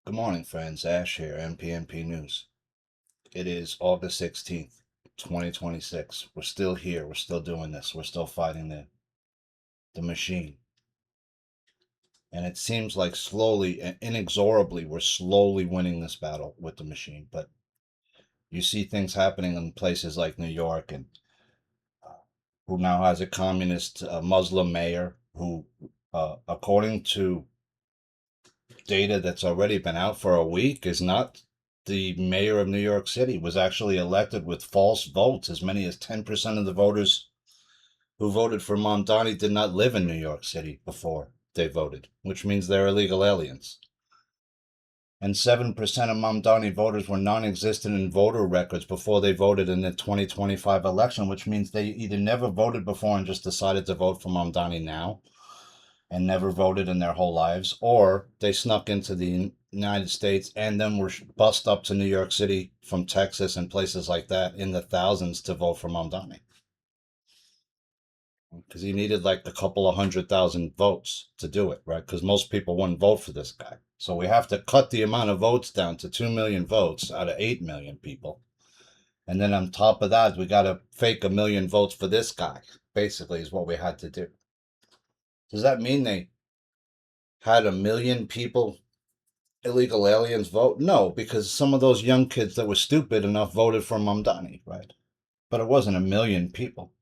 Good morning, friends. Ash here, NPNP News. It is August 16th, 2026. We're still here. We're still doing this. We're still fighting the machine. And it seems like slowly and inexorably, we're slowly winning this battle with the machine. But you see things happening in places like New York, and who now has a communist Muslim mayor who, according to data that's already been out for a week, is not the mayor of New York City, was actually elected with false votes. As many as 10% of the voters who voted for Mamdani did not live in New York City before they voted, which means they're illegal aliens. And 7% of Mamdani voters were non existent in voter records before they voted in the 2025 election, which means they either never voted before and just decided to vote for Mamdani now, and never voted in their whole lives, or they snuck into the United States and then were bussed up to New York City from Texas and places like that in the thousands to vote for Mamdani. Because he needed like a couple of 100,000 votes to do it, right? Because most people wouldn't vote for this guy. So we have to cut the amount of votes down to 2 million votes out of 8 million people. And then on top of that, we got to fake 1 million votes for this guy, basically, is what we had to do. Does that mean they had 1 million people, illegal aliens, vote? No, because some of those young kids that were stupid enough voted for Mamdani, right? But it wasn't 1 million people,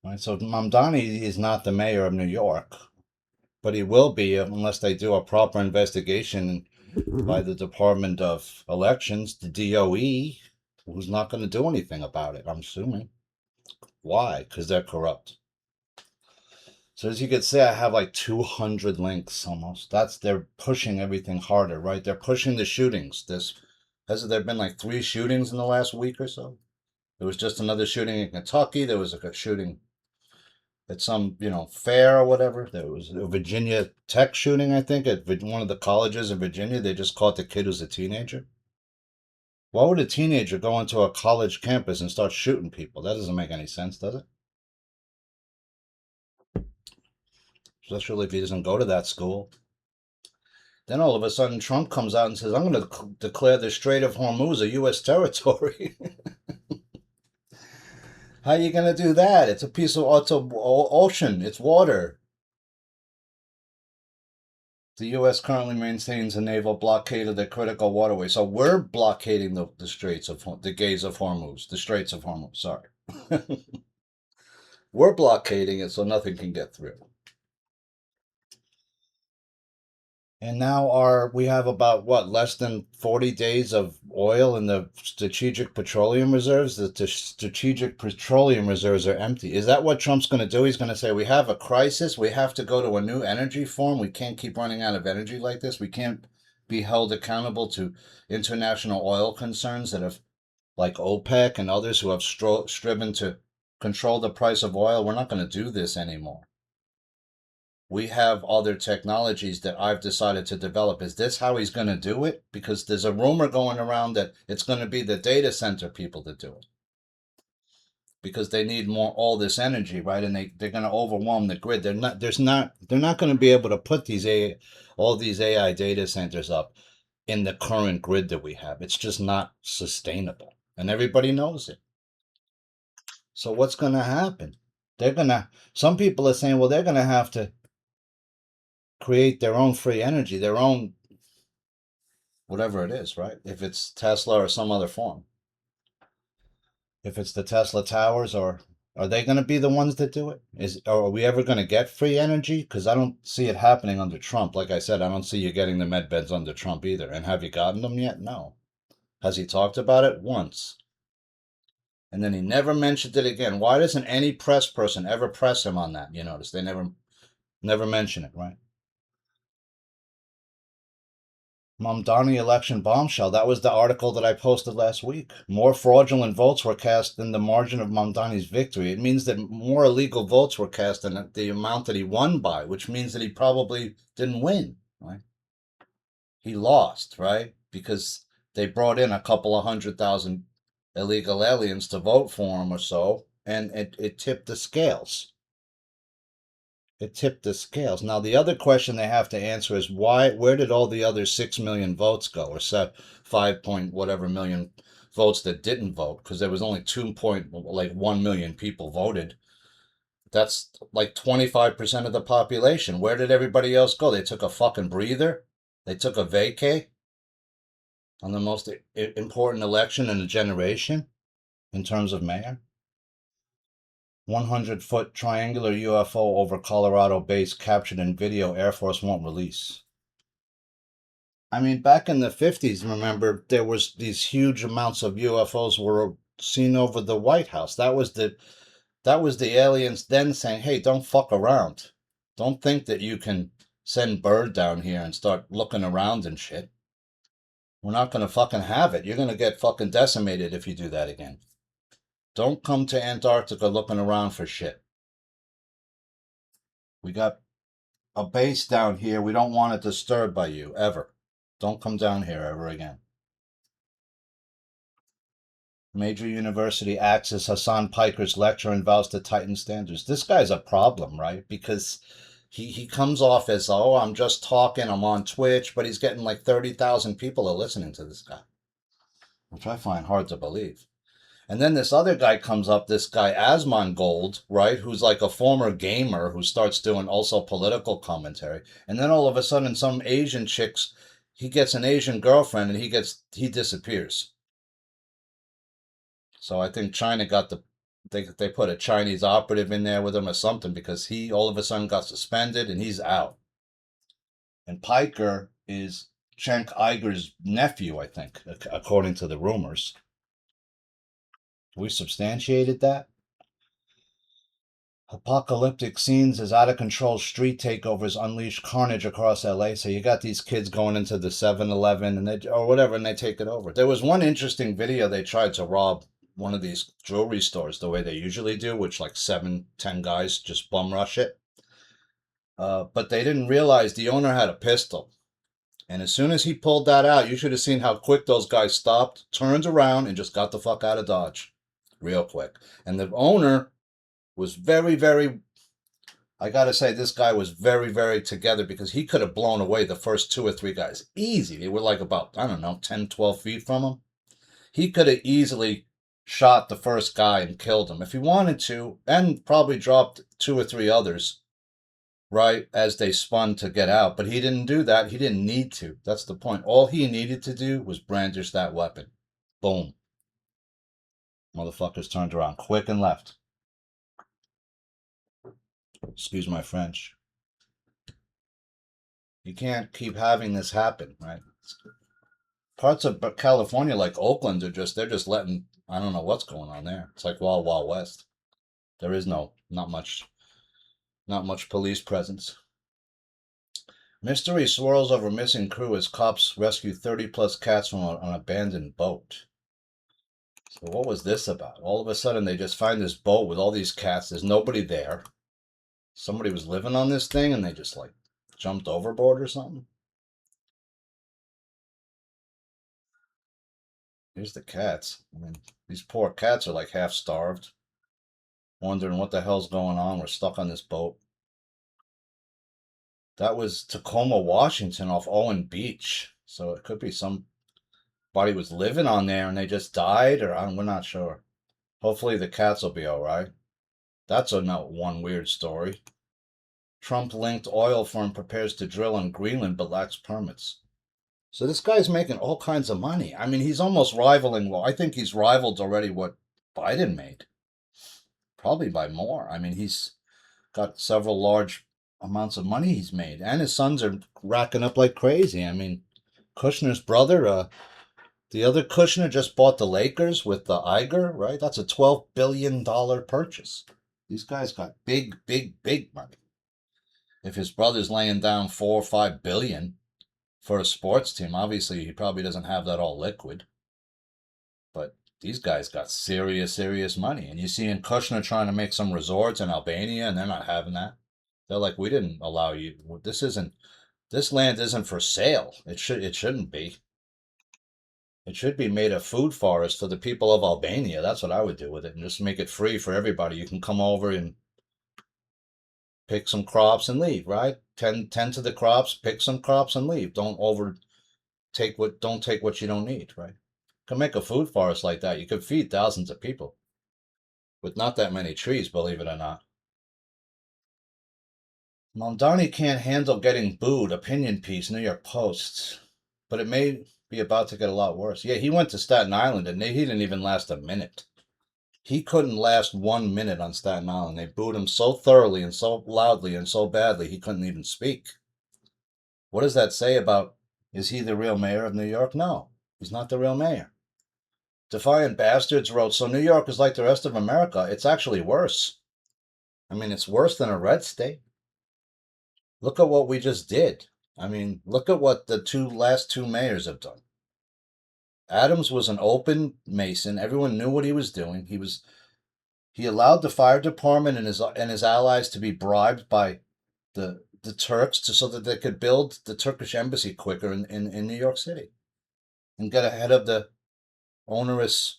right? So Mamdani is not the mayor of New York, but he will be unless they do a proper investigation by the Department of Elections, the DOE, who's not going to do anything about it, I'm assuming. Why? Because they're corrupt. So as you can see, I have like 200 links almost. They're pushing everything harder, right? They're pushing the shootings. Has there been like 3 shootings in the last week or so? There was just another shooting in Kentucky. There was like a shooting at some, fair or whatever. There was a Virginia Tech shooting, I think, at one of the colleges in Virginia. They just caught the kid who's a teenager. Why would a teenager go into a college campus and start shooting people? That doesn't make any sense, does it? Especially if he doesn't go to that school. Then all of a sudden, Trump comes out and says, I'm going to declare the Strait of Hormuz a U.S. territory. How are you going to do that? It's a piece of ocean, it's water. The U.S. currently maintains a naval blockade of the critical waterway. So we're blockading the Straits of the Gates of Hormuz, the Straits of Hormuz. Sorry, we're blockading it so nothing can get through. And now we have about what, less than 40 days of oil in the strategic petroleum reserves. The strategic petroleum reserves are empty. Is that what Trump's going to do? He's going to say we have a crisis. We have to go to a new energy form. We can't keep running out of energy like this. We can't be held accountable to international oil concerns that have, like OPEC and others who have striven to control the price of oil. We're not going to do this anymore. We have other technologies that I've decided to develop. Is this how he's going to do it? Because there's a rumor going around that it's going to be the data center people that do it because they need all this energy, right? And they're going to overwhelm the grid. They're not going to be able to put all these AI data centers up in the current grid that we have. It's just not sustainable. And everybody knows it. So what's going to happen? Some people are saying, well, they're going to have to create their own free energy, their own whatever it is, right? If it's Tesla or some other form, if it's the Tesla towers, or are they going to be the ones that do it? Are we ever going to get free energy? Because I don't see it happening under Trump. Like I said, I don't see you getting the med beds under Trump either. And have you gotten them yet? No. Has he talked about it once? And then he never mentioned it again. Why doesn't any press person ever press him on that? You notice they never mention it, right? Mamdani election bombshell. That was the article that I posted last week. More fraudulent votes were cast than the margin of Mamdani's victory. It means that more illegal votes were cast than the amount that he won by, which means that he probably didn't win, right? He lost, right? Because they brought in a couple of 100,000 illegal aliens to vote for him or so, and it tipped the scales. It tipped the scales. Now, the other question they have to answer is why? Where did all the other 6 million votes go, or 5 point whatever million votes that didn't vote? Because there was only 2.1 million people voted. That's like 25% of the population. Where did everybody else go? They took a fucking breather. They took a vacay on the most important election in a generation in terms of mayor. 100-foot triangular UFO over Colorado base captured in video Air Force won't release. I mean, back in the 50s, remember, there was these huge amounts of UFOs were seen over the White House. That was the aliens then saying, "Hey, don't fuck around. Don't think that you can send bird down here and start looking around and shit. We're not going to fucking have it. You're going to get fucking decimated if you do that again. Don't come to Antarctica looking around for shit. We got a base down here. We don't want it disturbed by you, ever. Don't come down here ever again." Major university acts as Hasan Pikers lecturer and vows to tighten standards. This guy's a problem, right? Because he comes off as, oh, I'm just talking, I'm on Twitch, but he's getting like 30,000 people are listening to this guy, which I find hard to believe. And then this other guy comes up, this guy Asmongold, right, who's like a former gamer who starts doing also political commentary. And then all of a sudden, some Asian chicks, he gets an Asian girlfriend and he disappears. So I think China got they put a Chinese operative in there with him or something because he all of a sudden got suspended and he's out. And Piker is Cenk Uyghur's nephew, I think, according to the rumors. We substantiated that. Apocalyptic scenes as out of control street takeovers unleash carnage across LA. So you got these kids going into the 7-Eleven and they or whatever and they take it over. There was one interesting video they tried to rob one of these jewelry stores the way they usually do, which like 7, 10 guys just bum rush it. But they didn't realize the owner had a pistol. And as soon as he pulled that out, you should have seen how quick those guys stopped, turned around, and just got the fuck out of Dodge real quick. And the owner was very, very, I gotta say, this guy was very, very together because he could have blown away the first 2 or 3 guys. Easy. They were like about, I don't know, 10, 12 feet from him. He could have easily shot the first guy and killed him if he wanted to, and probably dropped 2 or 3 others, right, as they spun to get out. But he didn't do that. He didn't need to. That's the point. All he needed to do was brandish that weapon. Boom. Motherfuckers turned around quick and left. Excuse my French. You can't keep having this happen, right? Parts of California, like Oakland, they're just letting, I don't know what's going on there. It's like Wild Wild West. There is not much police presence. Mystery swirls over missing crew as cops rescue 30 plus cats from an abandoned boat. So what was this about? All of a sudden they just find this boat with all these cats. There's nobody there. Somebody was living on this thing and they just like jumped overboard or something. Here's the cats. I mean, these poor cats are like half starved, wondering what the hell's going on. We're stuck on this boat. That was Tacoma, Washington off Owen Beach. So it could be somebody was living on there and they just died, or we're not sure. Hopefully the cats will be all right. That's one weird story. Trump-linked oil firm prepares to drill in Greenland but lacks permits. So this guy's making all kinds of money. I mean, he's almost rivaling, well, I think he's rivaled already what Biden made. Probably by more. I mean, he's got several large amounts of money he's made. And his sons are racking up like crazy. I mean, Kushner's brother, the other Kushner just bought the Lakers with the Iger, right? That's a $12 billion purchase. These guys got big, big, big money. If his brother's laying down 4 or 5 billion for a sports team, obviously he probably doesn't have that all liquid. But these guys got serious, serious money. And you see in Kushner trying to make some resorts in Albania, and they're not having that. They're like, we didn't allow you. This land isn't for sale. It shouldn't be. It should be made a food forest for the people of Albania. That's what I would do with it, and just make it free for everybody. You can come over and Pick some crops and leave, right? Tend to the crops, pick some crops and leave. Don't take what you don't need, right? Can make a food forest like that. You could feed thousands of people with not that many trees, believe it or not. Mamdani can't handle getting booed. Opinion piece, New York Post. But it may be about to get a lot worse. Yeah, he went to Staten Island and he didn't even last a minute. He couldn't last 1 minute on Staten Island. They booed him so thoroughly and so loudly and so badly he couldn't even speak. What does that say about, is he the real mayor of New York? No, he's not the real mayor. Defiant Bastards wrote, so New York is like the rest of America. It's actually worse. I mean, it's worse than a red state. Look at what we just did. I mean, look at what the last two mayors have done. Adams was an open Mason. Everyone knew what he was doing. He allowed the fire department and his allies to be bribed by the Turks so that they could build the Turkish embassy quicker in New York City and get ahead of the onerous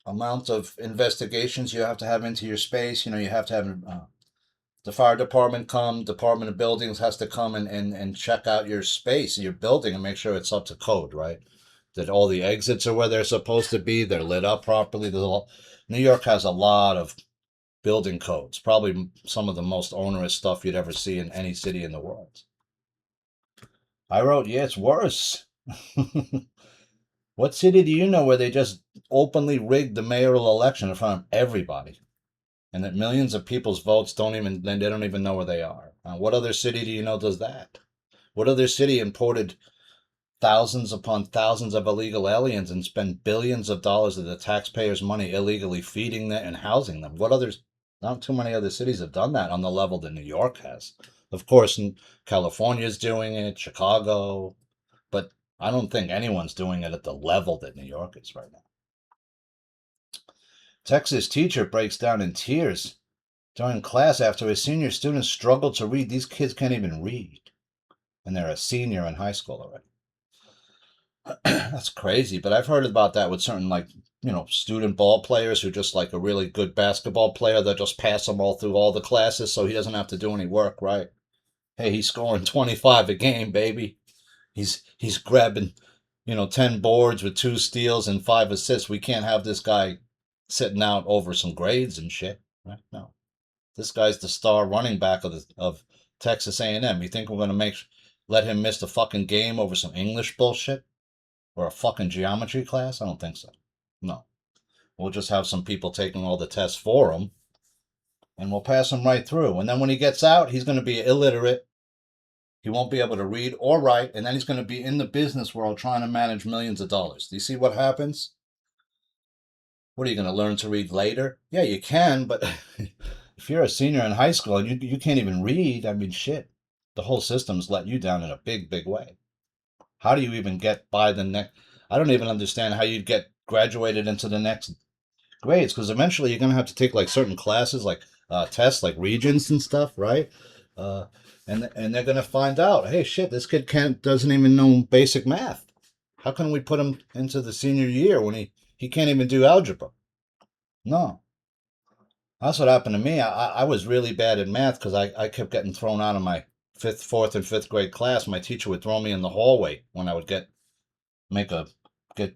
amount of investigations you have to have into your space. You have to have the fire department Department of Buildings has to come and check out your space, your building, and make sure it's up to code, right? That all the exits are where they're supposed to be, they're lit up properly. New York has a lot of building codes, probably some of the most onerous stuff you'd ever see in any city in the world. I wrote, yeah, it's worse. What city do you know where they just openly rigged the mayoral election in front of everybody? And that millions of people's votes they don't even know where they are. What other city do you know does that? What other city imported thousands upon thousands of illegal aliens and spent billions of dollars of the taxpayers' money illegally feeding them and housing them? Not too many other cities have done that on the level that New York has. Of course, California's doing it, Chicago, but I don't think anyone's doing it at the level that New York is right now. Texas teacher breaks down in tears during class after his senior students struggled to read. These kids can't even read, and they're a senior in high school already. That's crazy, but I've heard about that with certain, like, student ball players who just like a really good basketball player that just pass them all through all the classes so he doesn't have to do any work, right? Hey, he's scoring 25 a game, baby. He's grabbing, 10 boards with 2 steals and 5 assists. We can't have this guy sitting out over some grades and shit, right? No. This guy's the star running back of Texas A&M. You think we're gonna let him miss the fucking game over some English bullshit or a fucking geometry class? I don't think so. No, we'll just have some people taking all the tests for him, and we'll pass him right through. And then when he gets out, he's gonna be illiterate. He won't be able to read or write, and then he's gonna be in the business world trying to manage millions of dollars. Do you see what happens? What are you gonna learn to read later? Yeah, you can, but if you're a senior in high school and you can't even read, I mean, shit, the whole system's let you down in a big, big way. How do you even get by the next? I don't even understand how you'd get graduated into the next grades because eventually you're going to have to take like certain classes, like tests, like regents and stuff, right? Uh, and they're going to find out, hey, shit, this kid doesn't even know basic math. How can we put him into the senior year when he can't even do algebra? No. That's what happened to me. I was really bad at math because I kept getting thrown out of my fourth, and fifth grade class. My teacher would throw me in the hallway when I would get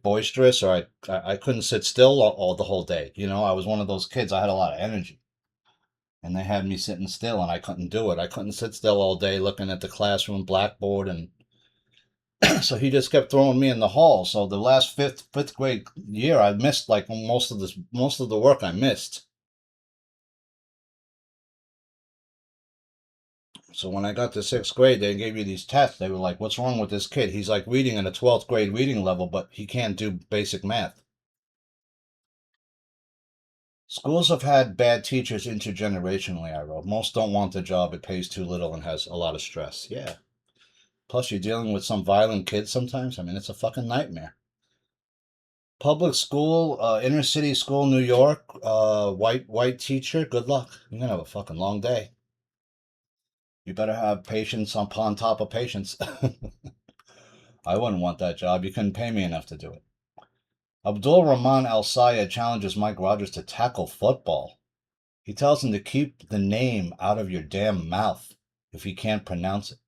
boisterous, or I couldn't sit still all the whole day. I was one of those kids. I had a lot of energy, and they had me sitting still, and I couldn't do it. I couldn't sit still all day looking at the classroom blackboard, and so he just kept throwing me in the hall. So the last fifth grade year, I missed like most of the work I missed. So when I got to sixth grade, they gave me these tests. They were like, "What's wrong with this kid? He's like reading at a 12th grade reading level, but he can't do basic math." Schools have had bad teachers intergenerationally, I wrote. Most don't want the job. It pays too little and has a lot of stress. Yeah. Plus, you're dealing with some violent kids sometimes. I mean, it's a fucking nightmare. Public school, inner city school, New York, white teacher. Good luck. You're gonna have a fucking long day. You better have patience upon top of patience. I wouldn't want that job. You couldn't pay me enough to do it. Abdul Rahman Al Sayed challenges Mike Rogers to tackle football. He tells him to keep the name out of your damn mouth if he can't pronounce it.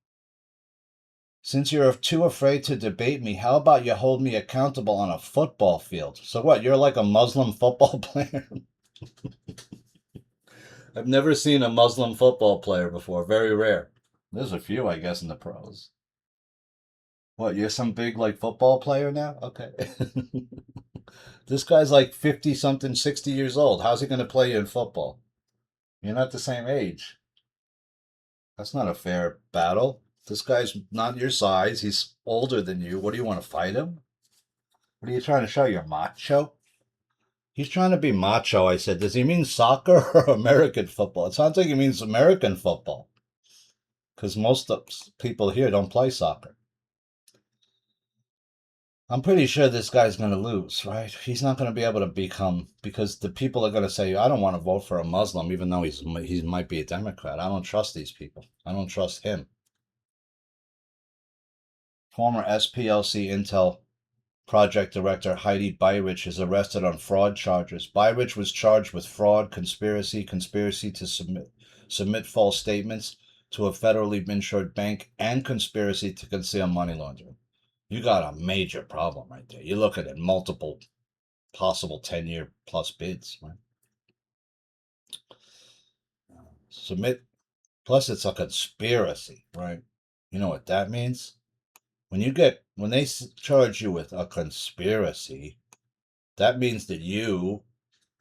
Since you're too afraid to debate me, how about you hold me accountable on a football field? So what, you're like a Muslim football player? I've never seen a Muslim football player before. Very rare. There's a few, I guess, in the pros. What, you're some big, like, football player now? Okay. This guy's like 50 something, 60 years old. How's he going to play you in football? You're not the same age. That's not a fair battle. This guy's not your size. He's older than you. What do you want to fight him? What are you trying to show? You're macho? He's trying to be macho. I said, does he mean soccer or American football? It sounds like he means American football because most of people here don't play soccer. I'm pretty sure this guy's going to lose, right? He's not going to be able to become, because the people are going to say, I don't want to vote for a Muslim, even though he might be a Democrat. I don't trust these people. I don't trust him. Former SPLC Intel project director Heidi Beirich is arrested on fraud charges. Beirich was charged with fraud, conspiracy to submit false statements to a federally insured bank, and conspiracy to conceal money laundering. You got a major problem right there. You're looking at multiple possible 10-year plus bids, right? Submit, plus it's a conspiracy, right? You know what that means? When they charge you with a conspiracy, that means that you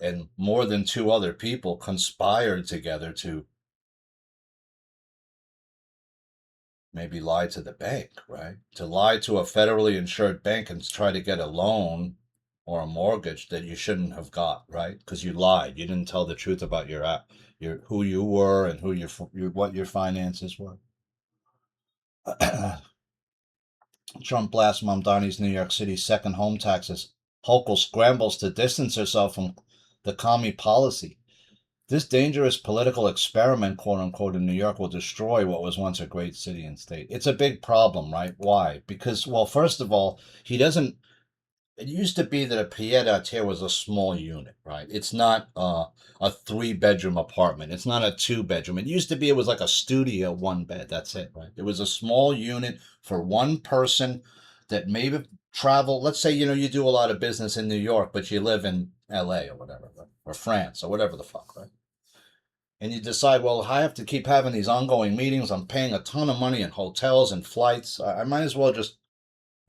and more than two other people conspired together to maybe lie to the bank, right? To lie to a federally insured bank and try to get a loan or a mortgage that you shouldn't have got, right? Because you lied. You didn't tell the truth about your who you were and what your finances were. Trump blasts Mamdani's New York City second home taxes. Hochul scrambles to distance herself from the commie policy. This dangerous political experiment, quote unquote, in New York will destroy what was once a great city and state. It's a big problem, right? Why? Because, well, first of all, he doesn't. It used to be that a pied-à-terre was a small unit, right? It's not a three-bedroom apartment. It's not a two-bedroom. It used to be it was like a studio, one bed. That's it, right? It was a small unit for one person that maybe travel. Let's say, you do a lot of business in New York, but you live in LA or whatever, right? Or France or whatever the fuck, right? And you decide, well, I have to keep having these ongoing meetings. I'm paying a ton of money in hotels and flights. I might as well just,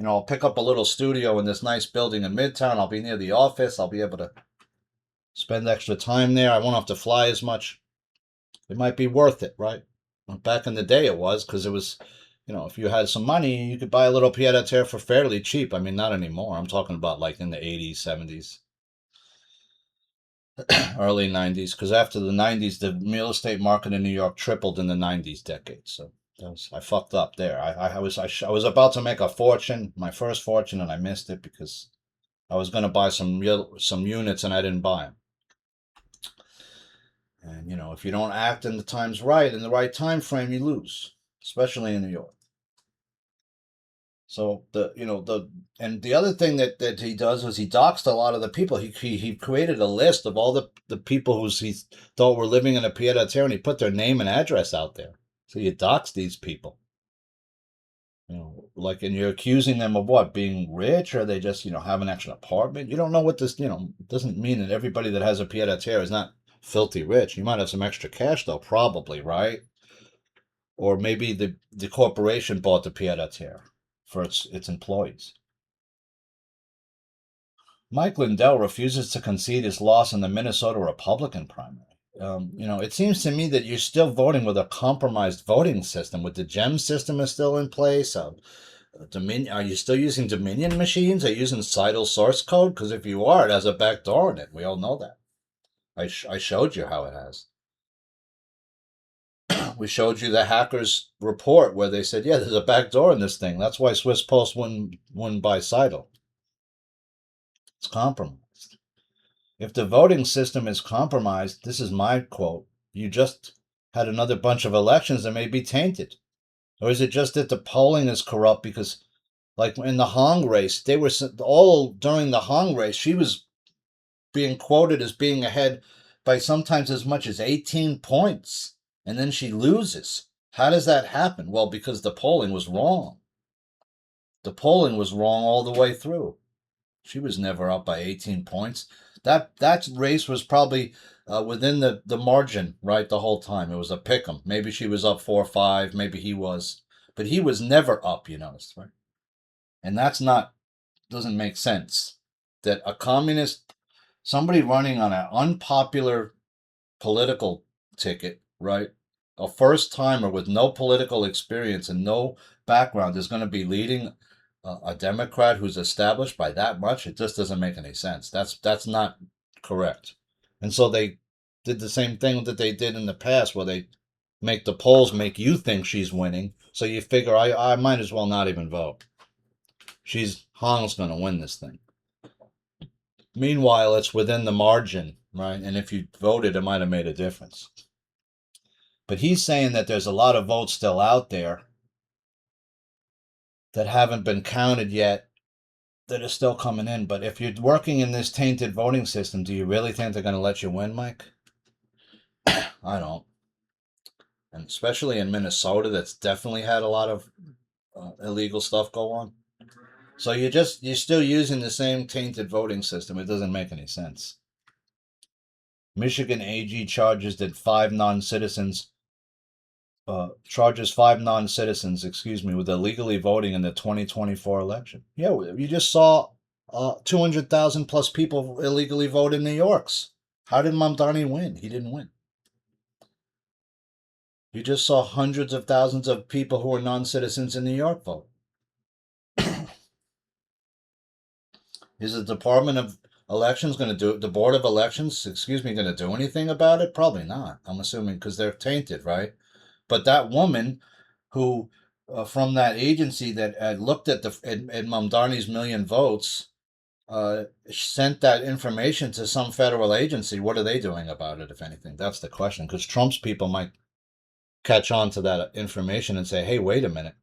I'll pick up a little studio in this nice building in Midtown. I'll be near the office. I'll be able to spend extra time there. I won't have to fly as much. It might be worth it, right? Back in the day, it was because it was, if you had some money, you could buy a little pied-à-terre for fairly cheap. I mean, not anymore. I'm talking about like in the 80s, 70s. Early 90s, because after the 90s, the real estate market in New York tripled in the 90s decade. So I fucked up there. I was about to make a fortune, my first fortune, and I missed it because I was going to buy some units and I didn't buy them. And if you don't act in the times right, in the right time frame, you lose, especially in New York. So the other thing that he does is he doxed a lot of the people. He created a list of all the people he thought were living in a pied-à-terre, and he put their name and address out there. So you dox these people. And you're accusing them of what? Being rich, or they just have an extra apartment. You don't know what this doesn't mean that everybody that has a pied-à-terre is not filthy rich. You might have some extra cash though, probably, right? Or maybe the corporation bought the pied-à-terre for its employees. Mike Lindell refuses to concede his loss in the Minnesota Republican primary. It seems to me that you're still voting with a compromised voting system. With the GEM system is still in place. Dominion, are you still using Dominion machines? Are you using Seidel source code? Because if you are, it has a backdoor in it. We all know that. I showed you how it has. We showed you the hackers report where they said, yeah, there's a backdoor in this thing. That's why Swiss Post wouldn't buy Seidel. It's compromised. If the voting system is compromised, this is my quote, you just had another bunch of elections that may be tainted. Or is it just that the polling is corrupt because, like in the Hong race, they were all during the Hong race, she was being quoted as being ahead by sometimes as much as 18 points, and then she loses. How does that happen? Well, because the polling was wrong. The polling was wrong all the way through. She was never up by 18 points. That race was probably within the margin, right, the whole time. It was a pick 'em. Maybe she was up 4 or 5. Maybe he was, but he was never up. You noticed, right? And that's not doesn't make sense. That a communist, somebody running on an unpopular political ticket, right? A first timer with no political experience and no background is going to be leading a Democrat who's established by that much. It just doesn't make any sense. That's not correct. And so they did the same thing that they did in the past, where they make the polls make you think she's winning, so you figure I might as well not even vote. Hong's going to win this thing. Meanwhile, it's within the margin, right? And if you voted, it might have made a difference. But he's saying that there's a lot of votes still out there that haven't been counted yet, that are still coming in. But if you're working in this tainted voting system, do you really think they're going to let you win, Mike? I don't. And especially in Minnesota, that's definitely had a lot of illegal stuff go on. So you're still using the same tainted voting system. It doesn't make any sense. Michigan AG charges 5 non-citizens, with illegally voting in the 2024 election. Yeah, you just saw 200,000 plus people illegally vote in New York's. How did Mamdani win? He didn't win. You just saw hundreds of thousands of people who are non-citizens in New York vote. Is the Department of Elections going to do, the Board of Elections, going to do anything about it? Probably not. I'm assuming because they're tainted, right? But that woman who, from that agency that looked at Mamdani's million votes, sent that information to some federal agency. What are they doing about it, if anything? That's the question. Because Trump's people might catch on to that information and say, hey, wait a minute.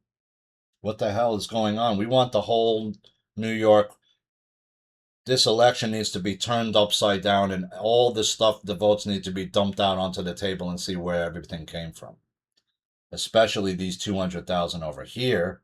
What the hell is going on? We want the whole New York. This election needs to be turned upside down, and all this stuff, the votes need to be dumped out onto the table and see where everything came from. Especially these 200,000 over here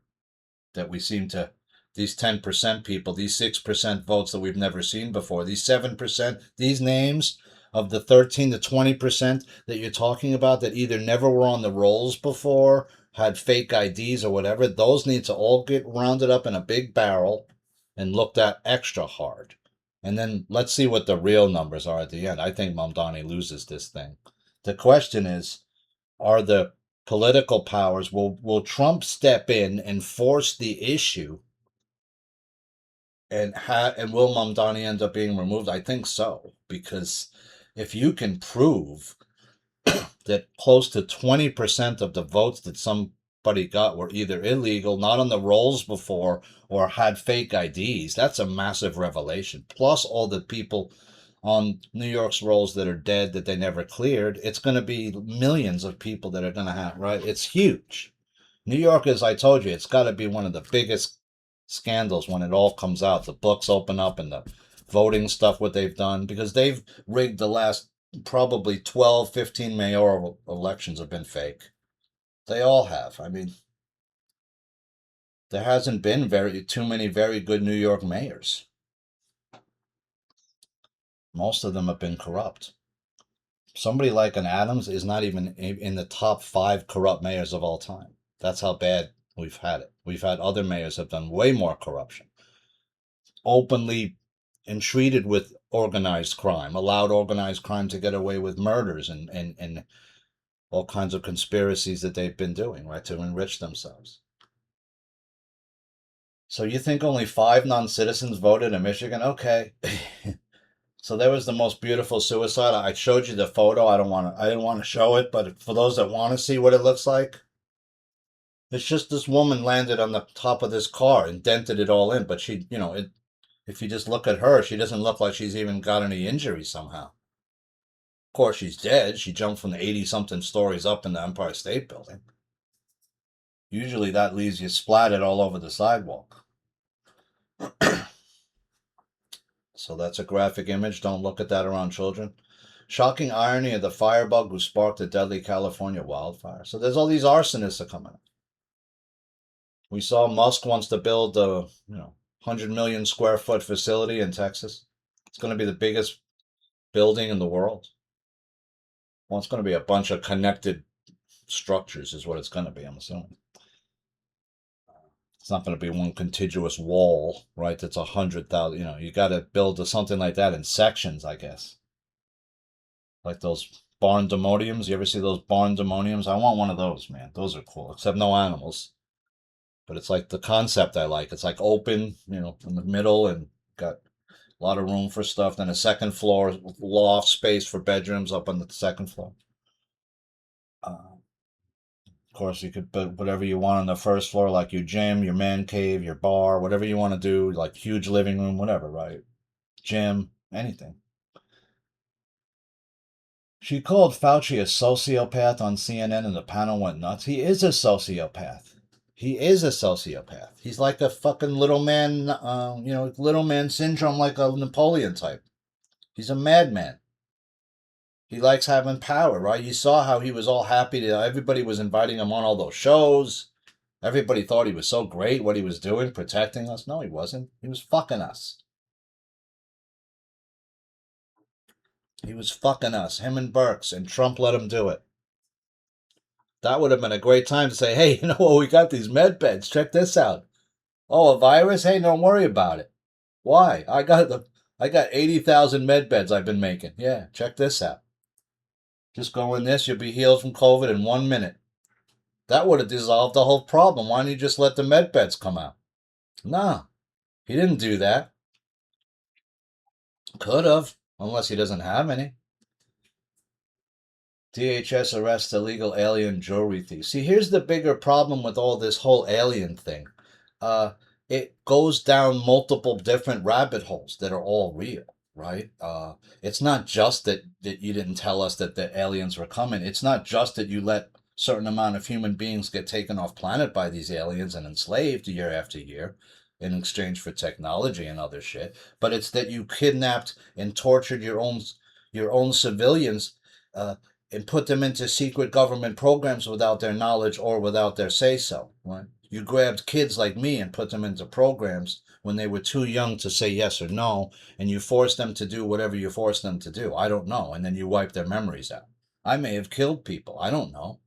that we seem to, these 10% people, these 6% votes that we've never seen before, these 7%, these names of the 13 to 20% that you're talking about that either never were on the rolls before, had fake IDs or whatever, those need to all get rounded up in a big barrel and looked at extra hard. And then let's see what the real numbers are at the end. I think Mamdani loses this thing. The question is, are the political powers, will Trump step in and force the issue, and will Mamdani end up being removed? I think so, because if you can prove that close to 20% of the votes that somebody got were either illegal, not on the rolls before, or had fake IDs, that's a massive revelation. Plus all the people on New York's rolls that are dead that they never cleared, it's going to be millions of people that are going to have, right? It's huge. New York, as I told you, it's got to be one of the biggest scandals when it all comes out. The books open up and the voting stuff, what they've done, because they've rigged the last probably 12, 15 mayoral elections have been fake. They all have. I mean, there hasn't been too many very good New York mayors. Most of them have been corrupt. Somebody like an Adams is not even in the top 5 corrupt mayors of all time. That's how bad we've had it. We've had other mayors have done way more corruption. Openly entreated with organized crime, allowed organized crime to get away with murders and all kinds of conspiracies that they've been doing, right, to enrich themselves. So you think only 5 non-citizens voted in Michigan? Okay. So there was the most beautiful suicide. I showed you the photo. I didn't want to show it, but for those that want to see what it looks like, it's just this woman landed on the top of this car and dented it all in. But she, if you just look at her, she doesn't look like she's even got any injuries somehow. Of course, she's dead. She jumped from the 80-something stories up in the Empire State Building. Usually that leaves you splattered all over the sidewalk. So that's a graphic image. Don't look at that around children. Shocking irony of the firebug who sparked the deadly California wildfire. So there's all these arsonists that are coming. We saw Musk wants to build a 100 million square foot facility in Texas. It's going to be the biggest building in the world. Well, it's going to be a bunch of connected structures, is what it's going to be. I'm assuming it's not going to be one contiguous wall, right? That's 100,000. You got to build something like that in sections, I guess. Like those barn demoniums. You ever see those barn demoniums? I want one of those, man. Those are cool, except no animals. But it's like the concept I like. It's like open, in the middle and got a lot of room for stuff. Then a second floor loft space for bedrooms up on the second floor. Of course, you could put whatever you want on the first floor, like your gym, your man cave, your bar, whatever you want to do, like huge living room, whatever, right? Gym, anything. She called Fauci a sociopath on CNN and the panel went nuts. He is a sociopath. He is a sociopath. He's like a fucking little man, little man syndrome, like a Napoleon type. He's a madman. He likes having power, right? You saw how he was all happy to, everybody was inviting him on all those shows. Everybody thought he was so great, what he was doing, protecting us. No, he wasn't. He was fucking us. He was fucking us, him and Burks, and Trump let him do it. That would have been a great time to say, hey, you know what? We got these med beds. Check this out. Oh, a virus? Hey, don't worry about it. Why? I got 80,000 med beds I've been making. Yeah, check this out. Just go in this, you'll be healed from COVID in 1 minute. That would have dissolved the whole problem. Why don't you just let the med beds come out? No, he didn't do that. Could have, unless he doesn't have any. DHS arrests illegal alien jewelry thief. See, here's the bigger problem with all this whole alien thing. It goes down multiple different rabbit holes that are all real, right? It's not just that you didn't tell us that the aliens were coming. It's not just that you let certain amount of human beings get taken off planet by these aliens and enslaved year after year in exchange for technology and other shit. But it's that you kidnapped and tortured your own civilians. And put them into secret government programs without their knowledge or without their say so. Right? You grabbed kids like me and put them into programs when they were too young to say yes or no, and you forced them to do whatever you forced them to do. I don't know. And then you wipe their memories out. I may have killed people. I don't know.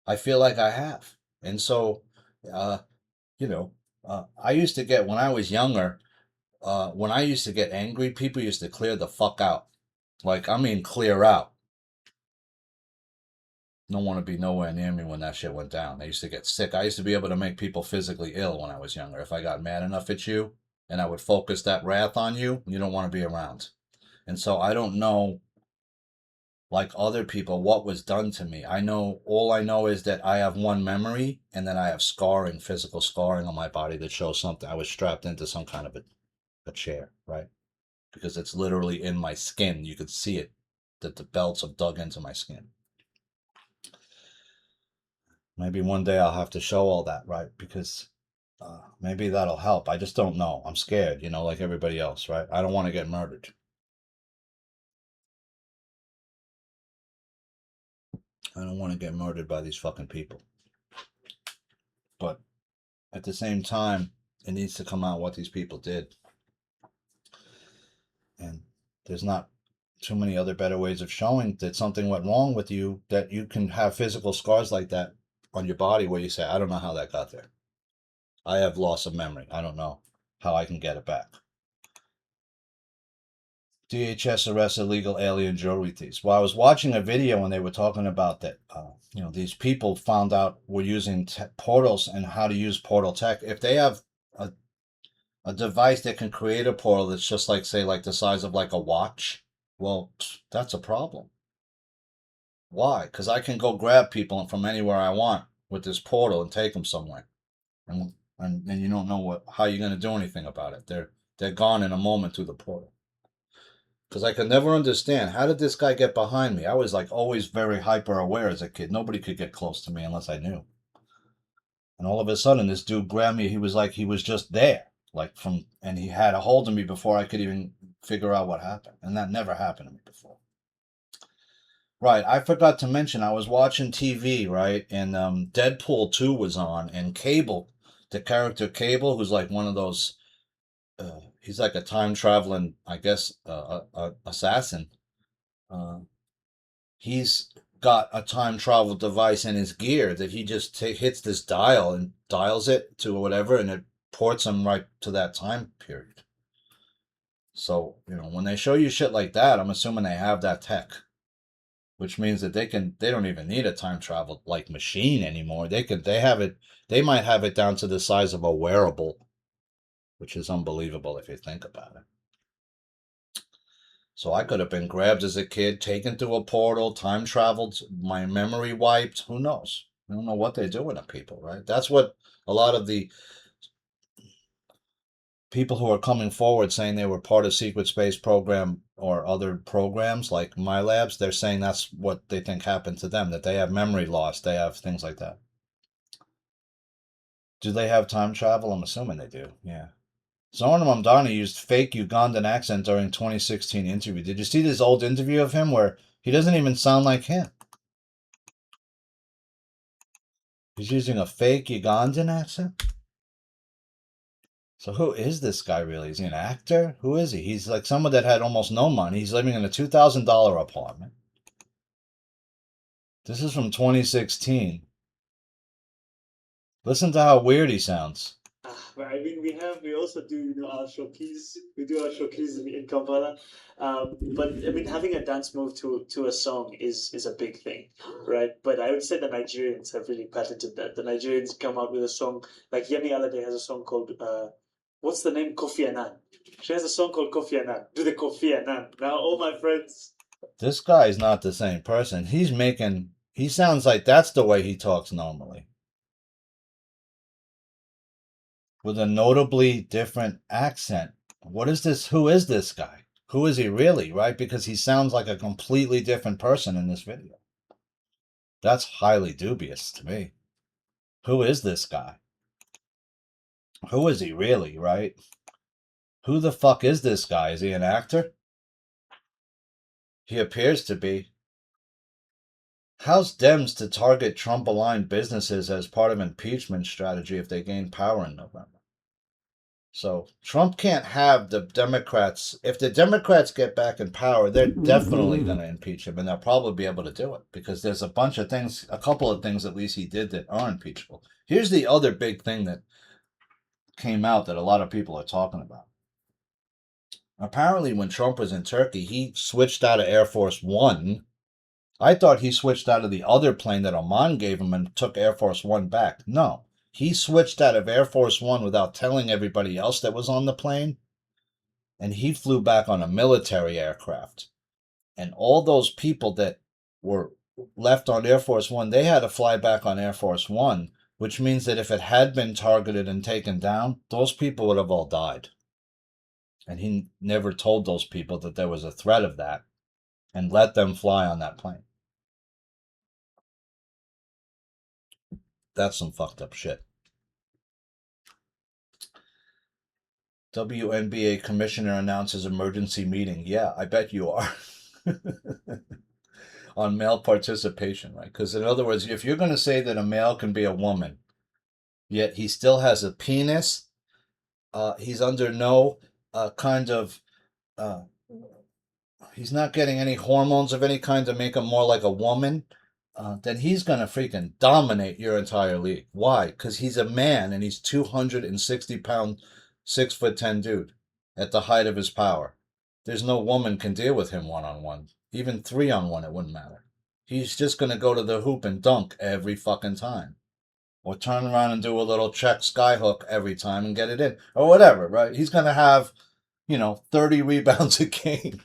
I feel like I have. And so, uh, I used to get, when I was younger, when I used to get angry, people used to clear the fuck out. Like, I mean, clear out. Don't want to be nowhere near me when that shit went down. I used to get sick. I used to be able to make people physically ill when I was younger. If I got mad enough at you and I would focus that wrath on you, you don't want to be around. And so I don't know, like other people, what was done to me. All I know is that I have one memory and then I have scarring, physical scarring on my body that shows something. I was strapped into some kind of a chair, right? Because it's literally in my skin. You could see it, that the belts have dug into my skin. Maybe one day I'll have to show all that, right? Because maybe that'll help. I just don't know. I'm scared, like everybody else, right? I don't want to get murdered. I don't want to get murdered by these fucking people. But at the same time, it needs to come out what these people did. And there's not too many other better ways of showing that something went wrong with you, that you can have physical scars like that on your body where you say, I don't know how that got there. I have loss of memory. I don't know how I can get it back. DHS arrests illegal alien jewelry thieves. Well, I was watching a video when they were talking about that. These people found out we're using portals and how to use portal tech. If they have a device that can create a portal that's just like, say, like the size of like a watch, well, that's a problem. Why? Because I can go grab people from anywhere I want with this portal and take them somewhere, and you don't know how you're going to do anything about it. They're gone in a moment through the portal. Because I could never understand, how did this guy get behind me? I was like always very hyper aware as a kid. Nobody could get close to me unless I knew. And all of a sudden, this dude grabbed me. He was like, he was just there, and he had a hold of me before I could even figure out what happened. And that never happened to me before. Right. I forgot to mention I was watching TV, right? And Deadpool 2 was on, and Cable, the character Cable, who's like one of those he's like a time traveling, I guess, assassin. Uh, he's got a time travel device in his gear that he just hits this dial and dials it to whatever, and it ports him right to that time period. So, when they show you shit like that, I'm assuming they have that tech, which means that they don't even need a time travel like machine anymore. They might have it down to the size of a wearable, which is unbelievable if you think about it. So I could have been grabbed as a kid, taken through a portal, time traveled, my memory wiped. Who knows? I don't know what they're doing to people, right? That's what a lot of the people who are coming forward saying they were part of secret space program or other programs like my labs, they're saying that's what they think happened to them, that they have memory loss, they have things like that. Do they have time travel? I'm assuming they do. Yeah. Zoran Mamdani used fake Ugandan accent during 2016 interview. Did you see this old interview of him where he doesn't even sound like him? He's using a fake Ugandan accent? So who is this guy really? Is he an actor? Who is he? He's like someone that had almost no money. He's living in a $2,000 apartment. This is from 2016. Listen to how weird he sounds. But I mean, we also do our showcase. We do our showcase in Kampala. But I mean, having a dance move to a song is a big thing, right? But I would say the Nigerians have really patented that. The Nigerians come out with a song like Yemi Alade has a song called what's the name? Kofi Annan. She has a song called Kofi Annan. Do the Kofi Annan now, all my friends. This guy's not the same person. He sounds like that's the way he talks normally, with a notably different accent. What is this? Who is this guy? Who is he really, right? Because he sounds like a completely different person in this video. That's highly dubious to me. Who is this guy? Who is he really, right? Who the fuck is this guy? Is he an actor? He appears to be. How's Dems to target Trump aligned businesses as part of impeachment strategy if they gain power in November? So Trump can't have the Democrats. If the Democrats get back in power, they're definitely going to impeach him, and they'll probably be able to do it because there's a bunch of things, a couple of things at least he did that are impeachable. Here's the other big thing that came out that a lot of people are talking about. Apparently, when Trump was in Turkey, he switched out of Air Force One. I thought he switched out of the other plane that Oman gave him and took Air Force One back. No, he switched out of Air Force One without telling everybody else that was on the plane, and he flew back on a military aircraft. And all those people that were left on Air Force One, they had to fly back on Air Force One, which means that if it had been targeted and taken down, those people would have all died. And he never told those people that there was a threat of that and let them fly on that plane. That's some fucked up shit. WNBA commissioner announces emergency meeting. Yeah, I bet you are. On male participation, right? Because, in other words, if you're going to say that a male can be a woman, yet he still has a penis, he's under no kind of uh, he's not getting any hormones of any kind to make him more like a woman, then he's going to freaking dominate your entire league. Why? Because he's a man and he's 260-pound, 6'10" dude at the height of his power. There's no woman can deal with him one-on-one. Even 3-on-1, it wouldn't matter. He's just going to go to the hoop and dunk every fucking time. Or turn around and do a little check skyhook every time and get it in. Or whatever, right? He's going to have, 30 rebounds a game.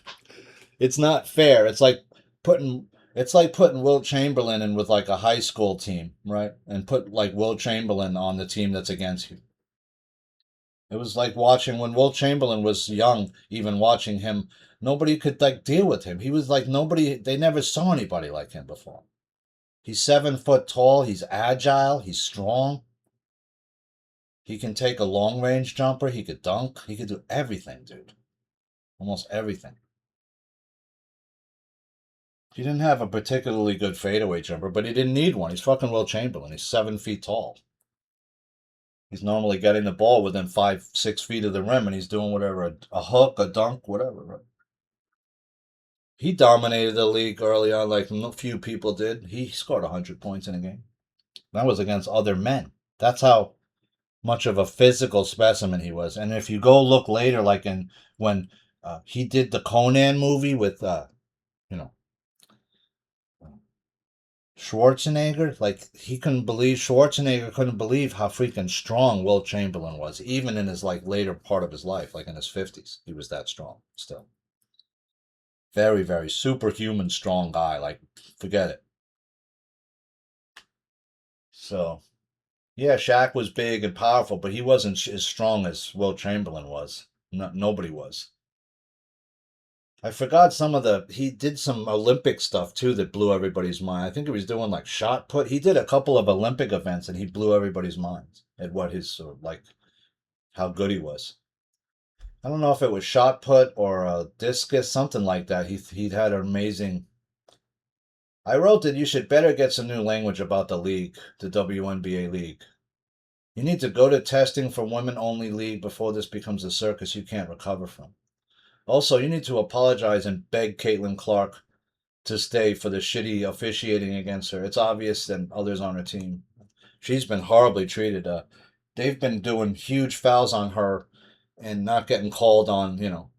It's not fair. It's like putting Will Chamberlain in with like a high school team, right? And put like Will Chamberlain on the team that's against you. It was like watching when Will Chamberlain was young, even watching him, nobody could like deal with him. He was like nobody, they never saw anybody like him before. He's 7 foot tall, he's agile, he's strong. He can take a long range jumper, he could dunk, he could do everything, dude. Almost everything. He didn't have a particularly good fadeaway jumper, but he didn't need one. He's fucking Will Chamberlain. He's 7 feet tall. He's normally getting the ball within 5, 6 feet of the rim, and he's doing whatever, a hook, a dunk, whatever. Right? He dominated the league early on, like few people did. He scored 100 points in a game. That was against other men. That's how much of a physical specimen he was. And if you go look later, like in when he did the Conan movie with you know Schwarzenegger, like he couldn't believe Schwarzenegger couldn't believe how freaking strong Will Chamberlain was, even in his like later part of his life, like in his 50s, he was that strong still. Very, very superhuman strong guy. Like forget it. So yeah, Shaq was big and powerful, but he wasn't as strong as Will Chamberlain was. No, nobody was. I forgot some of the. He did some Olympic stuff too that blew everybody's mind. I think he was doing like shot put. He did a couple of Olympic events and he blew everybody's minds at what his like how good he was. I don't know if it was shot put or a discus, something like that. He had an amazing. I wrote that you should better get some new language about the league, the WNBA league. You need to go to testing for women only league before this becomes a circus you can't recover from. Also, you need to apologize and beg Caitlin Clark to stay for the shitty officiating against her. It's obvious and others on her team. She's been horribly treated. They've been doing huge fouls on her and not getting called on, you know.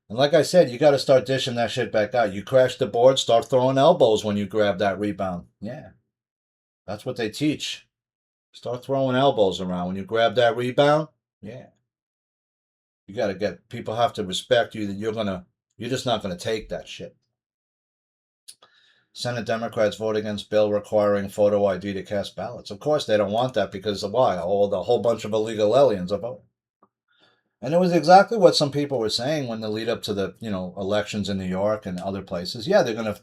And like I said, you got to start dishing that shit back out. You crash the board, start throwing elbows when you grab that rebound. Yeah, that's what they teach. Start throwing elbows around when you grab that rebound. Yeah, you got to get people have to respect you that you're just not gonna take that shit. Senate Democrats vote against bill requiring photo ID to cast ballots. Of course, they don't want that because of why? All the whole bunch of illegal aliens are voting. And it was exactly what some people were saying when the lead up to the elections in New York and other places. Yeah, they're gonna.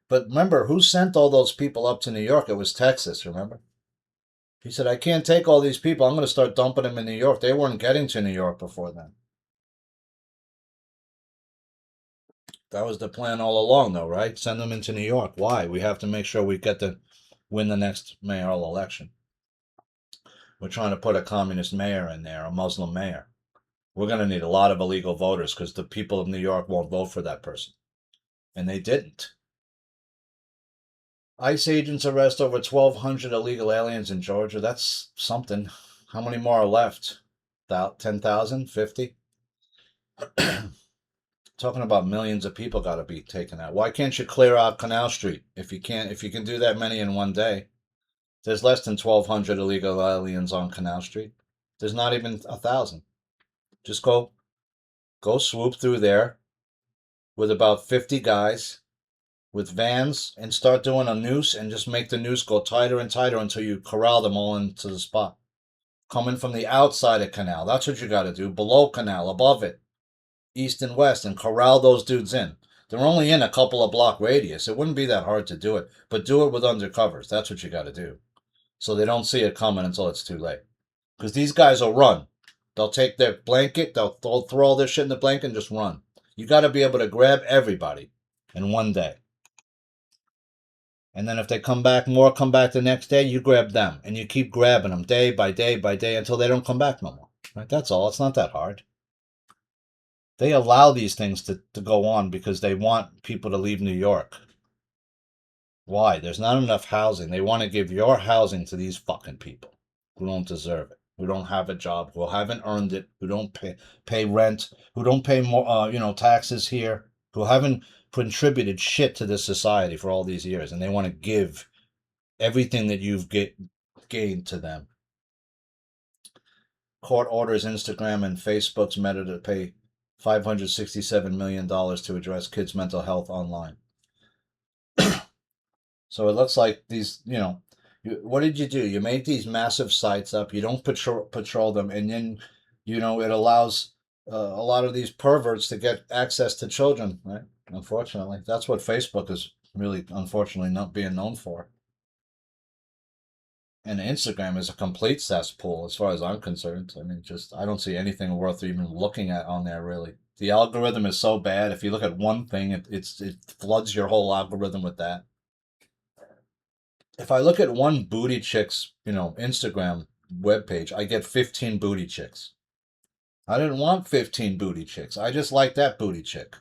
But remember, who sent all those people up to New York? It was Texas. Remember? He said, "I can't take all these people. I'm going to start dumping them in New York." They weren't getting to New York before then. That was the plan all along, though, right? Send them into New York. Why? We have to make sure we get to win the next mayoral election. We're trying to put a communist mayor in there, a Muslim mayor. We're going to need a lot of illegal voters because the people of New York won't vote for that person. And they didn't. ICE agents arrest over 1,200 illegal aliens in Georgia. That's something. How many more are left? 10,000? 50? Talking about millions of people got to be taken out. Why can't you clear out Canal Street if you can do that many in one day? There's less than 1,200 illegal aliens on Canal Street. There's not even 1,000. Just go swoop through there with about 50 guys with vans and start doing a noose and just make the noose go tighter and tighter until you corral them all into the spot. Coming from the outside of Canal. That's what you got to do. Below Canal, above it, east and west, and corral those dudes in. They're only in a couple of block radius. It wouldn't be that hard to do it, but do it with undercovers. That's what you got to do. So they don't see it coming until it's too late. Because these guys will run. They'll take their blanket, they'll throw all their shit in the blanket and just run. You got to be able to grab everybody in one day. And then if they come back the next day, you grab them. And you keep grabbing them day by day by day until they don't come back no more. Right? That's all. It's not that hard. They allow these things to go on because they want people to leave New York. Why? There's not enough housing. They want to give your housing to these fucking people who don't deserve it, who don't have a job, who haven't earned it, who don't pay rent, who don't pay more taxes here, who haven't contributed shit to this society for all these years, and they want to give everything that you've gained to them. Court orders Instagram and Facebook's Meta to pay $567 million to address kids' mental health online. So it looks like these, what did you do? You made these massive sites up. You don't patrol them, and then, it allows a lot of these perverts to get access to children. Right? Unfortunately, that's what Facebook is really, unfortunately, not being known for. And Instagram is a complete cesspool as far as I'm concerned. I mean, just I don't see anything worth even looking at on there really. The algorithm is so bad. If you look at one thing, it floods your whole algorithm with that. If I look at one booty chick's, Instagram webpage, I get 15 booty chicks. I didn't want 15 booty chicks. I just like that booty chick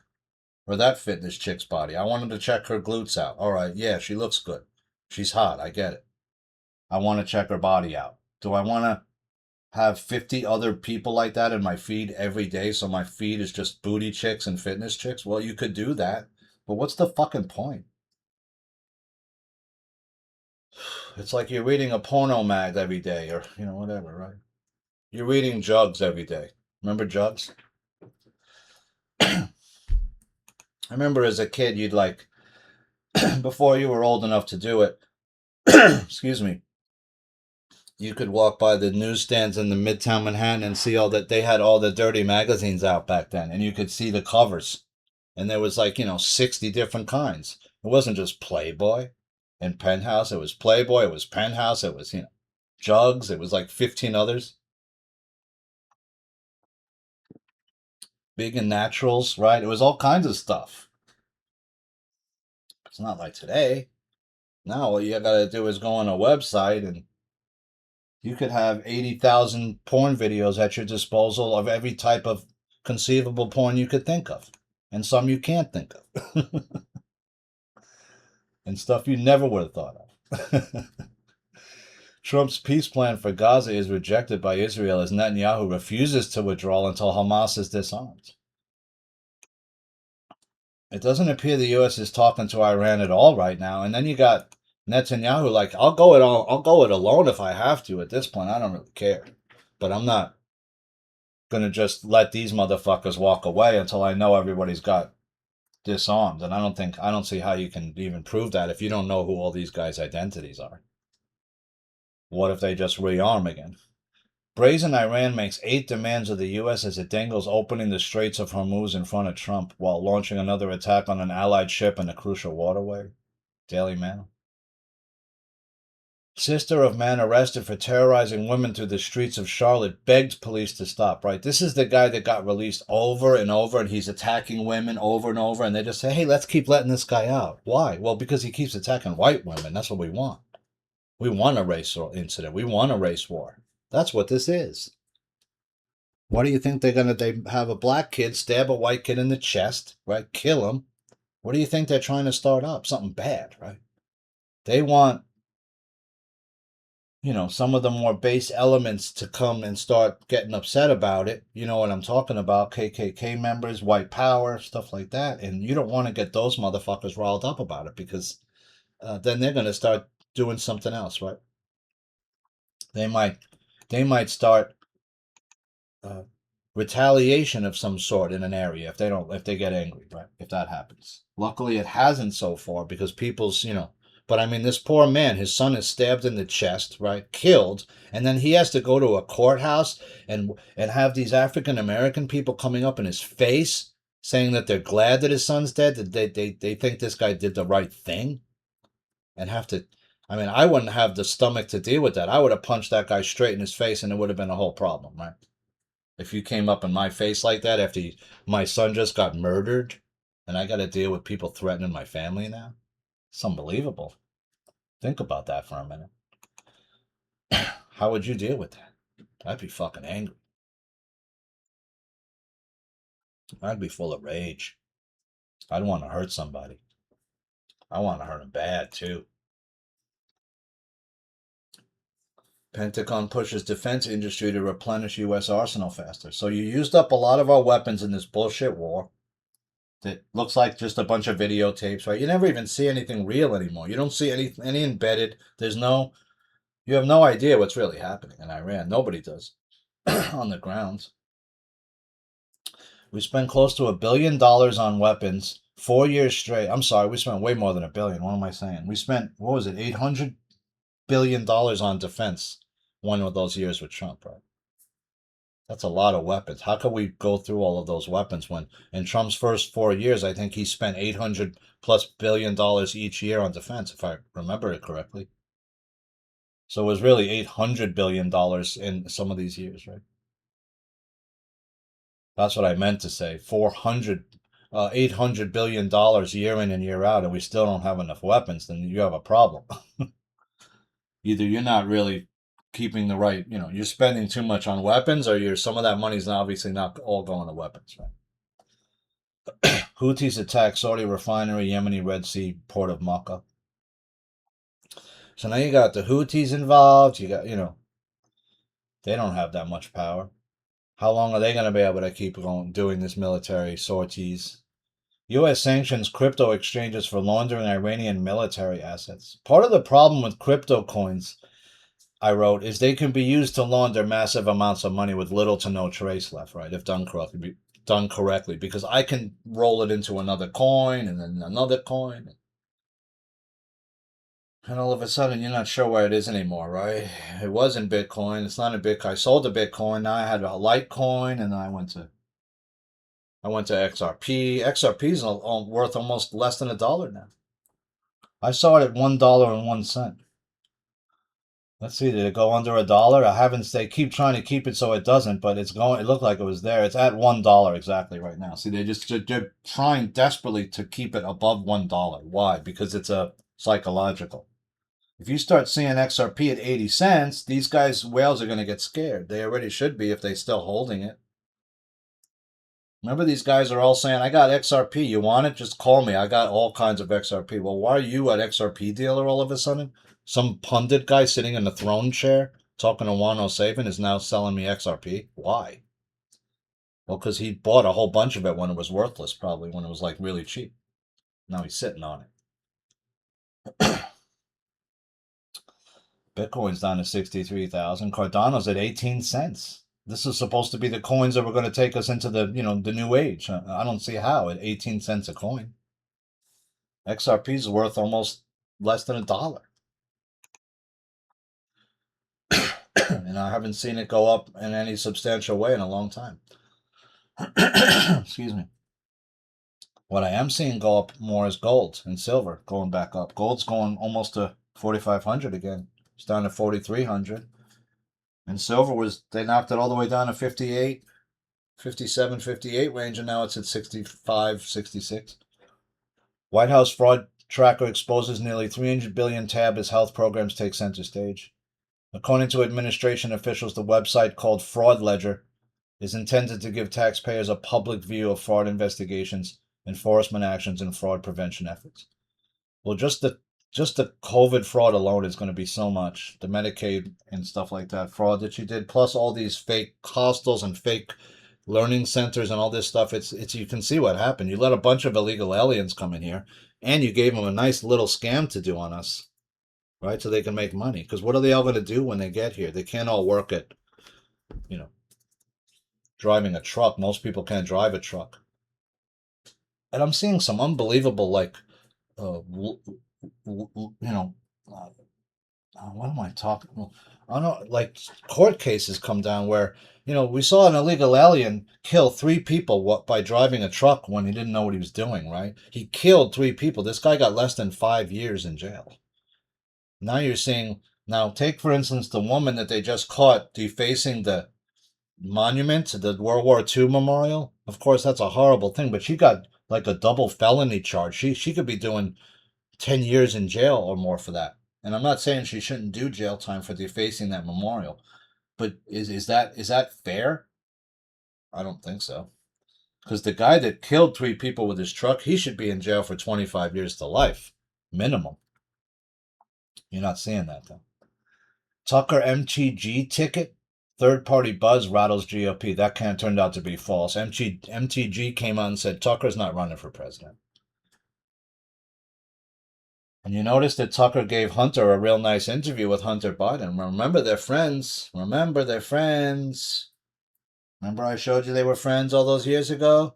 or that fitness chick's body. I wanted to check her glutes out. All right, yeah, she looks good. She's hot. I get it. I want to check her body out. Do I want to have 50 other people like that in my feed every day so my feed is just booty chicks and fitness chicks? Well, you could do that, but what's the fucking point? It's like you're reading a porno mag every day or, whatever, right? You're reading Jugs every day. Remember Jugs? I remember as a kid, you'd like, before you were old enough to do it, excuse me, you could walk by the newsstands in the Midtown Manhattan and see all that they had all the dirty magazines out back then, and you could see the covers. And there was like, 60 different kinds. It wasn't just Playboy and Penthouse. It was Playboy, it was Penthouse, it was, Jugs, it was like 15 others. Big and Naturals, right? It was all kinds of stuff. It's not like today. Now all you gotta do is go on a website and you could have 80,000 porn videos at your disposal of every type of conceivable porn you could think of. And some you can't think of. And stuff you never would have thought of. Trump's peace plan for Gaza is rejected by Israel as Netanyahu refuses to withdraw until Hamas is disarmed. It doesn't appear the U.S. is talking to Iran at all right now. And then you got Netanyahu like, I'll go it alone if I have to. At this point, I don't really care. But I'm not gonna just let these motherfuckers walk away until I know everybody's got disarmed. And I don't see how you can even prove that if you don't know who all these guys' identities are. What if they just rearm again? Brazen Iran makes 8 demands of the U.S. as it dangles opening the Straits of Hormuz in front of Trump while launching another attack on an allied ship in a crucial waterway. Daily Mail. Sister of man arrested for terrorizing women through the streets of Charlotte begged police to stop, right? This is the guy that got released over and over, and he's attacking women over and over, and they just say, hey, let's keep letting this guy out. Why? Well, because he keeps attacking white women. That's what we want. We want a race incident. We want a race war. That's what this is. What do you think they have a black kid stab a white kid in the chest, right? Kill him. What do you think they're trying to start up? Something bad, right? They want some of the more base elements to come and start getting upset about it. You know what I'm talking about? KKK members, white power, stuff like that. And you don't want to get those motherfuckers riled up about it because then they're going to start doing something else, right? They might start uh, retaliation of some sort in an area if they get angry, right? If that happens. Luckily, it hasn't so far because But I mean, this poor man, his son is stabbed in the chest, right? Killed, and then he has to go to a courthouse and have these African American people coming up in his face saying that they're glad that his son's dead, that they think this guy did the right thing, and have to. I mean, I wouldn't have the stomach to deal with that. I would have punched that guy straight in his face, and it would have been a whole problem, right? If you came up in my face like that after my son just got murdered and I got to deal with people threatening my family now, it's unbelievable. Think about that for a minute. How would you deal with that? I'd be fucking angry. I'd be full of rage. I'd want to hurt somebody. I want to hurt them bad too. Pentagon pushes defense industry to replenish U.S. arsenal faster. So you used up a lot of our weapons in this bullshit war. That looks like just a bunch of videotapes, right? You never even see anything real anymore. You don't see any embedded. You have no idea what's really happening in Iran. Nobody does on the ground. We spent close to $1 billion on weapons 4 years straight. I'm sorry, we spent way more than a billion. What am I saying? We spent, what was it, $800 billion on defense one of those years with Trump, right? That's a lot of weapons. How could we go through all of those weapons when in Trump's first 4 years, I think he spent 800 plus $1 billion each year on defense, if I remember it correctly. So it was really $800 billion in some of these years, right? That's what I meant to say. 800 billion dollars year in and year out, and we still don't have enough weapons. Then you have a problem. Either you're not really keeping the right, you're spending too much on weapons, or you're some of that money's obviously not all going to weapons, right? Houthis attack Saudi refinery, Yemeni Red Sea port of Makkah. So now you got the Houthis involved. You got, they don't have that much power. How long are they going to be able to keep going doing this military sorties? U.S. sanctions crypto exchanges for laundering Iranian military assets. Part of the problem with crypto coins, I wrote, is they can be used to launder massive amounts of money with little to no trace left, right? If done correctly, because I can roll it into another coin and then another coin. And all of a sudden, you're not sure where it is anymore, right? It was in Bitcoin. It's not in Bitcoin. I sold the Bitcoin. Now I had a Litecoin, and then I went to XRP. XRP is worth almost less than $1 now. I saw it at $1.01. Let's see, did it go under $1? I haven't. They keep trying to keep it so it doesn't, but it's going. It looked like it was there. It's at $1 exactly right now. See, they're trying desperately to keep it above $1. Why? Because it's a psychological. If you start seeing XRP at 80 cents, these guys, whales, are going to get scared. They already should be if they're still holding it. Remember, these guys are all saying, I got XRP. You want it? Just call me. I got all kinds of XRP. Well, why are you an XRP dealer all of a sudden? Some pundit guy sitting in the throne chair talking to 107 is now selling me XRP. Why? Well, because he bought a whole bunch of it when it was worthless, probably when it was like really cheap. Now he's sitting on it. Bitcoin's down to 63,000. Cardano's at 18 cents. This is supposed to be the coins that were going to take us into the new age. I don't see how at 18 cents a coin. XRP is worth almost less than $1. And I haven't seen it go up in any substantial way in a long time. Excuse me. What I am seeing go up more is gold and silver going back up. Gold's going almost to 4,500 again. It's down to 4,300. And silver they knocked it all the way down to 58, 57, 58 range, and now it's at 65, 66. White House fraud tracker exposes nearly 300 billion tab as health programs take center stage. According to administration officials, the website called Fraud Ledger is intended to give taxpayers a public view of fraud investigations, enforcement actions, and fraud prevention efforts. Well, just the COVID fraud alone is going to be so much. The Medicaid and stuff like that fraud that you did, plus all these fake hostels and fake learning centers and all this stuff. It's you can see what happened. You let a bunch of illegal aliens come in here, and you gave them a nice little scam to do on us, right? So they can make money. Because what are they all going to do when they get here? They can't all work at, you know, driving a truck. Most people can't drive a truck. And I'm seeing some unbelievable, like, you know, uh, what am I talking? Well, I don't know, like court cases come down where, we saw an illegal alien kill three people by driving a truck when he didn't know what he was doing, right? He killed three people. This guy got less than 5 years in jail. Now you're seeing, now take for instance the woman that they just caught defacing the monument, the World War II memorial. Of course, that's a horrible thing, but she got like a double felony charge. She could be doing 10 years in jail or more for that. And I'm not saying she shouldn't do jail time for defacing that memorial, but is that fair? I don't think so. Because the guy that killed three people with his truck, he should be in jail for 25 years to life, minimum. You're not seeing that though. Tucker MTG ticket, third party buzz rattles GOP. That kind of turned out to be false. MTG came out and said Tucker's not running for president. And you notice that Tucker gave Hunter a real nice interview with Hunter Biden. Remember, they're friends. Remember, they're friends. Remember, I showed you they were friends all those years ago?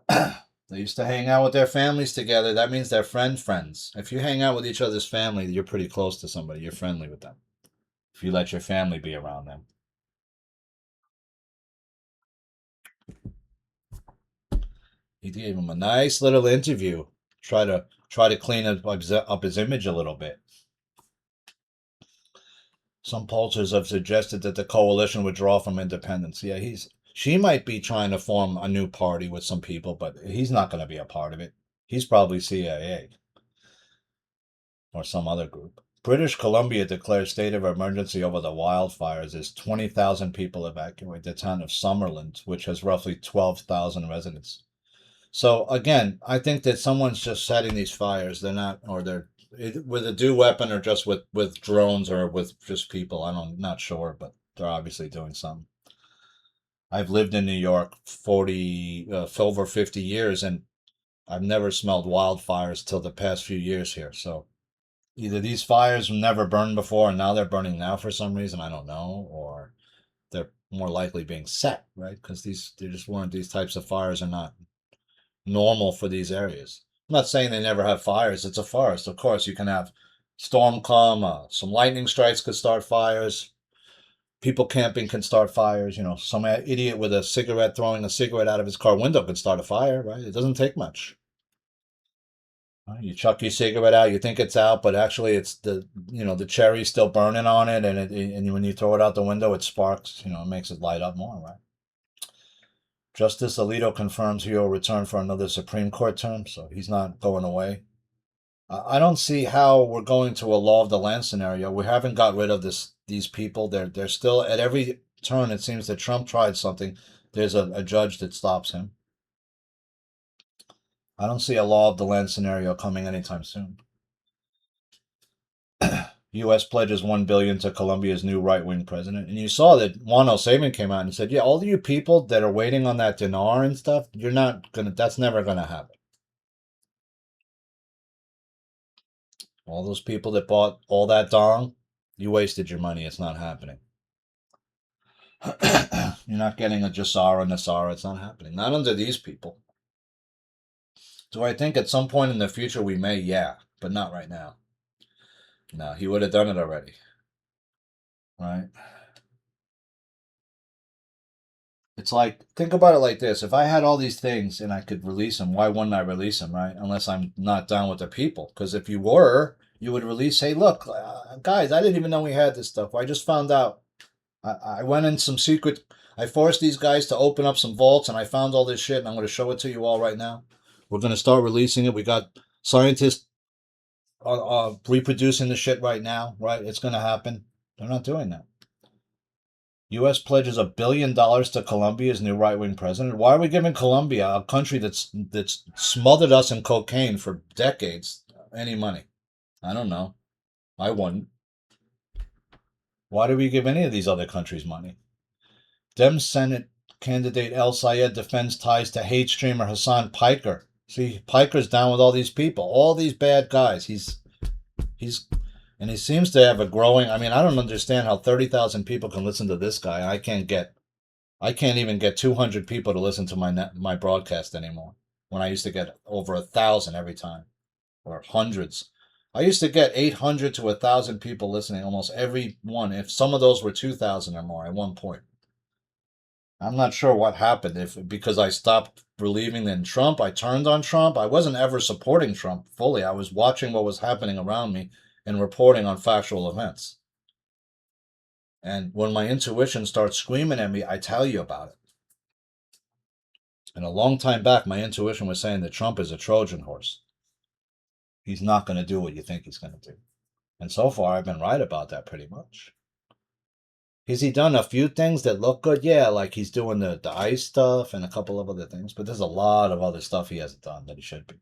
They used to hang out with their families together. That means they're friends. If you hang out with each other's family, you're pretty close to somebody. You're friendly with them. If you let your family be around them. He gave him a nice little interview. Try to clean up his image a little bit. Some pollsters have suggested that the coalition withdraw from independence. Yeah, she might be trying to form a new party with some people, but he's not going to be a part of it. He's probably CIA or some other group. British Columbia declares state of emergency over the wildfires as 20,000 people evacuate the town of Summerland, which has roughly 12,000 residents. So again, I think that someone's just setting these fires. They're not, or they're with a dew weapon, or just with drones, or with just people. Not sure, but they're obviously doing something. I've lived in New York for over 50 years, and I've never smelled wildfires till the past few years here. So either these fires never burned before and now they're burning now for some reason, I don't know, or they're more likely being set, right? Because they just weren't, these types of fires are not normal for these areas. I'm not saying they never have fires. It's a forest. Of course, you can have storm come, some lightning strikes could start fires. People camping can start fires. Some idiot with a cigarette throwing a cigarette out of his car window could start a fire, right? It doesn't take much. You chuck your cigarette out, you think it's out, but actually it's the cherry's still burning on it, and when you throw it out the window, it sparks. It makes it light up more, right? Justice Alito confirms he will return for another Supreme Court term, so he's not going away. I don't see how we're going to a law of the land scenario. We haven't got rid of these people. They're still at every turn. It seems that Trump tried something. There's a judge that stops him. I don't see a law of the land scenario coming anytime soon. U.S. pledges $1 billion to Colombia's new right-wing president, and you saw that Juan Alsaven came out and said, "Yeah, all you people that are waiting on that dinar and stuff, you're not gonna. That's never gonna happen. All those people that bought all that dong, you wasted your money. It's not happening. You're not getting a Jasara Nasara. It's not happening. Not under these people. Do I think at some point in the future we may? Yeah, but not right now. No, he would have done it already, right? It's like, think about it like this. If I had all these things and I could release them, why wouldn't I release them, right? Unless I'm not down with the people. Because if you were, you would release, hey, look, guys, I didn't even know we had this stuff. I just found out. I went in some secret. I forced these guys to open up some vaults and I found all this shit, and I'm going to show it to you all right now. We're going to start releasing it. We got scientists reproducing the shit right now, right? It's going to happen. They're not doing that. U.S. pledges $1 billion to Colombia's new right-wing president. Why are we giving Colombia, a country that's smothered us in cocaine for decades, any money? I don't know. I wouldn't. Why do we give any of these other countries money? Dem Senate candidate El Sayed defends ties to hate streamer Hasan Piker. See, Piker's down with all these people, all these bad guys. He's and he seems to have a growing. I mean, I don't understand how 30,000 people can listen to this guy. I can't even get 200 people to listen to my broadcast anymore. When I used to get over 1,000 every time, or hundreds. I used to get 800 to 1,000 people listening almost every one. If some of those were 2,000 or more at one point. I'm not sure what happened. If because I stopped believing in Trump, I turned on Trump. I wasn't ever supporting Trump fully. I was watching what was happening around me and reporting on factual events. And when my intuition starts screaming at me, I tell you about it. And a long time back, my intuition was saying that Trump is a Trojan horse. He's not going to do what you think he's going to do. And so far, I've been right about that pretty much. Has he done a few things that look good? Yeah, like he's doing the ICE stuff and a couple of other things, but there's a lot of other stuff he hasn't done that he should be.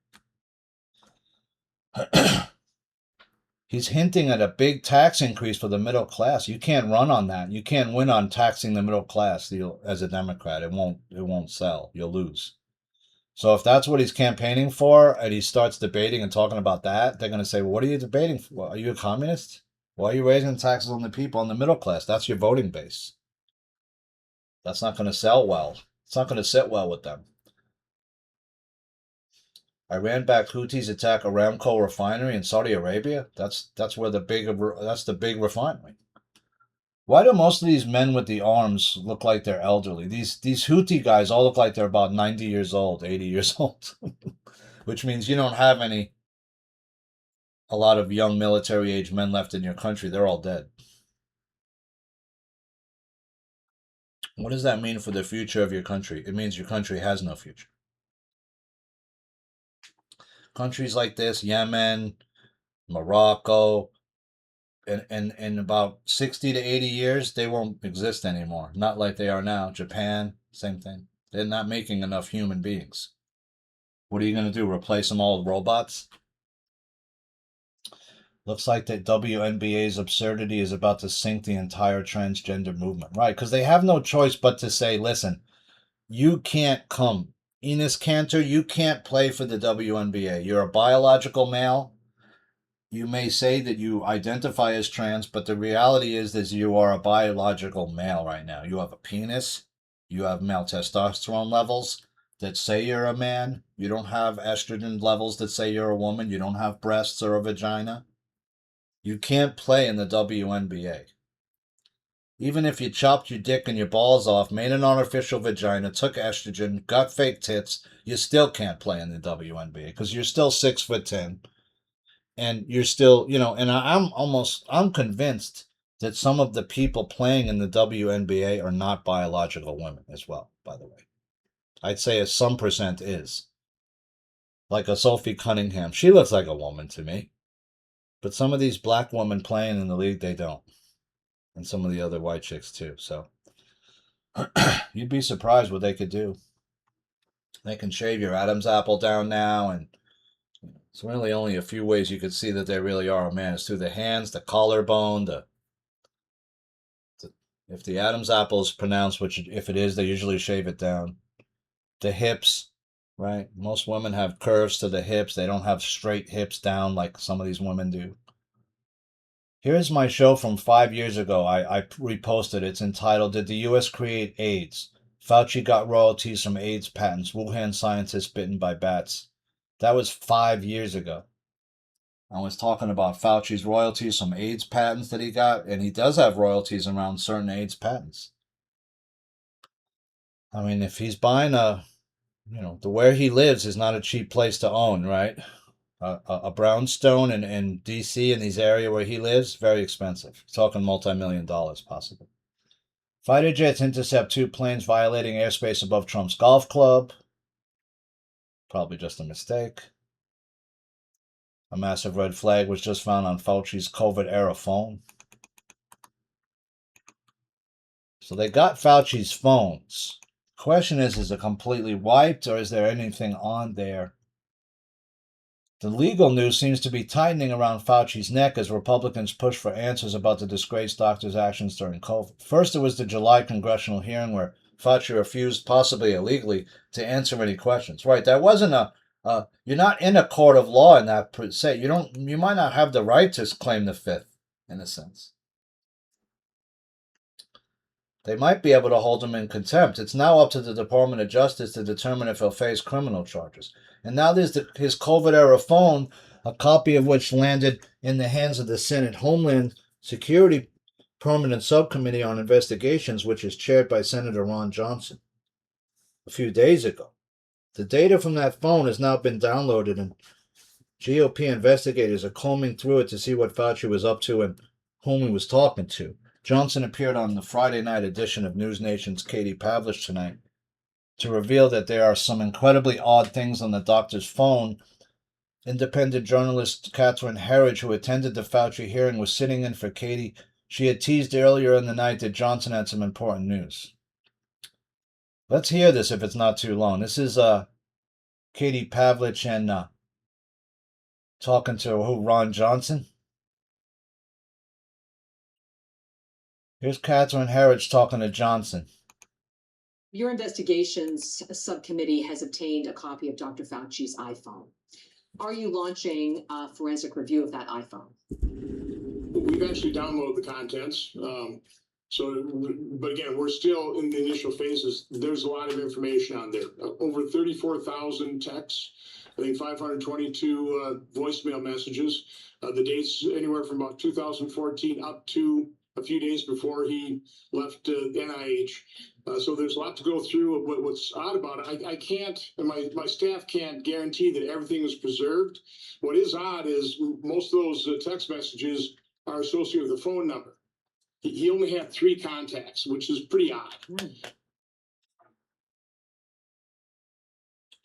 He's hinting at a big tax increase for the middle class. You can't run on that. You can't win on taxing the middle class as a Democrat. It won't sell. You'll lose. So if that's what he's campaigning for, and he starts debating and talking about that, they're going to say, well, "What are you debating for? Are you a communist? Why are you raising taxes on the people, on the middle class? That's your voting base. That's not going to sell well. It's not going to sit well with them." Iran-backed Houthis attack Aramco refinery in Saudi Arabia. That's where that's the big refinery. Why do most of these men with the arms look like they're elderly? These Houthi guys all look like they're about 90 years old, 80 years old, which means you don't have a lot of young military age men left in your country. They're all dead. What does that mean for the future of your country? It means your country has no future. Countries like this, Yemen, Morocco, in about 60 to 80 years, they won't exist anymore. Not like they are now. Japan, same thing. They're not making enough human beings. What are you going to do? Replace them all with robots? Looks like the WNBA's absurdity is about to sink the entire transgender movement. Right, because they have no choice but to say, listen, you can't come. Enes Kanter, you can't play for the WNBA. You're a biological male. You may say that you identify as trans, but the reality is you are a biological male right now. You have a penis. You have male testosterone levels that say you're a man. You don't have estrogen levels that say you're a woman. You don't have breasts or a vagina. You can't play in the WNBA. Even if you chopped your dick and your balls off, made an artificial vagina, took estrogen, got fake tits, you still can't play in the WNBA because you're still 6'10", and you're still, and I'm convinced that some of the people playing in the WNBA are not biological women as well, by the way. I'd say some percent is. Like a Sophie Cunningham. She looks like a woman to me. But some of these black women playing in the league, they don't. And some of the other white chicks too. So you'd be surprised what they could do. They can shave your Adam's apple down now, and it's really only a few ways you could see that they really are a man. It's through the hands, the collarbone, if the Adam's apple is pronounced, which if it is, they usually shave it down. The hips, right? Most women have curves to the hips. They don't have straight hips down like some of these women do. Here's my show from 5 years ago. I reposted. It's entitled, Did the U.S. Create AIDS? Fauci got royalties from AIDS patents. Wuhan scientists bitten by bats. That was 5 years ago. I was talking about Fauci's royalties from AIDS patents that he got, and he does have royalties around certain AIDS patents. I mean, if he's buying the where he lives is not a cheap place to own, right? A brownstone in D.C. in these area where he lives, very expensive. Talking multi-million dollars, possibly. Fighter jets intercept 2 planes violating airspace above Trump's golf club. Probably just a mistake. A massive red flag was just found on Fauci's COVID-era phone. So they got Fauci's phones. Question is it completely wiped or is there anything on there? The legal news seems to be tightening around Fauci's neck as Republicans push for answers about the disgraced doctor's actions during COVID. First, it was the July congressional hearing where Fauci refused, possibly illegally, to answer any questions. Right? That wasn't you're not in a court of law in that per se. You might not have the right to claim the fifth, in a sense. They might be able to hold him in contempt. It's now up to the Department of Justice to determine if he'll face criminal charges. And now there's his COVID-era phone, a copy of which landed in the hands of the Senate Homeland Security Permanent Subcommittee on Investigations, which is chaired by Senator Ron Johnson, a few days ago. The data from that phone has now been downloaded, and GOP investigators are combing through it to see what Fauci was up to and whom he was talking to. Johnson appeared on the Friday night edition of News Nation's Katie Pavlich Tonight to reveal that there are some incredibly odd things on the doctor's phone. Independent journalist Catherine Herridge, who attended the Fauci hearing, was sitting in for Katie. She had teased earlier in the night that Johnson had some important news. Let's hear this if it's not too long. This is Katie Pavlich and talking to Ron Johnson. Here's Catherine Herridge talking to Johnson. Your investigations subcommittee has obtained a copy of Dr. Fauci's iPhone. Are you launching a forensic review of that iPhone? We've actually downloaded the contents. But again, we're still in the initial phases. There's a lot of information on there. Over 34,000 texts. I think 522 voicemail messages. The dates anywhere from about 2014 up to a few days before he left NIH. So there's a lot to go through. What's odd about it, I can't, and my staff can't guarantee that everything is preserved. What is odd is most of those text messages are associated with a phone number. He only had 3 contacts, which is pretty odd.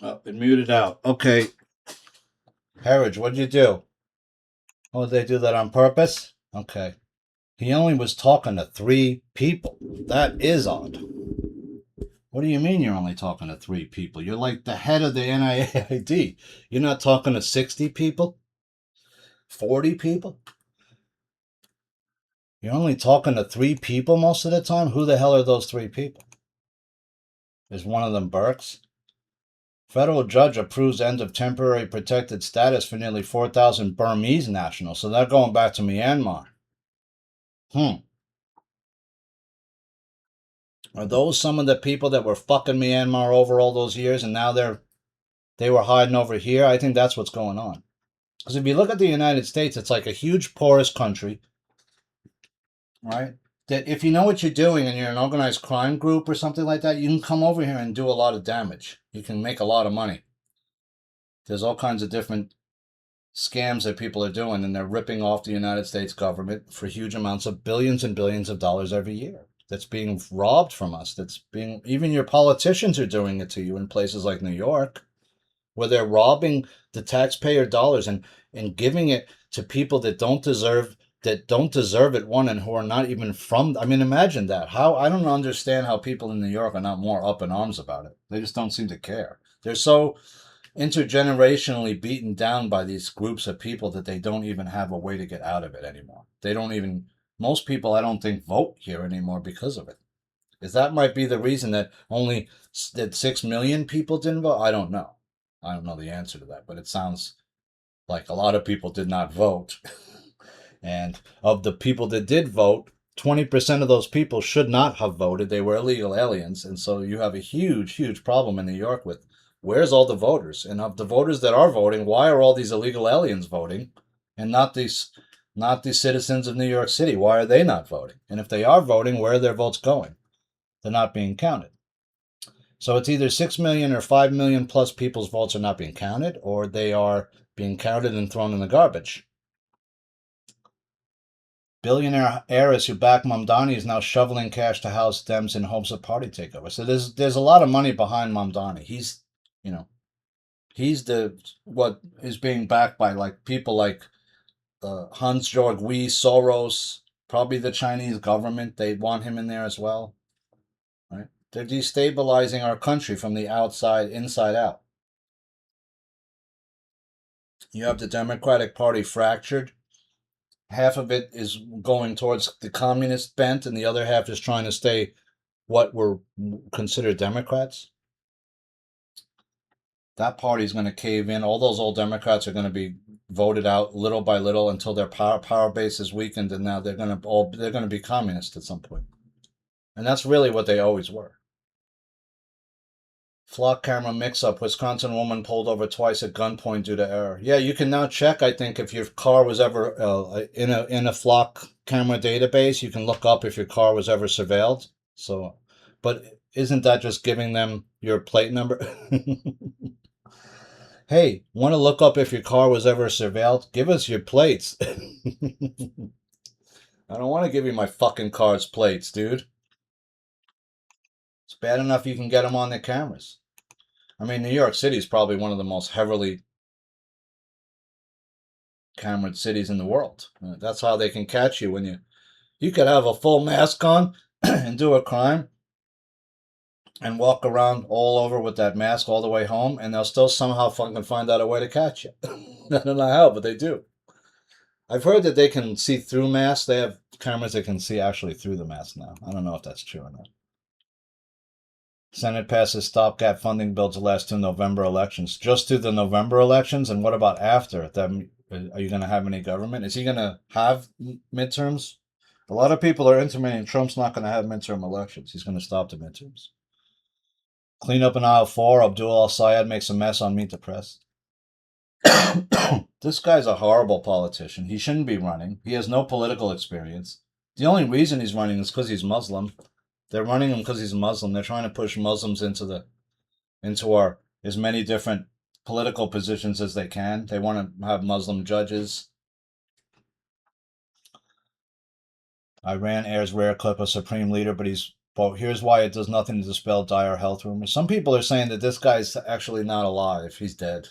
Oh, it muted out. Okay. Harridge, what'd you do? Oh, did they do that on purpose? Okay. He only was talking to 3 people. That is odd. What do you mean you're only talking to 3 people? You're like the head of the NIAID. You're not talking to 60 people? 40 people? You're only talking to 3 people most of the time? Who the hell are those 3 people? Is one of them Burks? Federal judge approves end of temporary protected status for nearly 4,000 Burmese nationals. So they're going back to Myanmar. Are those some of the people that were fucking Myanmar over all those years and now they were hiding over here? I think that's what's going on. Because if you look at the United States, it's like a huge porous country, right? That if you know what you're doing and you're an organized crime group or something like that, you can come over here and do a lot of damage. You can make a lot of money. There's all kinds of different scams that people are doing, and they're ripping off the United States government for huge amounts of billions and billions of dollars every year. That's being robbed from us. That's being, even your politicians are doing it to you in places like New York, where they're robbing the taxpayer dollars and giving it to people that don't deserve it, one, and who are not even from. I mean, imagine that. How, I don't understand how people in New York are not more up in arms about it. They just don't seem to care. They're so intergenerationally beaten down by these groups of people that they don't even have a way to get out of it anymore. They don't even, most people I don't think vote here anymore because of it. Is that might be the reason that only that 6 million people didn't vote? I don't know. I don't know the answer to that, but it sounds like a lot of people did not vote. And of the people that did vote, 20% of those people should not have voted. They were illegal aliens. And so you have a huge, huge problem in New York with where's all the voters? And of the voters that are voting, why are all these illegal aliens voting and not the citizens of New York City? Why are they not voting? And if they are voting, where are their votes going? They're not being counted. So it's either 6 million or 5 million plus people's votes are not being counted, or they are being counted and thrown in the garbage. Billionaire heiress who backed Mamdani is now shoveling cash to House Dems in hopes of party takeover. So there's a lot of money behind Mamdani. He's, you know, he's the what is being backed by like people like Hans-Georg Wyss, Soros, probably the Chinese government. They want him in there as well, right? They're destabilizing our country from the outside, inside out. You have the Democratic Party fractured. Half of it is going towards the communist bent, and the other half is trying to stay what were considered Democrats. That party is going to cave in. All those old Democrats are going to be voted out little by little until their power base is weakened, and now they're going to be communist at some point. And that's really what they always were. Flock camera mix-up. Wisconsin woman pulled over twice at gunpoint due to error. Yeah, you can now check, I think, if your car was ever in a flock camera database. You can look up if your car was ever surveilled. So, but isn't that just giving them your plate number? Hey, want to look up if your car was ever surveilled? Give us your plates. I don't want to give you my fucking car's plates, dude. It's bad enough you can get them on the cameras. I mean, New York City is probably one of the most heavily camered cities in the world. That's how they can catch you when you could have a full mask on and do a crime and walk around all over with that mask all the way home, and they'll still somehow fucking find out a way to catch you. I don't know how, but they do. I've heard that they can see through masks. They have cameras that can see actually through the mask now. I don't know if that's true or not. Senate passes stopgap funding bill to last 2 November elections. Just to the November elections, and what about after? Are you going to have any government? Is he going to have midterms? A lot of people are intimating Trump's not going to have midterm elections. He's going to stop the midterms. Clean up in aisle 4. Abdul al-Sayed makes a mess on Meet the Press. This guy's a horrible politician. He shouldn't be running. He has no political experience. The only reason he's running is because he's Muslim. They're running him because he's Muslim. They're trying to push Muslims into our as many different political positions as they can. They want to have Muslim judges. Iran airs rare clip of Supreme Leader, but here's why it does nothing to dispel dire health rumors. Some people are saying that this guy's actually not alive. He's dead.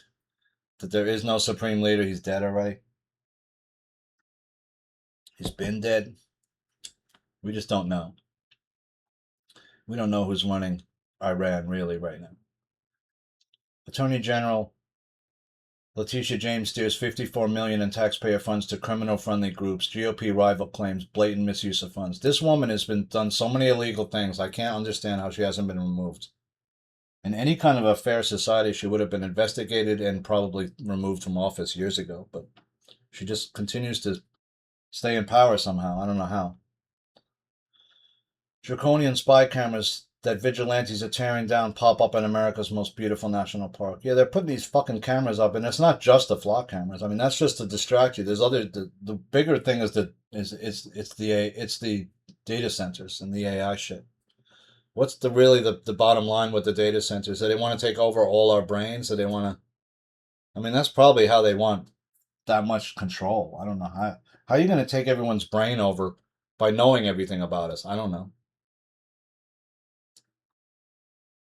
That there is no Supreme Leader. He's dead already. He's been dead. We just don't know. We don't know who's running Iran really right now. Attorney General Letitia James steers $54 million in taxpayer funds to criminal-friendly groups. GOP rival claims blatant misuse of funds. This woman has been done so many illegal things. I can't understand how she hasn't been removed. In any kind of a fair society, she would have been investigated and probably removed from office years ago. But she just continues to stay in power somehow. I don't know how. Draconian spy cameras that vigilantes are tearing down pop up in America's most beautiful national park. Yeah, they're putting these fucking cameras up, and it's not just the flock cameras. I mean, that's just to distract you. There's other. The bigger thing is it's the data centers and the AI shit. What's the bottom line with the data centers? That they want to take over all our brains? That they want to? I mean, that's probably how they want that much control. I don't know how. How are you going to take everyone's brain over by knowing everything about us? I don't know.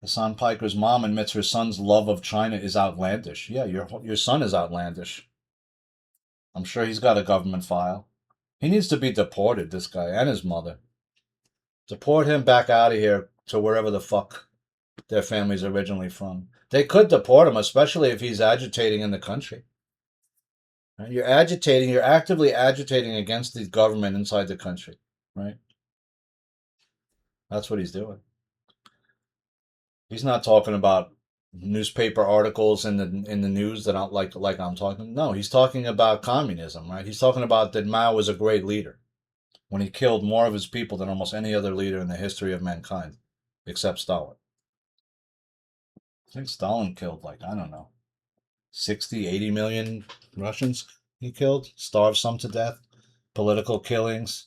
Hasan Pikers' mom admits her son's love of China is outlandish. Yeah, your son is outlandish. I'm sure he's got a government file. He needs to be deported, this guy, and his mother. Deport him back out of here to wherever the fuck their family's originally from. They could deport him, especially if he's agitating in the country. You're actively agitating against the government inside the country, right? That's what he's doing. He's not talking about newspaper articles in the news that aren't like I'm talking. No, he's talking about communism, right? He's talking about that Mao was a great leader when he killed more of his people than almost any other leader in the history of mankind, except Stalin. I think Stalin killed, like, I don't know, 60, 80 million Russians he killed, starved some to death, political killings.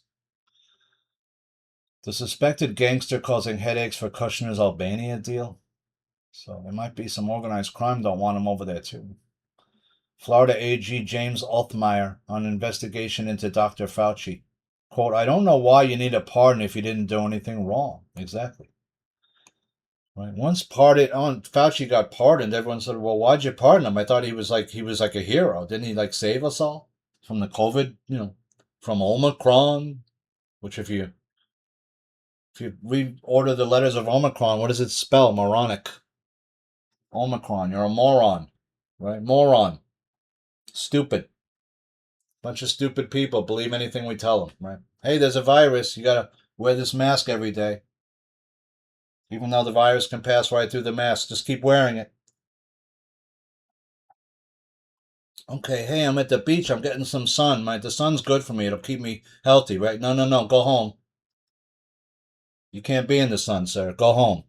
The suspected gangster causing headaches for Kushner's Albania deal. So there might be some organized crime don't want him over there too. Florida AG James Althmeyer on investigation into Dr. Fauci. Quote, I don't know why you need a pardon if you didn't do anything wrong. Exactly. Right. Once Fauci got pardoned, everyone said, well, why'd you pardon him? I thought he was like a hero. Didn't he like save us all from the COVID, from Omicron, which if you reorder the letters of Omicron, what does it spell? Moronic. Omicron, you're a moron, right? Moron. Stupid. Bunch of stupid people believe anything we tell them, right? Hey, there's a virus. You gotta wear this mask every day. Even though the virus can pass right through the mask, just keep wearing it. Okay, hey, I'm at the beach. I'm getting some sun. The sun's good for me. It'll keep me healthy, right? No. Go home. You can't be in the sun, sir. Go home.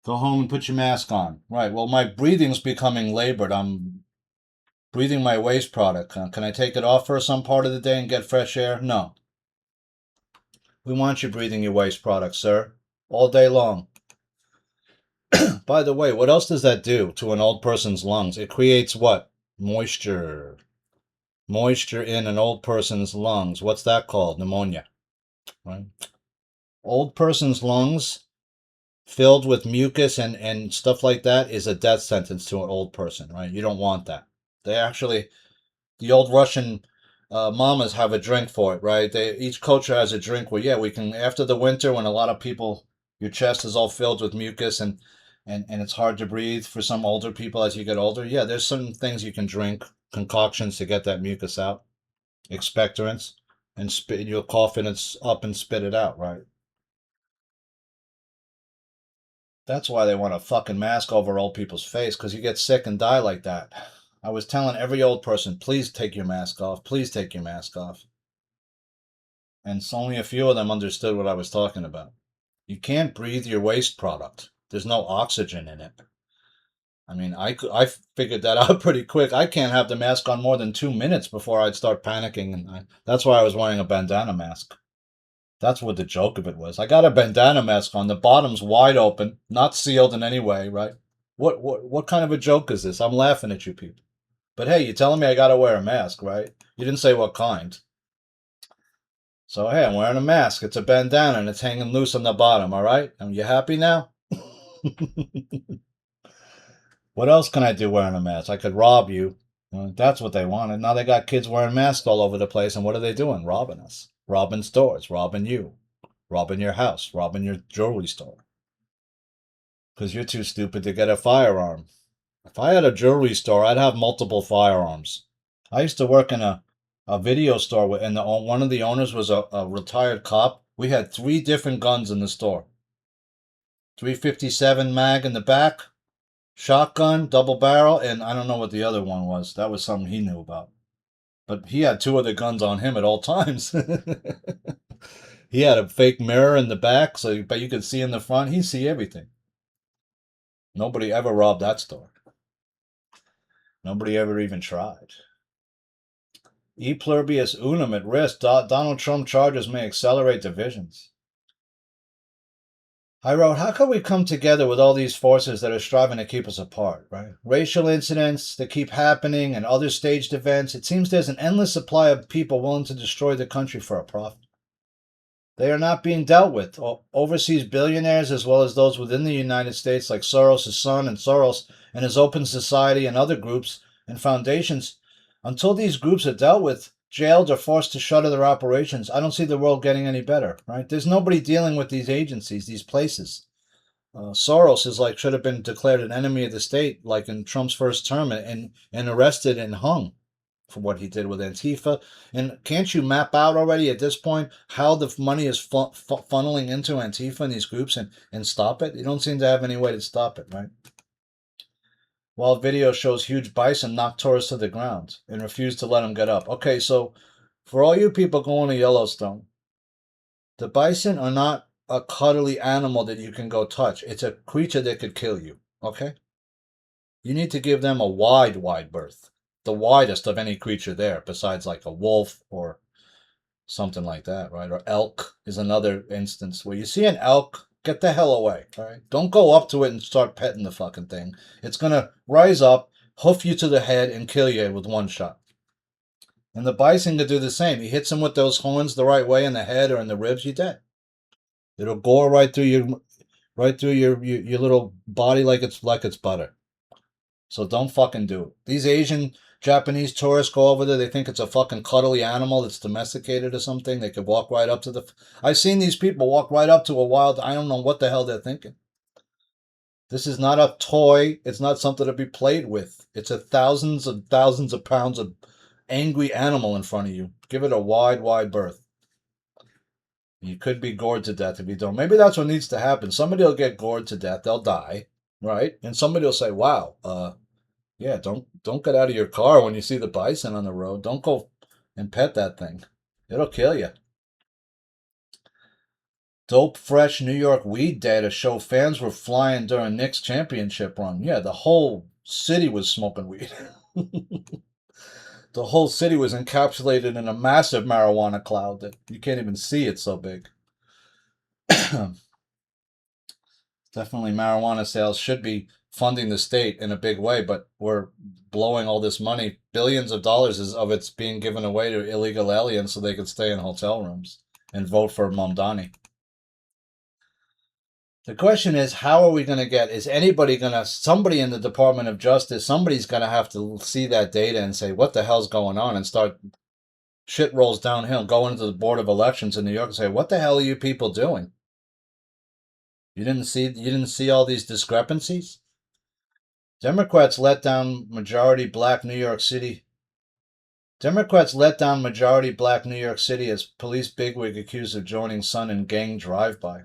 Go home and put your mask on. Right. Well, my breathing's becoming labored. I'm breathing my waste product. Can I take it off for some part of the day and get fresh air? No. We want you breathing your waste product, sir. All day long. By the way, what else does that do to an old person's lungs? It creates what? Moisture. Moisture in an old person's lungs. What's that called? Pneumonia. Right? Old person's lungs filled with mucus and stuff like that is a death sentence to an old person, right? You don't want that. The old Russian mamas have a drink for it, right? Each culture has a drink where, yeah, we can, after the winter when a lot of people, your chest is all filled with mucus and it's hard to breathe for some older people as you get older. Yeah, there's some things you can drink, concoctions to get that mucus out, expectorants, and you'll cough and it's up and spit it out, right? That's why they want a fucking mask over old people's face, because you get sick and die like that. I was telling every old person, please take your mask off. Please take your mask off. And only a few of them understood what I was talking about. You can't breathe your waste product. There's no oxygen in it. I mean, I figured that out pretty quick. I can't have the mask on more than 2 minutes before I'd start panicking. And that's why I was wearing a bandana mask. That's what the joke of it was. I got a bandana mask on. The bottom's wide open, not sealed in any way, right? What kind of a joke is this? I'm laughing at you people. But hey, you're telling me I got to wear a mask, right? You didn't say what kind. So, hey, I'm wearing a mask. It's a bandana and it's hanging loose on the bottom, all right? Are you happy now? What else can I do wearing a mask? I could rob you. That's what they wanted. Now they got kids wearing masks all over the place, and what are they doing? Robbing us. Robbing stores, robbing you, robbing your house, robbing your jewelry store. Because you're too stupid to get a firearm. If I had a jewelry store, I'd have multiple firearms. I used to work in a video store, and one of the owners was a retired cop. We had 3 different guns in the store. 357 mag in the back, shotgun, double barrel, and I don't know what the other one was. That was something he knew about. But he had 2 other guns on him at all times. He had a fake mirror in the back, but you could see in the front. He'd see everything. Nobody ever robbed that store. Nobody ever even tried. E pluribus unum at risk. Donald Trump charges may accelerate divisions. I wrote, how can we come together with all these forces that are striving to keep us apart, right? Racial incidents that keep happening and other staged events. It seems there's an endless supply of people willing to destroy the country for a profit. They are not being dealt with. Overseas billionaires, as well as those within the United States, like Soros' son and Soros and his Open Society and other groups and foundations, until these groups are dealt with, jailed, or forced to shutter their operations, I don't see the world getting any better, right? There's nobody dealing with these agencies, these places. Soros should have been declared an enemy of the state, like in Trump's first term, and arrested and hung for what he did with Antifa. And can't you map out already at this point how the money is funneling into Antifa and these groups and stop it? You don't seem to have any way to stop it, right? While video shows huge bison knock tourists to the ground and refuse to let them get up. Okay, so for all you people going to Yellowstone, the bison are not a cuddly animal that you can go touch. It's a creature that could kill you, okay? You need to give them a wide berth. The widest of any creature there, besides like a wolf or something like that, right? Or elk is another instance where you see an elk, get the hell away, all right? Don't go up to it and start petting the fucking thing. It's going to rise up, hoof you to the head, and kill you with one shot. And the bison could do the same. He hits him with those horns the right way in the head or in the ribs, you're dead. It'll gore right through your little body like it's butter. So don't fucking do it. These Asian Japanese tourists go over there, they think it's a fucking cuddly animal that's domesticated or something. They could walk right up to the... I've seen these people walk right up to a wild... I don't know what the hell they're thinking. This is not a toy. It's not something to be played with. It's a thousands of pounds of angry animal in front of you. Give it a wide berth. You could be gored to death if you don't. Maybe that's what needs to happen. Somebody will get gored to death. They'll die, right? And somebody will say, wow, yeah, don't get out of your car when you see the bison on the road. Don't go and pet that thing. It'll kill you. Dope fresh New York weed data show fans were flying during Knicks championship run. Yeah, the whole city was smoking weed. The whole city was encapsulated in a massive marijuana cloud that you can't even see. It's so big. Definitely marijuana sales should be funding the state in a big way, but we're blowing all this money, billions of dollars of it's being given away to illegal aliens so they can stay in hotel rooms and vote for Mamdani. The question is, how are we going to get, somebody in the Department of Justice, somebody's going to have to see that data and say, what the hell's going on, and start, shit rolls downhill, go into the Board of Elections in New York and say, what the hell are you people doing? You didn't see all these discrepancies? Democrats let down majority black New York City as police bigwig accused of joining son in gang drive-by.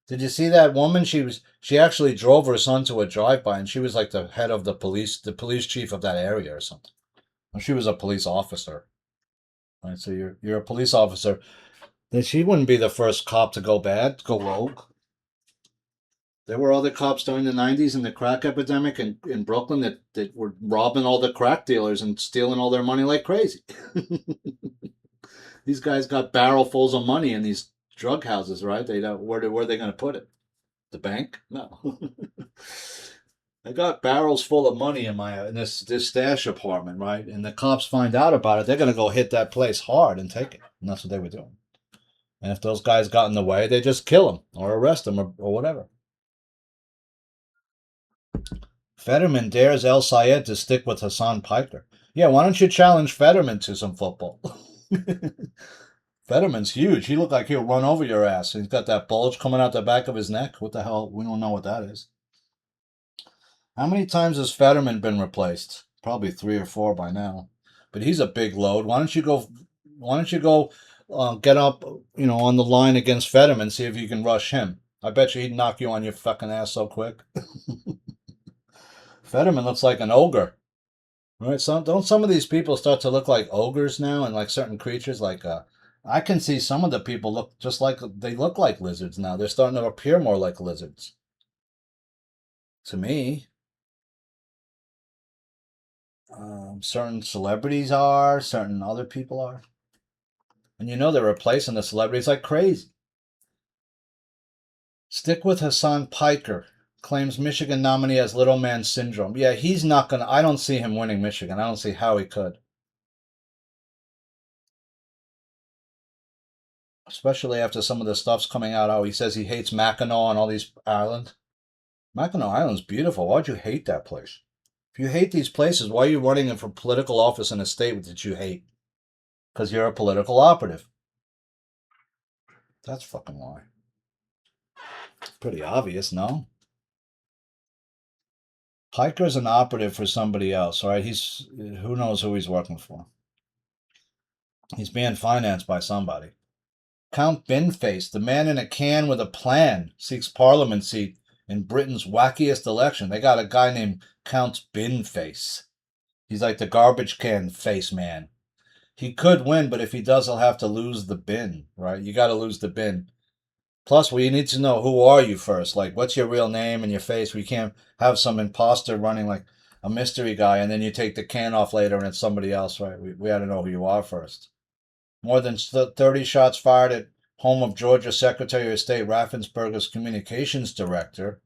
Did you see that woman? She actually drove her son to a drive-by, and she was like the head of the police chief of that area or something. Well, she was a police officer. Right, so you're a police officer. Then she wouldn't be the first cop to go rogue. There were other cops during the 90s in the crack epidemic in Brooklyn that were robbing all the crack dealers and stealing all their money like crazy. These guys got barrelfuls of money in these drug houses, right? Where are they going to put it? The bank? No. I got barrels full of money in this stash apartment, right? And the cops find out about it, they're going to go hit that place hard and take it. And that's what they were doing. And if those guys got in the way, they just kill them or arrest them or whatever. Fetterman dares El Sayed to stick with Hasan Piker. Yeah, why don't you challenge Fetterman to some football? Fetterman's huge. He looked like he'll run over your ass. He's got that bulge coming out the back of his neck. What the hell? We don't know what that is. How many times has Fetterman been replaced? Probably 3 or 4 by now. But he's a big load. Why don't you go? Get up, on the line against Fetterman? See if you can rush him. I bet you he'd knock you on your fucking ass so quick. Fetterman looks like an ogre. Right? So don't some of these people start to look like ogres now, and like certain creatures? Like I can see some of the people look just like they look like lizards now. They're starting to appear more like lizards. To me, certain celebrities are, certain other people are, and they're replacing the celebrities like crazy. Stick with Hasan Piker. Claims Michigan nominee has little man syndrome. Yeah, he's not gonna. I don't see him winning Michigan. I don't see how he could. Especially after some of the stuff's coming out, how he says he hates Mackinac and all these islands. Mackinac Island's beautiful. Why'd you hate that place? If you hate these places, why are you running for political office in a state that you hate? Because you're a political operative. That's fucking why. Pretty obvious, no? Piker's an operative for somebody else, right? Who knows who he's working for. He's being financed by somebody. Count Binface, the man in a can with a plan, seeks parliament seat in Britain's wackiest election. They got a guy named Count Binface. He's like the garbage can face man. He could win, but if he does, he'll have to lose the bin, right? You got to lose the bin. Plus, we need to know who are you first. Like, what's your real name and your face? We can't have some imposter running like a mystery guy, and then you take the can off later and it's somebody else, right? We got to know who you are first. More than 30 shots fired at home of Georgia Secretary of State Raffensperger's communications director.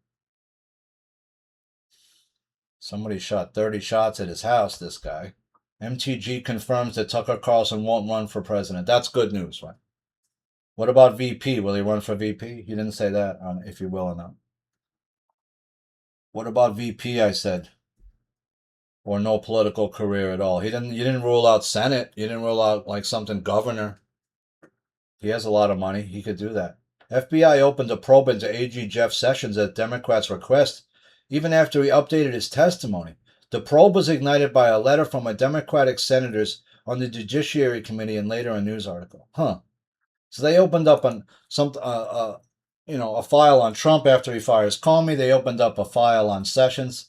Somebody shot 30 shots at his house, this guy. MTG confirms that Tucker Carlson won't run for president. That's good news, right? What about VP? Will he run for VP? He didn't say that, if you will or not. What about VP, I said? Or no political career at all. You didn't rule out Senate. You didn't rule out like something governor. He has a lot of money. He could do that. FBI opened a probe into AG Jeff Sessions at Democrats' request, even after he updated his testimony. The probe was ignited by a letter from a Democratic senators on the Judiciary Committee and later a news article. So they opened up on a file on Trump after he fires Comey. They opened up a file on Sessions.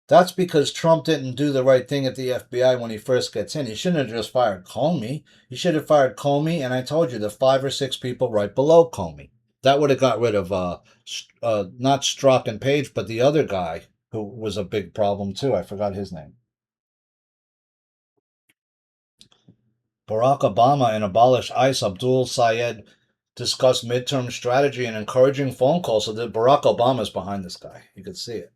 That's because Trump didn't do the right thing at the FBI when he first gets in. He shouldn't have just fired Comey. He should have fired Comey, and I told you, the 5 or 6 people right below Comey. That would have got rid of, not Strzok and Page, but the other guy who was a big problem too. I forgot his name. Barack Obama and abolish ICE Abdul Sayed discuss midterm strategy and encouraging phone calls. So that Barack Obama's behind this guy. You could see it.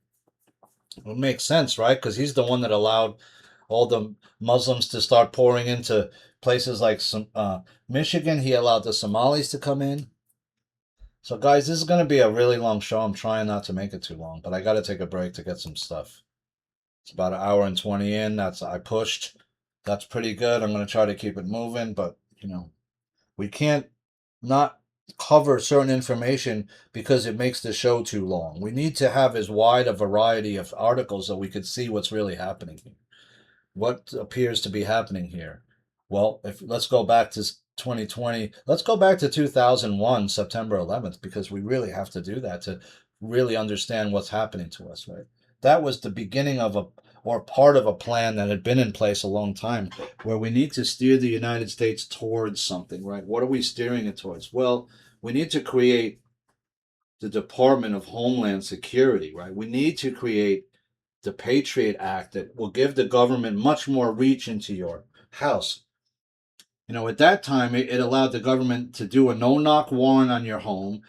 It makes sense, right? Because he's the one that allowed all the Muslims to start pouring into places like Michigan. He allowed the Somalis to come in. So, guys, this is going to be a really long show. I'm trying not to make it too long, but I got to take a break to get some stuff. It's about 1 hour and 20 in. I pushed. That's pretty good. I'm going to try to keep it moving, but, we can't not cover certain information because it makes the show too long. We need to have as wide a variety of articles so we could see what's really happening here. What appears to be happening here? Well, let's go back to 2020. Let's go back to 2001, September 11th, because we really have to do that to really understand what's happening to us, right? That was the beginning of part of a plan that had been in place a long time, where we need to steer the United States towards something, right? What are we steering it towards? Well, we need to create the Department of Homeland Security, right? We need to create the Patriot Act that will give the government much more reach into your house. At that time, it allowed the government to do a no-knock warrant on your home,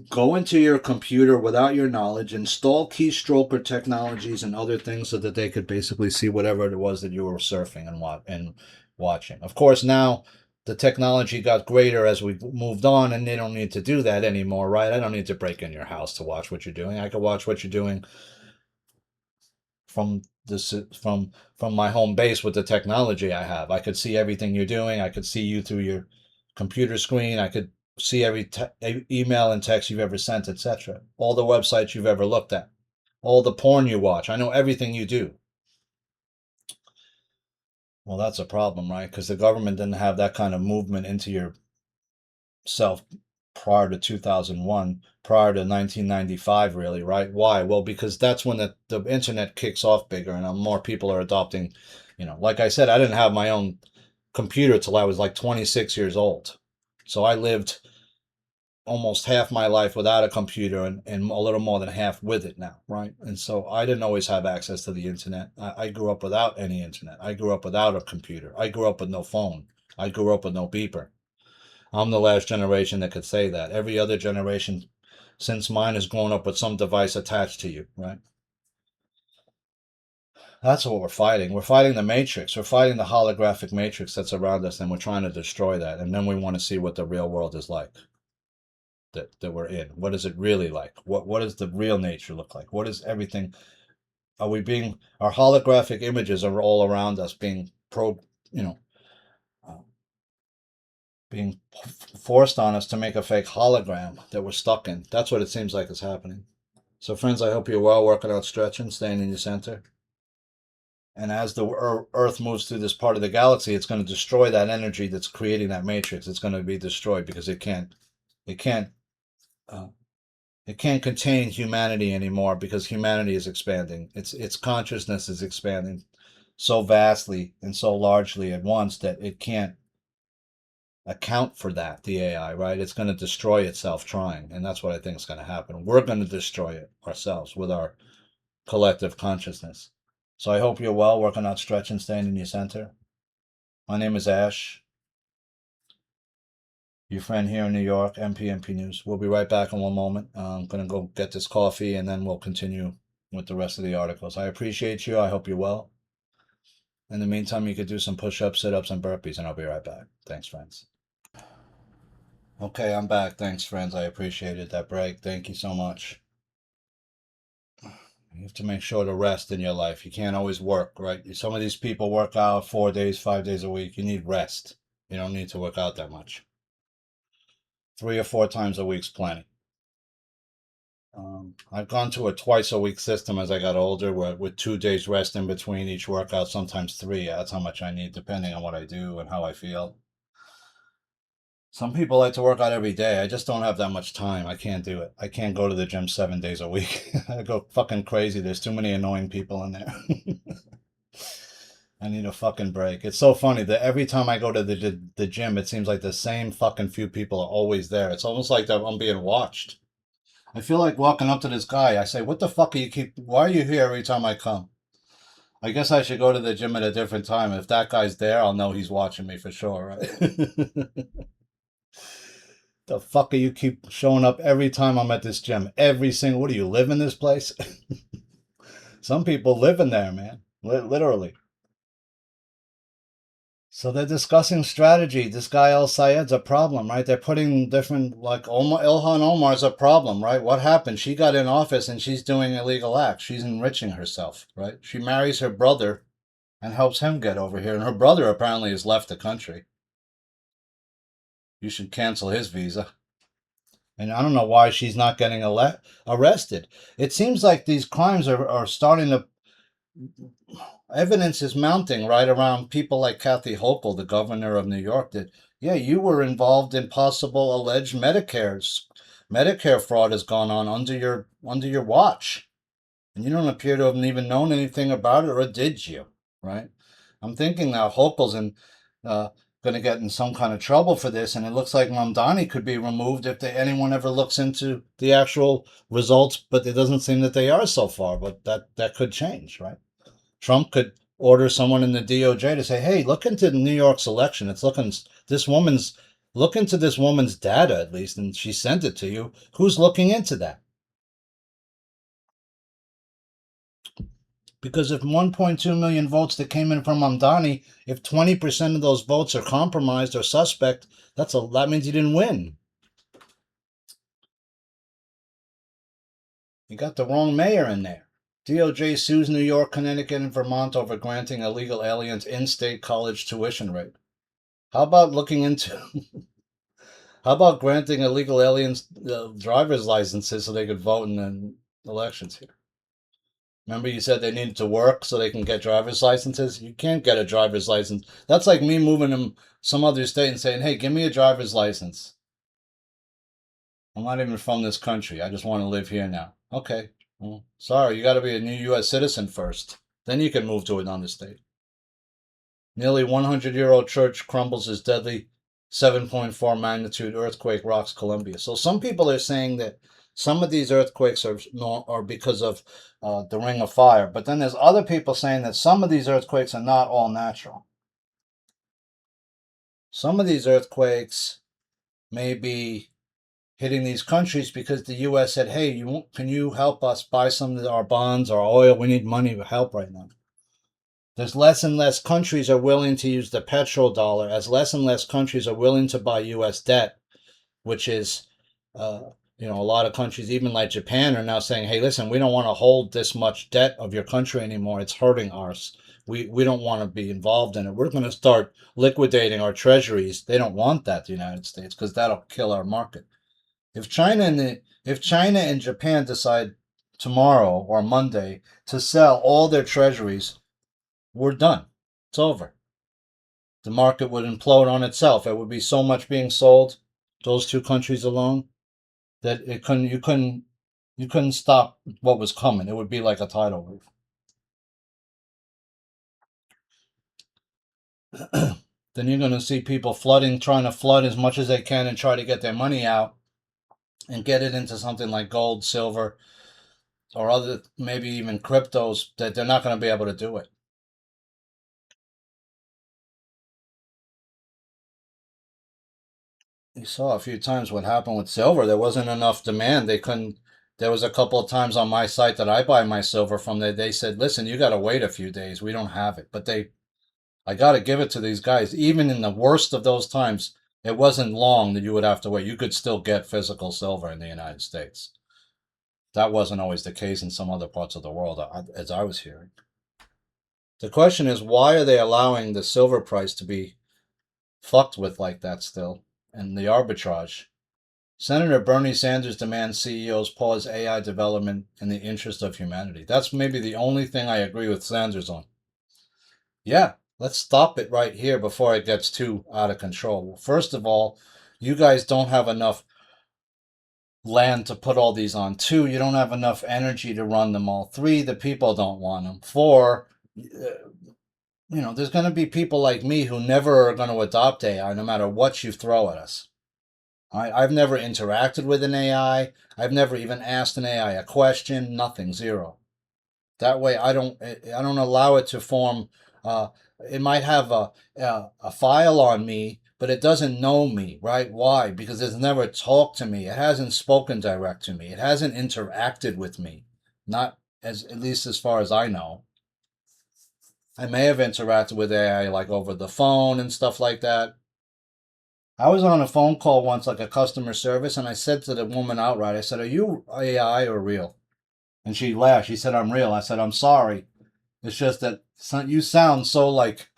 go into your computer without your knowledge, install keystroker technologies and other things so that they could basically see whatever it was that you were surfing and watching. Of course, now the technology got greater as we moved on, and they don't need to do that anymore, right? I don't need to break in your house to watch what you're doing. I can watch what you're doing from this from my home base with the technology I have. I could see everything you're doing. I could see you through your computer screen. I could see every email and text you've ever sent, etc. All the websites you've ever looked at, all the porn you watch. I know everything you do. Well, that's a problem, right? Because the government didn't have that kind of movement into your self prior to 2001, prior to 1995, really, right? Why? Well, because that's when the internet kicks off bigger and more people are adopting, like I said, I didn't have my own computer till I was like 26 years old. So I lived almost half my life without a computer and a little more than half with it now, right? And so I didn't always have access to the internet. I grew up without any internet. I grew up without a computer. I grew up with no phone. I grew up with no beeper. I'm the last generation that could say that. Every other generation since mine has grown up with some device attached to you, right? That's what we're fighting. We're fighting the matrix. We're fighting the holographic matrix that's around us, and we're trying to destroy that. And then we want to see what the real world is like that we're in. What is it really like? What does the real nature look like? What is everything? Our holographic images are all around us being uh, being forced on us to make a fake hologram that we're stuck in. That's what it seems like is happening. So, friends, I hope you're well, working out, stretching, staying in your center. And as the Earth moves through this part of the galaxy, it's going to destroy that energy that's creating that matrix. It's going to be destroyed because it can't uh, contain humanity anymore because humanity is expanding. Its consciousness is expanding so vastly and so largely at once that it can't account for that, the AI, right? It's going to destroy itself trying, and that's what I think is going to happen. We're going to destroy it ourselves with our collective consciousness. So I hope you're well, working out, stretching, staying in your center. My name is Ash, your friend here in New York, MP News. We'll be right back in one moment. I'm going to go get this coffee, and then we'll continue with the rest of the articles. I appreciate you. I hope you're well. In the meantime, you could do some push-ups, sit-ups, and burpees, and I'll be right back. Thanks, friends. Okay, I'm back. Thanks, friends. I appreciated that break. Thank you so much. You have to make sure to rest in your life. You can't always work, right? Some of these people work out 4 days, 5 days a week. You need rest. You don't need to work out that much. 3 or 4 times a week's plenty. I've gone to a twice a week system as I got older, with 2 days rest in between each workout, sometimes 3. That's how much I need, depending on what I do and how I feel. Some people like to work out every day. I just don't have that much time. I can't do it. I can't go to the gym 7 days a week. I go fucking crazy. There's too many annoying people in there. I need a fucking break. It's so funny that every time I go to the gym, it seems like the same fucking few people are always there. It's almost like I'm being watched. I feel like walking up to this guy. I say, "What the fuck are you why are you here every time I come?" I guess I should go to the gym at a different time. If that guy's there, I'll know he's watching me for sure, right? The fuck are you keep showing up every time I'm at this gym? What do you live in this place? Some people live in there, man. Literally. So they're discussing strategy. This guy El Sayed's a problem, right? They're putting different, like Ilhan Omar's a problem, right? What happened? She got in office and she's doing illegal acts. She's enriching herself, right? She marries her brother and helps him get over here. And her brother apparently has left the country. You should cancel his visa. And I don't know why she's not getting arrested. It seems like these crimes are starting to, evidence is mounting right around people like Kathy Hochul, the governor of New York, that, yeah, you were involved in possible alleged Medicare fraud has gone on under your watch. And you don't appear to have even known anything about it, or did you? Right? I'm thinking now Hochul's going to get in some kind of trouble for this, and it looks like Mamdani could be removed if anyone ever looks into the actual results, but it doesn't seem that they are so far, but that could change, right? Trump could order someone in the DOJ to say, hey, look into the New York's election. Look into this woman's data at least, and she sent it to you. Who's looking into that? Because if 1.2 million votes that came in from Mamdani, if 20% of those votes are compromised or suspect, that means you didn't win. You got the wrong mayor in there. DOJ sues New York, Connecticut, and Vermont over granting illegal aliens in-state college tuition rate. How about looking into? How about granting illegal aliens driver's licenses so they could vote in the elections here? Remember you said they needed to work so they can get driver's licenses? You can't get a driver's license. That's like me moving to some other state and saying, hey, give me a driver's license. I'm not even from this country. I just want to live here now. Okay. Well, sorry, you got to be a new U.S. citizen first. Then you can move to another state. Nearly 100-year-old church crumbles as deadly 7.4 magnitude earthquake rocks Colombia. So some people are saying that some of these earthquakes are because of the Ring of Fire. But then there's other people saying that some of these earthquakes are not all natural. Some of these earthquakes may be hitting these countries because the U.S. said, hey, can you help us buy some of our bonds, our oil? We need money to help right now. There's less and less countries are willing to use the petrodollar, as less and less countries are willing to buy U.S. debt, which is, a lot of countries, even like Japan, are now saying, hey, listen, we don't want to hold this much debt of your country anymore. It's hurting us. We don't want to be involved in it. We're going to start liquidating our treasuries. They don't want that, the United States, because that'll kill our market. If China and Japan decide tomorrow or Monday to sell all their treasuries, we're done. It's over. The market would implode on itself. It would be so much being sold, those two countries alone, that you couldn't stop what was coming. It would be like a tidal wave. Then you're going to see people trying to flood as much as they can and try to get their money out and get it into something like gold, silver, or other, maybe even cryptos, that they're not going to be able to do it. You saw a few times what happened with silver. There wasn't enough demand. There was a couple of times on my site that I buy my silver from, they said, listen, you got to wait a few days. We don't have it. But I got to give it to these guys. Even in the worst of those times, it wasn't long that you would have to wait. You could still get physical silver in the United States. That wasn't always the case in some other parts of the world, as I was hearing. The question is, why are they allowing the silver price to be fucked with like that still, and the arbitrage? Senator Bernie Sanders demands CEOs pause AI development in the interest of humanity. That's maybe the only thing I agree with Sanders on. Yeah, let's stop it right here before it gets too out of control. Well, first of all, you guys don't have enough land to put all these on. 2, you don't have enough energy to run them all. 3, the people don't want them. 4, there's going to be people like me who never are going to adopt AI no matter what you throw at us. I've never interacted with an AI. I've never even asked an AI a question. Nothing. Zero. That way, I don't allow it to form. It might have a file on me, but it doesn't know me, right? Why? Because it's never talked to me. It hasn't spoken direct to me. It hasn't interacted with me. Not at least as far as I know. I may have interacted with AI like over the phone and stuff like that. I was on a phone call once, like a customer service, and I said to the woman outright, I said, are you AI or real? And she laughed. She said, I'm real. I said, I'm sorry. It's just that you sound so like,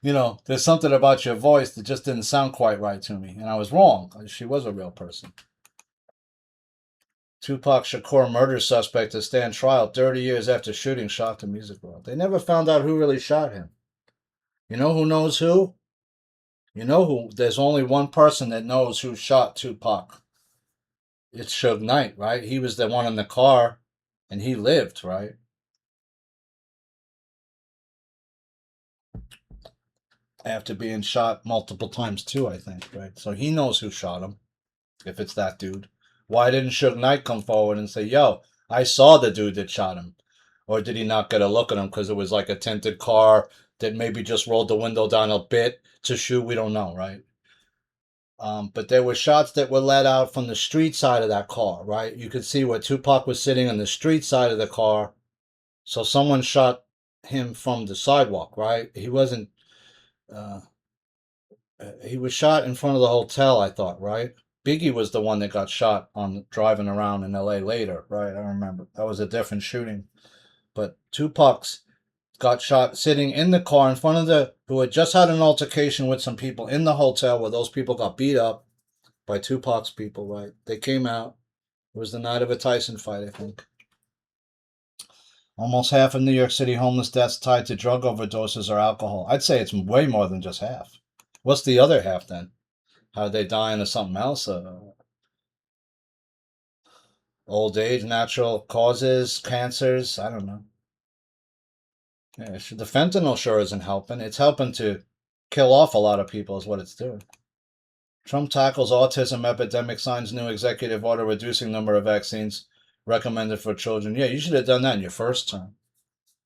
there's something about your voice that just didn't sound quite right to me. And I was wrong. She was a real person. Tupac Shakur murder suspect to stand trial 30 years after shooting shocked the music world. They never found out who really shot him. You know who knows who? You know who? There's only one person that knows who shot Tupac. It's Suge Knight, right? He was the one in the car, and he lived, right? After being shot multiple times too, I think, right? So he knows who shot him, if it's that dude. Why didn't Suge Knight come forward and say, yo, I saw the dude that shot him? Or did he not get a look at him because it was like a tinted car that maybe just rolled the window down a bit to shoot? We don't know, right? But there were shots that were let out from the street side of that car, right? You could see where Tupac was sitting on the street side of the car, So someone shot him from the sidewalk, right? He wasn't. Uh, he was shot in front of the hotel, I thought, right? Biggie was the one that got shot on driving around in LA later, right? I remember. That was a different shooting. But Tupac's got shot sitting in the car in front of who had just had an altercation with some people in the hotel where those people got beat up by Tupac's people, right? They came out. It was the night of a Tyson fight, I think. Almost half of New York City homeless deaths tied to drug overdoses or alcohol. I'd say it's way more than just half. What's the other half then? How are they dying of something else? Old age, natural causes, cancers? I don't know. Yeah, the fentanyl sure isn't helping. It's helping to kill off a lot of people, is what it's doing. Trump tackles autism epidemic, signs new executive order reducing number of vaccines recommended for children. Yeah, you should have done that in your first term.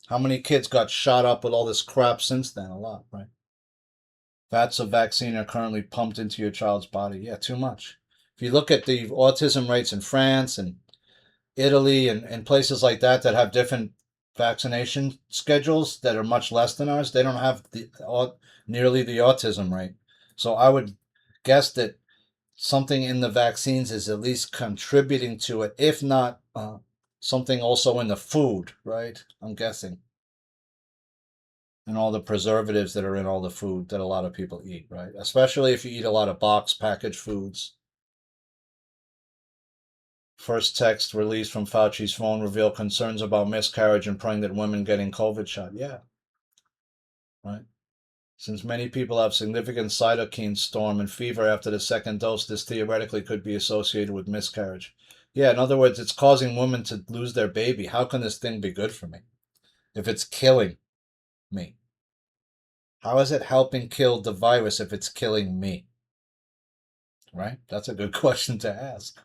How many kids got shot up with all this crap since then? A lot, right? Vats of vaccine are currently pumped into your child's body. Yeah, too much. If you look at the autism rates in France and Italy and places like that that have different vaccination schedules that are much less than ours, they don't have nearly the autism rate. So I would guess that something in the vaccines is at least contributing to it, if not something also in the food, right? I'm guessing. And all the preservatives that are in all the food that a lot of people eat, right? Especially if you eat a lot of boxed packaged foods. First text released from Fauci's phone revealed concerns about miscarriage and pregnant women getting COVID shot. Yeah, right. Since many people have significant cytokine storm and fever after the second dose, this theoretically could be associated with miscarriage. Yeah, in other words, it's causing women to lose their baby. How can this thing be good for me if it's killing me? How is it helping kill the virus if it's killing me? Right? That's a good question to ask.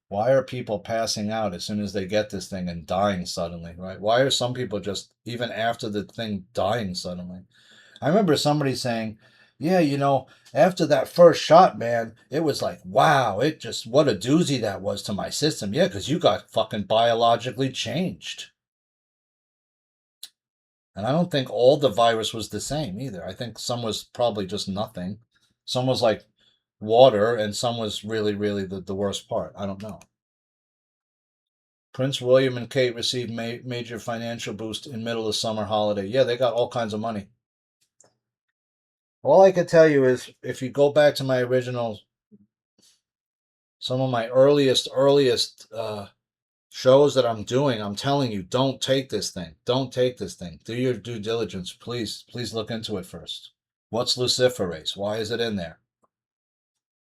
Why are people passing out as soon as they get this thing and dying suddenly, right? Why are some people just, even after the thing, dying suddenly? I remember somebody saying, yeah, after that first shot, man, it was like, wow, what a doozy that was to my system. Yeah, because you got fucking biologically changed. And I don't think all the virus was the same either. I think some was probably just nothing. Some was like water, and some was really, really the worst part. I don't know. Prince William and Kate received major financial boost in middle of summer holiday. Yeah, they got all kinds of money. All I can tell you is if you go back to my original, some of my earliest shows that I'm doing, I'm telling you, don't take this thing. Don't take this thing. Do your due diligence. Please look into it first. What's luciferase? Why is it in there?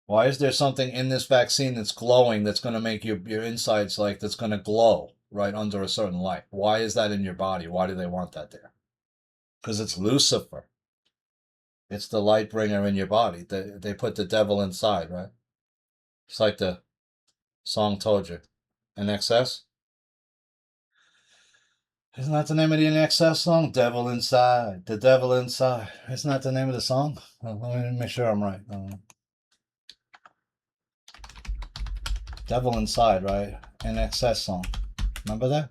Why is there something in this vaccine that's glowing that's going to make your insides that's going to glow right under a certain light? Why is that in your body? Why do they want that there? Because it's Lucifer. It's the light bringer in your body. They put the devil inside, right? It's like the song told you. In excess? Isn't that the name of the In Excess song? Devil Inside. The Devil Inside. Isn't that the name of the song? Well, let me make sure I'm right. Devil Inside, right? In Excess song. Remember that?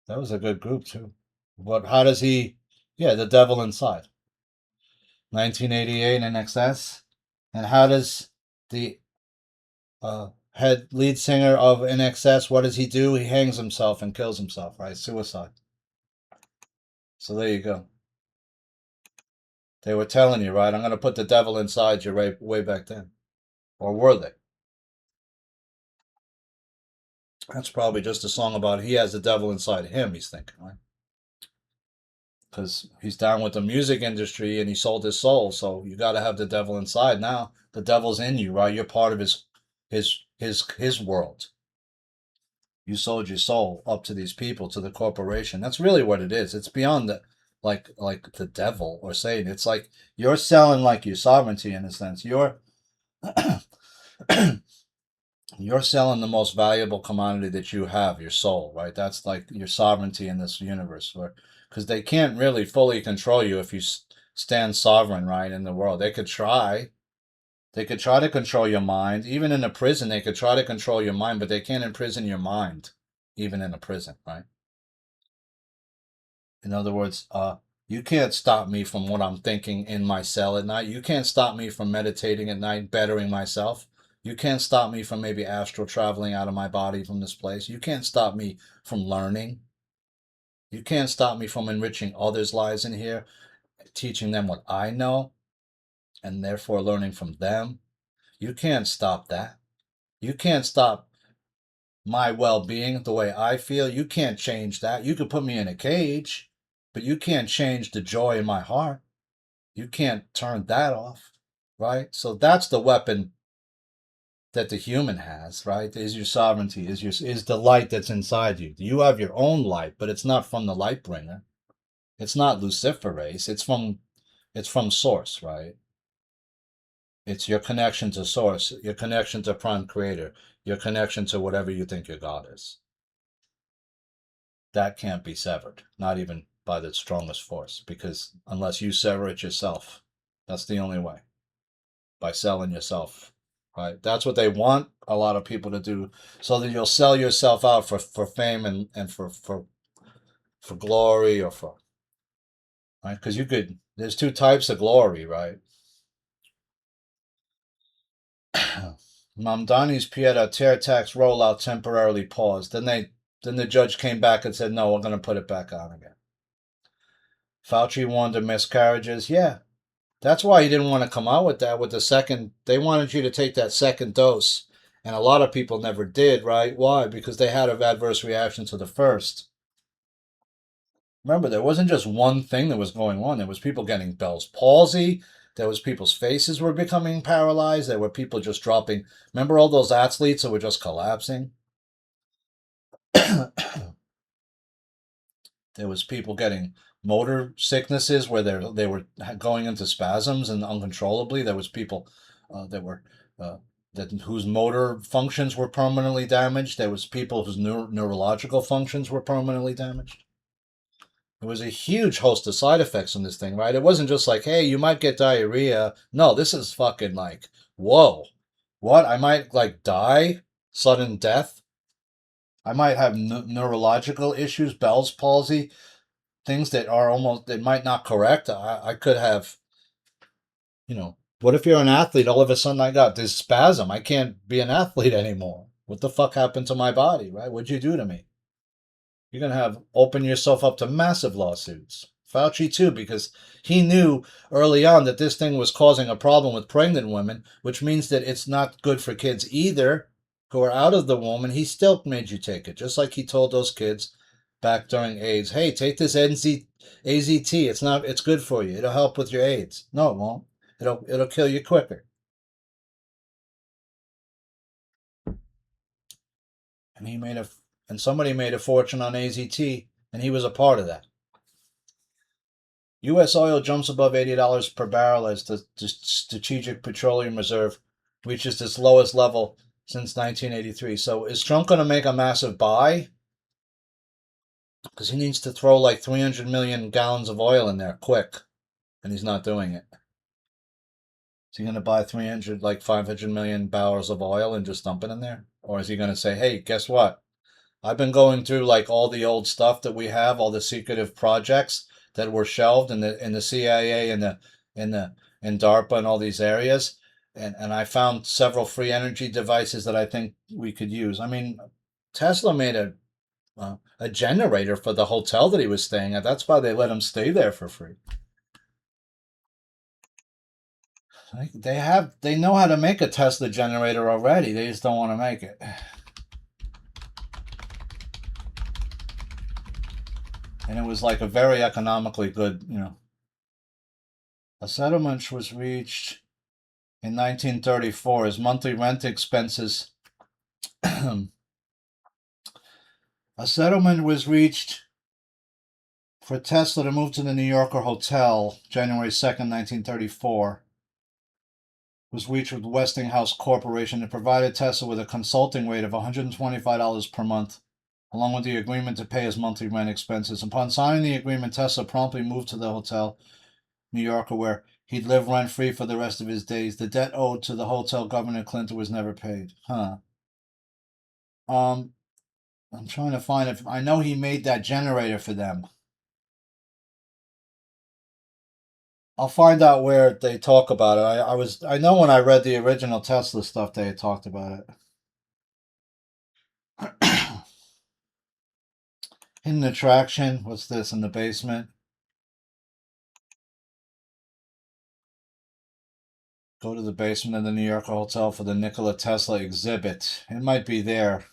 That was a good group too. But how does he? Yeah, The Devil Inside. 1988 In Excess. And how does the head lead singer of In Excess, what does he do? He hangs himself and kills himself, right? Suicide. So there you go. They were telling you, right? I'm going to put the devil inside you right way back then. Or were they? That's probably just a song about he has the devil inside him, he's thinking, right? Because he's down with the music industry and he sold his soul, so you got to have the devil inside. Now the devil's in you, right? You're part of his world. You sold your soul up to these people, to the corporation. That's really what it is. It's beyond the like the devil or Satan. It's like you're selling like your sovereignty in a sense. You're you're selling the most valuable commodity that you have, your soul, right? That's like your sovereignty in this universe, because they can't really fully control you if you stand sovereign, right, in the world. They could try. They could try to control your mind. Even in a prison, they could try to control your mind, but they can't imprison your mind, even in a prison, right? In other words, you can't stop me from what I'm thinking in my cell at night. You can't stop me from meditating at night, bettering myself. You can't stop me from maybe astral traveling out of my body from this place. You can't stop me from learning. You can't stop me from enriching others' lives in here, teaching them what I know, and therefore learning from them. You can't stop that. You can't stop my well-being, the way I feel. You can't change that. You could put me in a cage, but you can't change the joy in my heart. You can't turn that off, right? So that's the weapon that the human has, right? Is your sovereignty, is the light that's inside you. You have your own light, but it's not from the light bringer. It's not luciferase. It's from source, right? It's your connection to source, your connection to prime creator, your connection to whatever you think your God is. That can't be severed, not even by the strongest force, because unless you sever it yourself, that's the only way. By selling yourself, right? That's what they want a lot of people to do, so that you'll sell yourself out for fame and for glory or for, right? Because there's two types of glory, right? Mamdani's pied-à-terre tax rollout temporarily paused. Then the judge came back and said, no, we're going to put it back on again. Fauci warned of miscarriages. Yeah, that's why he didn't want to come out with that with the second. They wanted you to take that second dose. And a lot of people never did, right? Why? Because they had an adverse reaction to the first. Remember, there wasn't just one thing that was going on. There was people getting Bell's palsy. There was people's faces were becoming paralyzed. There were people just dropping. Remember all those athletes that were just collapsing? There was people getting motor sicknesses where they were going into spasms and uncontrollably. There was people that were whose motor functions were permanently damaged. There was people whose neurological functions were permanently damaged. There was a huge host of side effects from this thing, right? It wasn't just like, hey, you might get diarrhea. No, this is fucking like, whoa, what? I might like die, sudden death. I might have neurological issues, Bell's palsy, things that are almost, that might not correct. I could have, what if you're an athlete? All of a sudden I got this spasm. I can't be an athlete anymore. What the fuck happened to my body, right? What'd you do to me? You're going to open yourself up to massive lawsuits. Fauci too, because he knew early on that this thing was causing a problem with pregnant women, which means that it's not good for kids either who are out of the womb, and he still made you take it, just like he told those kids back during AIDS, hey, take this AZT. It's good for you. It'll help with your AIDS. No, it won't. It'll kill you quicker. And somebody made a fortune on AZT, and he was a part of that. U.S. oil jumps above $80 per barrel as the Strategic Petroleum Reserve reaches its lowest level since 1983. So is Trump going to make a massive buy? Because he needs to throw like 300 million gallons of oil in there quick, and he's not doing it. Is he going to buy 500 million barrels of oil and just dump it in there? Or is he going to say, hey, guess what? I've been going through like all the old stuff that we have, all the secretive projects that were shelved in the CIA and in DARPA and all these areas, and I found several free energy devices that I think we could use. I mean, Tesla made a generator for the hotel that he was staying at. That's why they let him stay there for free. They know how to make a Tesla generator already. They just don't want to make it. And it was like a very economically good, A settlement was reached in 1934 as monthly rent expenses. A settlement was reached for Tesla to move to the New Yorker Hotel January 2nd, 1934. Was reached with Westinghouse Corporation that provided Tesla with a consulting rate of $125 per month, along with the agreement to pay his monthly rent expenses. Upon signing the agreement, Tesla promptly moved to the hotel, New Yorker, where he'd live rent-free for the rest of his days. The debt owed to the hotel Governor Clinton was never paid. I'm trying to find if I know he made that generator for them. I'll find out where they talk about it. I know when I read the original Tesla stuff, they had talked about it. Hidden attraction. What's this in the basement? Go to the basement of the New York Hotel for the Nikola Tesla exhibit. It might be there.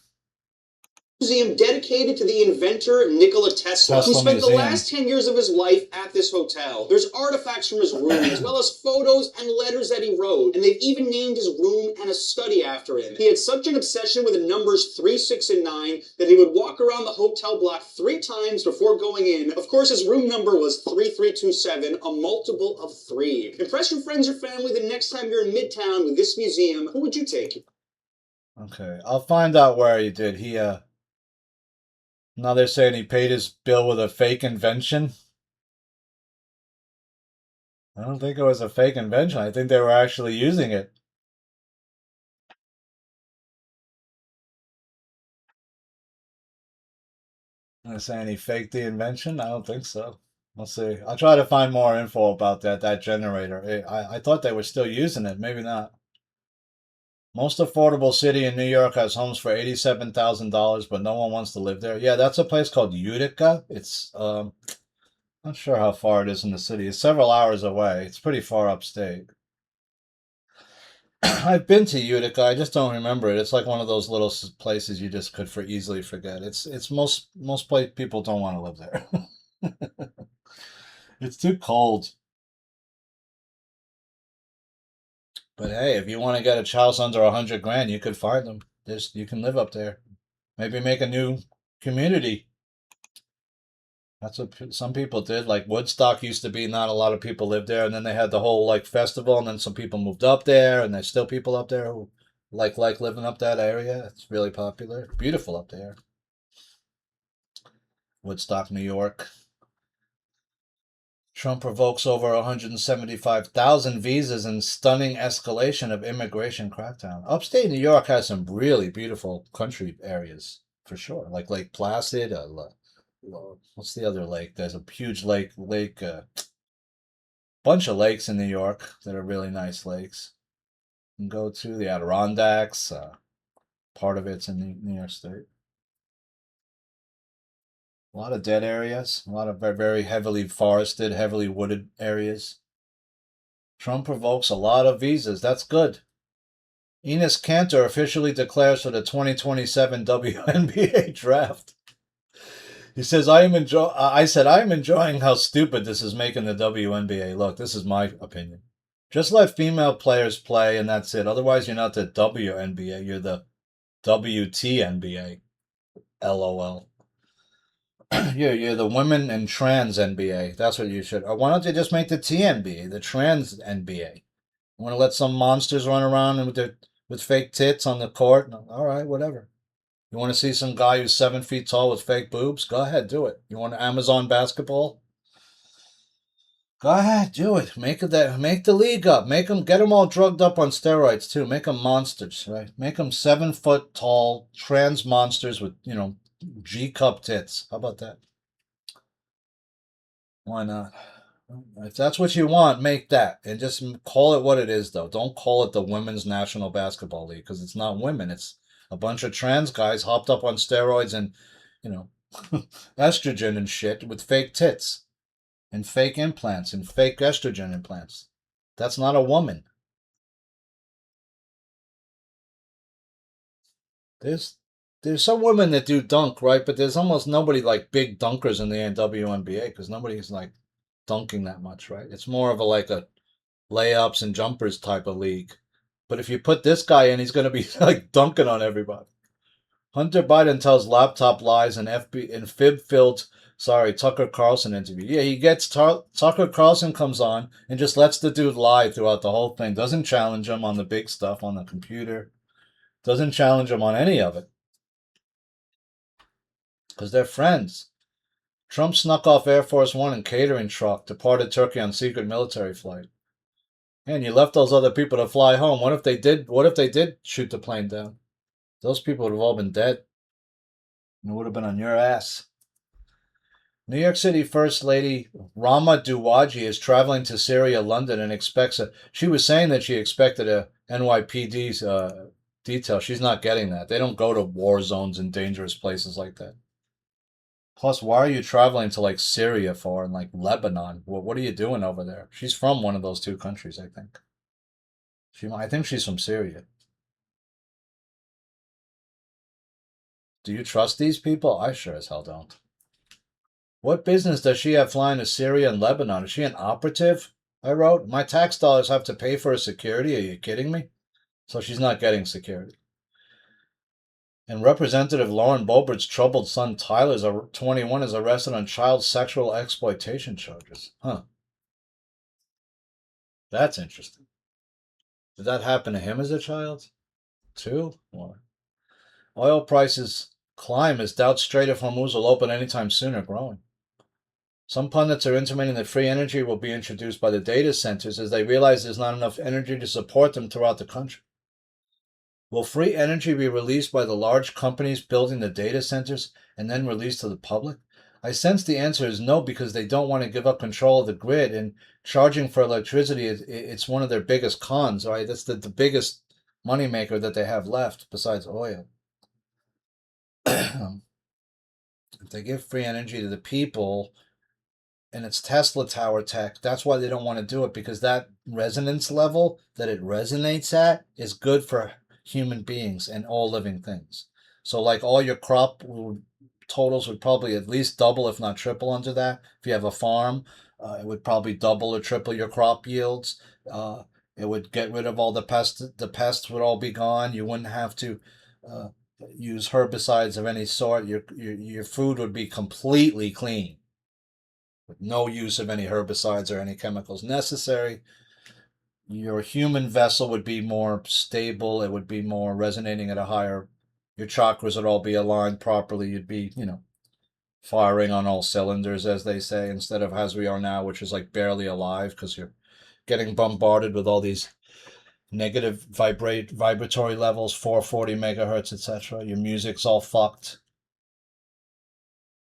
Museum dedicated to the inventor Nikola Tesla, who Tesla spent the Museum. last 10 years of his life at this hotel. There's artifacts from his room, as well as photos and letters that he wrote, and they've even named his room and a study after him. He had such an obsession with the numbers 3, 6, and 9 that he would walk around the hotel block 3 times before going in. Of course, his room number was 3327, a multiple of 3. Impress your friends or family the next time you're in Midtown with this museum. Who would you take? Okay, I'll find out where he did. Now they're saying he paid his bill with a fake invention. I don't think it was a fake invention. I think they were actually using it. They're saying he faked the invention? I don't think so. We'll see. I'll try to find more info about that generator. I thought they were still using it. Maybe not. Most affordable city in New York has homes for $87,000, but no one wants to live there. Yeah, that's a place called Utica. It's not sure how far it is in the city. It's several hours away. It's pretty far upstate. I've been to Utica. I just don't remember it. It's like one of those little places you just could easily forget. It's most people don't want to live there. It's too cold. But hey, if you want to get a house under 100 grand, you could find them. You can live up there. Maybe make a new community. That's what some people did. Like Woodstock used to be, not a lot of people lived there, and then they had the whole like festival, and then some people moved up there, and there's still people up there who like living up that area. It's really popular. Beautiful up there. Woodstock, New York. Trump provokes over 175,000 visas in stunning escalation of immigration crackdown. Upstate New York has some really beautiful country areas, for sure. Like Lake Placid. What's the other lake? There's a huge lake, bunch of lakes in New York that are really nice lakes. You can go to the Adirondacks. Part of it's in New York State. A lot of dead areas, a lot of very, very heavily forested, heavily wooded areas. Trump provokes a lot of visas. That's good. Enes Kanter officially declares for the 2027 WNBA draft. He says, I said, I am enjoying how stupid this is making the WNBA look. This is my opinion. Just let female players play and that's it. Otherwise, you're not the WNBA. You're the WTNBA. LOL. You're the women and trans NBA. That's what you should. Or why don't they just make the TNBA, the trans NBA? You want to let some monsters run around with fake tits on the court? No, all right, whatever. You want to see some guy who's 7 feet tall with fake boobs? Go ahead, do it. You want Amazon basketball? Go ahead, do it. Make the league up. Get them all drugged up on steroids too. Make them monsters, right? Make them 7 foot tall trans monsters with G cup tits. How about that? Why not? If that's what you want, make that. And just call it what it is, though. Don't call it the Women's National Basketball League, because it's not women. It's a bunch of trans guys hopped up on steroids and, estrogen and shit with fake tits and fake implants and fake estrogen implants. That's not a woman. There's some women that do dunk, right? But there's almost nobody like big dunkers in the WNBA because nobody's like dunking that much, right? It's more of a layups and jumpers type of league. But if you put this guy in, he's going to be like dunking on everybody. Hunter Biden tells laptop lies in fib-filled, Tucker Carlson interview. Yeah, he gets Tucker Carlson comes on and just lets the dude lie throughout the whole thing. Doesn't challenge him on the big stuff on the computer. Doesn't challenge him on any of it. Because they're friends. Trump snuck off Air Force One and catering truck, departed Turkey on secret military flight. And you left those other people to fly home. What if they did shoot the plane down? Those people would have all been dead. It would have been on your ass. New York City First Lady Rama Duwaji is traveling to Syria, London, and expects a. She was saying that she expected a NYPD's detail. She's not getting that. They don't go to war zones and dangerous places like that. Plus, why are you traveling to like Syria for and like Lebanon? What are you doing over there? She's from one of those two countries, I think. I think she's from Syria. Do you trust these people? I sure as hell don't. What business does she have flying to Syria and Lebanon? Is she an operative? I wrote. My tax dollars have to pay for her security. Are you kidding me? So she's not getting security. And Representative Lauren Boebert's troubled son Tyler, 21, is arrested on child sexual exploitation charges. Huh. That's interesting. Did that happen to him as a child? Too? Or oil prices climb as doubts Straight of Hormuz will open anytime soon are growing. Some pundits are intimating that free energy will be introduced by the data centers as they realize there's not enough energy to support them throughout the country. Will free energy be released by the large companies building the data centers and then released to the public? I sense the answer is no, because they don't want to give up control of the grid, and charging for electricity, it's one of their biggest cons, right? That's the biggest moneymaker that they have left besides oil. If they give free energy to the people, and it's Tesla tower tech, that's why they don't want to do it, because that resonance level that it resonates at is good for human beings and all living things. So like all your crop totals would probably at least double, if not triple, under that. If you have a farm, it would probably double or triple your crop yields. It would get rid of all the pests. The pests would all be gone. You wouldn't have to use herbicides of any sort. Your food would be completely clean, with no use of any herbicides or any chemicals necessary. Your human vessel would be more stable. It would be more resonating at a higher. Your chakras would all be aligned properly. You'd be, firing on all cylinders, as they say, instead of as we are now, which is like barely alive because you're getting bombarded with all these negative vibratory levels, 440 megahertz, etc. Your music's all fucked.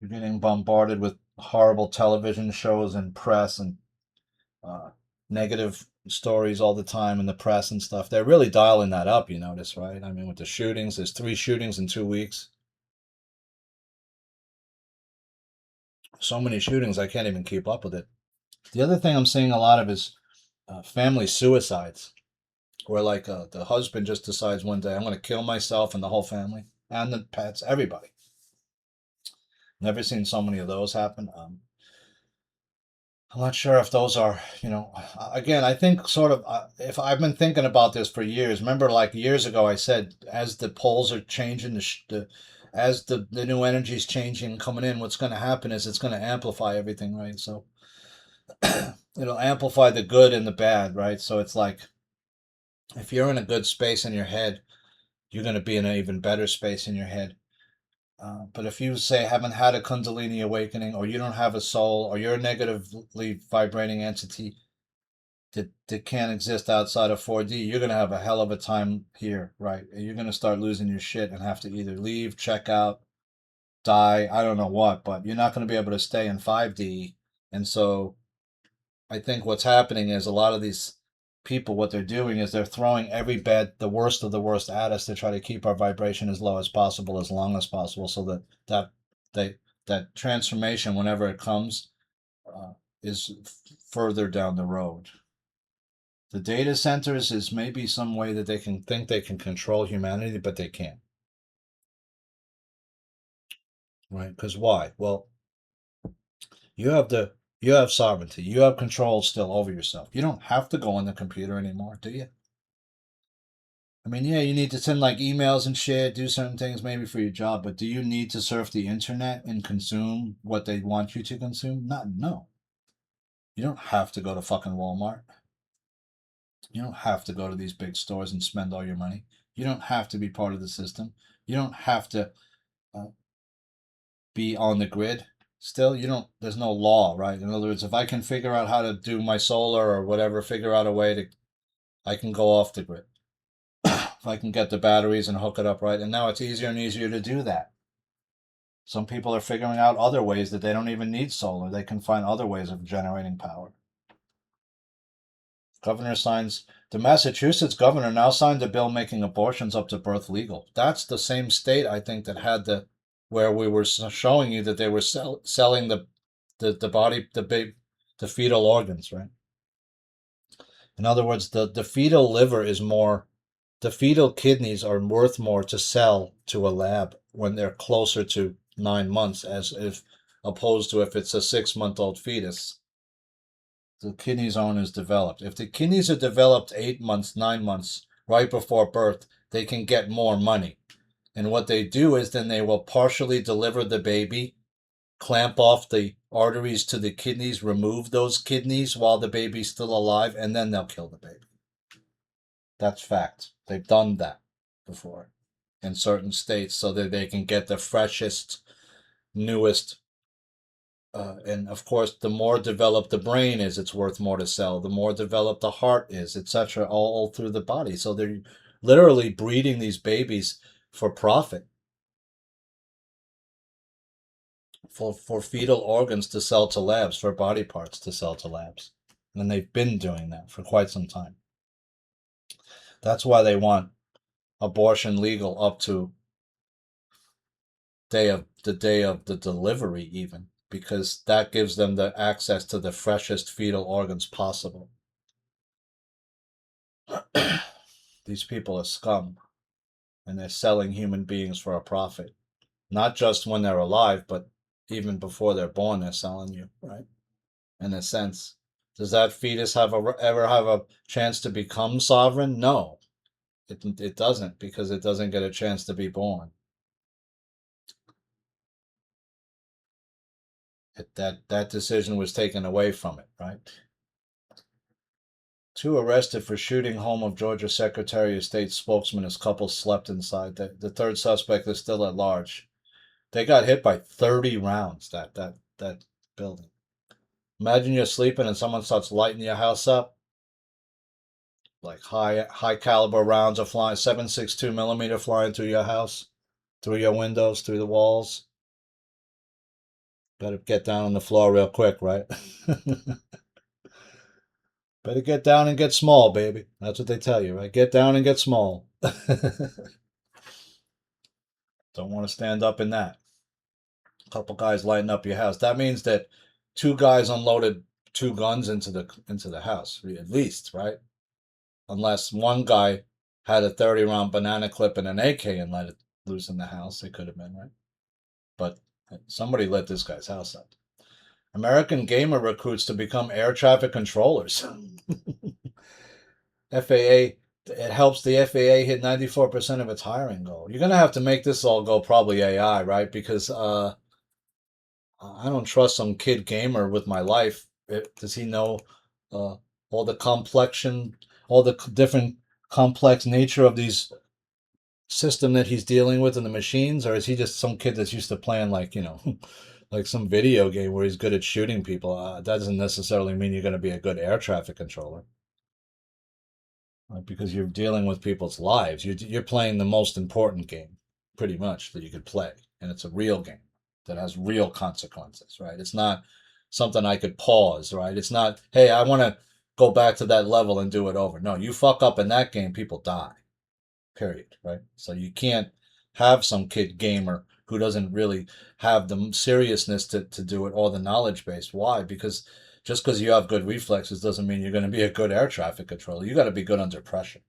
You're getting bombarded with horrible television shows and press and negative stories all the time in the press and stuff. They're really dialing that up, you notice, right? I mean, with the shootings, there's 3 shootings in 2 weeks. So many shootings, I can't even keep up with it. The other thing I'm seeing a lot of is family suicides, where like the husband just decides one day, I'm going to kill myself and the whole family and the pets, everybody. Never seen so many of those happen. I'm not sure if those are, again, I think sort of, if I've been thinking about this for years. Remember, like years ago, I said, as the poles are changing, as the new energy is changing, coming in, what's going to happen is it's going to amplify everything, right? So it'll amplify the good and the bad, right? So it's like, if you're in a good space in your head, you're going to be in an even better space in your head. But if you say haven't had a Kundalini awakening, or you don't have a soul, or you're a negatively vibrating entity that can't exist outside of 4D, you're going to have a hell of a time here, right? You're going to start losing your shit and have to either leave, check out, die, I don't know what, but you're not going to be able to stay in 5D. And so I think what's happening is a lot of these people, what they're doing is they're throwing the worst of the worst at us to try to keep our vibration as low as possible, as long as possible, so that transformation, whenever it comes, is further down the road. The data centers is maybe some way that they can think they can control humanity, but they can't. Right? Because why? Well, you have sovereignty. You have control still over yourself. You don't have to go on the computer anymore, do you? I mean, yeah, you need to send like emails and shit, do certain things maybe for your job, but do you need to surf the internet and consume what they want you to consume? No. You don't have to go to fucking Walmart. You don't have to go to these big stores and spend all your money. You don't have to be part of the system. You don't have to be on the grid. Still, there's no law, right? In other words, if I can figure out how to do my solar or whatever, figure out a way I can go off the grid. If I can get the batteries and hook it up right. And now it's easier and easier to do that. Some people are figuring out other ways that they don't even need solar. They can find other ways of generating power. The Massachusetts governor now signed a bill making abortions up to birth legal. That's the same state, I think, that had where we were showing you that they were selling the fetal organs, right? In other words, the fetal liver is more, the fetal kidneys are worth more to sell to a lab when they're closer to 9 months, opposed to if it's a 6-month-old fetus. The kidneys aren't as developed. If the kidneys are developed 8 months, 9 months, right before birth, they can get more money. And what they do is then they will partially deliver the baby, clamp off the arteries to the kidneys, remove those kidneys while the baby's still alive, and then they'll kill the baby. That's fact. They've done that before in certain states so that they can get the freshest, newest. And of course, the more developed the brain is, it's worth more to sell. The more developed the heart is, etc., all through the body. So they're literally breeding these babies for profit, for fetal organs to sell to labs, for body parts to sell to labs. And they've been doing that for quite some time. That's why they want abortion legal up to the day of the delivery, even, because that gives them the access to the freshest fetal organs possible. These people are scum, and they're selling human beings for a profit. Not just when they're alive, but even before they're born, they're selling you, right? In a sense. Does that fetus ever have a chance to become sovereign? No, it doesn't, because it doesn't get a chance to be born. That decision was taken away from it, right? 2 arrested for shooting home of Georgia Secretary of State spokesman as couple slept inside. The third suspect is still at large. They got hit by 30 rounds, that building. Imagine you're sleeping and someone starts lighting your house up. Like high caliber rounds are flying, 7.62 millimeter flying through your house, through your windows, through the walls. Better get down on the floor real quick, right? Better get down and get small, baby. That's what they tell you, right? Get down and get small. Don't want to stand up in that. A couple guys lighting up your house. That means that 2 guys unloaded 2 guns into the house, at least, right? Unless one guy had a 30-round banana clip and an AK and let it loose in the house, it could have been, right? But somebody lit this guy's house up. American gamer recruits to become air traffic controllers. FAA, it helps the FAA hit 94% of its hiring goal. You're going to have to make this all go probably AI, right? Because I don't trust some kid gamer with my life. Does he know all the complexion, all the different complex nature of these system that he's dealing with in the machines? Or is he just some kid that's used to playing like, like some video game where he's good at shooting people? That doesn't necessarily mean you're going to be a good air traffic controller. Right? Because you're dealing with people's lives. You're playing the most important game, pretty much, that you could play. And it's a real game that has real consequences, right? It's not something I could pause, right? It's not, hey, I want to go back to that level and do it over. No, you fuck up in that game, people die. Period, right? So you can't have some kid gamer who doesn't really have the seriousness to do it or the knowledge base. Why? Because just because you have good reflexes doesn't mean you're going to be a good air traffic controller. You got to be good under pressure.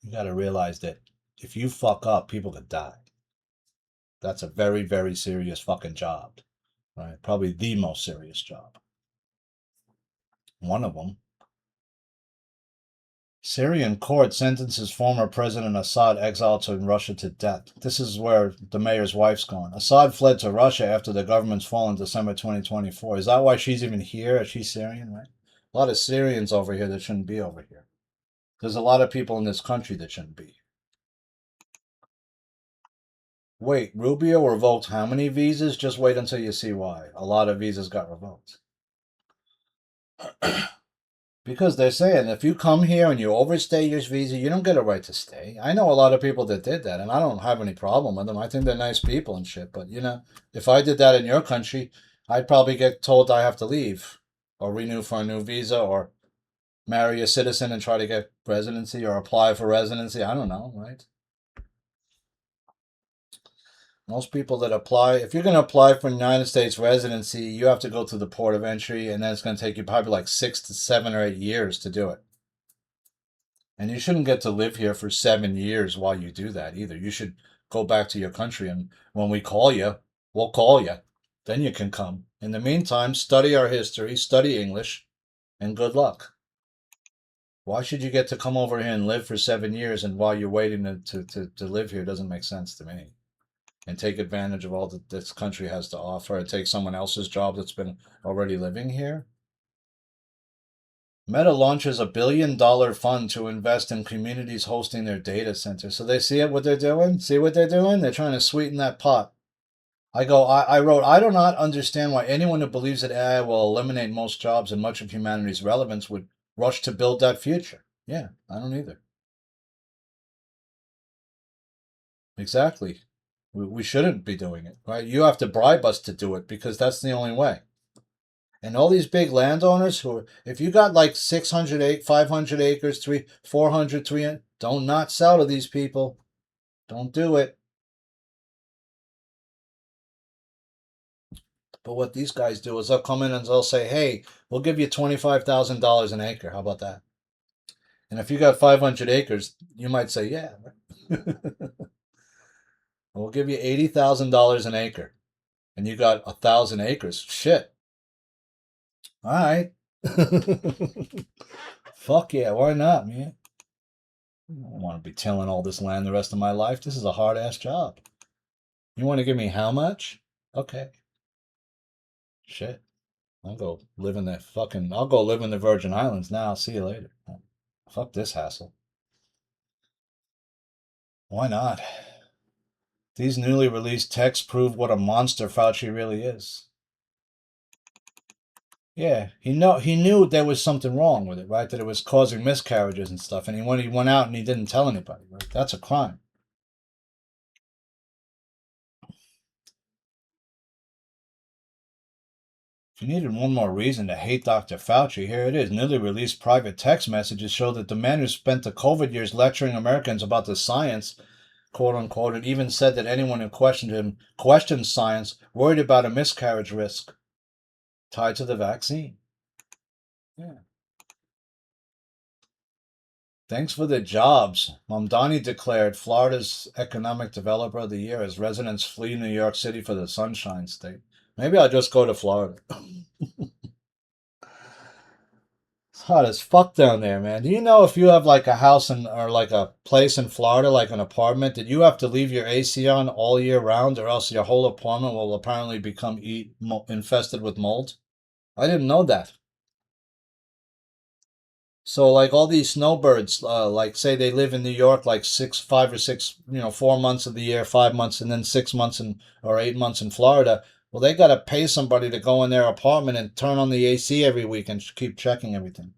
You got to realize that if you fuck up, people could die. That's a very, very serious fucking job, right? Probably the most serious job. One of them. Syrian court sentences former President Assad exiled to Russia to death. This is where the mayor's wife's gone. Assad fled to Russia after the government's fall in December 2024. Is that why she's even here? She's Syrian, right? A lot of Syrians over here that shouldn't be over here. There's a lot of people in this country that shouldn't be. Wait, Rubio revoked how many visas? Just wait until you see why. A lot of visas got revoked. Because they're saying if you come here and you overstay your visa, you don't get a right to stay. I know a lot of people that did that, and I don't have any problem with them. I think they're nice people and shit. But if I did that in your country, I'd probably get told I have to leave, or renew for a new visa, or marry a citizen and try to get residency, or apply for residency. I don't know, right? Most people that apply, if you're going to apply for United States residency, you have to go through the port of entry, and then it's going to take you probably like 6 to 7 or 8 years to do it. And you shouldn't get to live here for 7 years while you do that either. You should go back to your country, and when we call you, we'll call you. Then you can come. In the meantime, study our history, study English, and good luck. Why should you get to come over here and live for 7 years, and while you're waiting to live here doesn't make sense to me? And take advantage of all that this country has to offer, and take someone else's job that's been already living here? Meta launches $1 billion fund to invest in communities hosting their data centers. So they see what they're doing? See what they're doing? They're trying to sweeten that pot. I wrote, I do not understand why anyone who believes that AI will eliminate most jobs and much of humanity's relevance would rush to build that future. Yeah, I don't either. Exactly. We shouldn't be doing it, right? You have to bribe us to do it because that's the only way. And all these big landowners if you got like 600, 500 acres, 400, 300, don't not sell to these people. Don't do it. But what these guys do is they'll come in and they'll say, hey, we'll give you $25,000 an acre. How about that? And if you got 500 acres, you might say, yeah. We'll give you $80,000 an acre. And you got 1,000 acres. Shit. All right. Fuck yeah, why not, man? I don't want to be tilling all this land the rest of my life. This is a hard ass job. You want to give me how much? Okay. Shit. I'll go live in the Virgin Islands now. See you later. Fuck this hassle. Why not? These newly released texts prove what a monster Fauci really is. Yeah, he knew there was something wrong with it, right? That it was causing miscarriages and stuff. And he went out and he didn't tell anybody, right? That's a crime. If you needed one more reason to hate Dr. Fauci, here it is. Newly released private text messages show that the man who spent the COVID years lecturing Americans about the science, quote unquote, and even said that anyone who questioned him questioned science, worried about a miscarriage risk tied to the vaccine. Yeah. Thanks for the jobs. Mamdani declared Florida's Economic Developer of the Year as residents flee New York City for the Sunshine State. Maybe I'll just go to Florida. It's hot as fuck down there, man. Do you know if you have like a house or like a place in Florida, like an apartment, that you have to leave your AC on all year round, or else your whole apartment will apparently become infested with mold? I didn't know that. So like all these snowbirds, like say they live in New York like 5 or 6, 4 months of the year, 5 months, and then 6 months or 8 months in Florida. Well, they got to pay somebody to go in their apartment and turn on the AC every week and keep checking everything.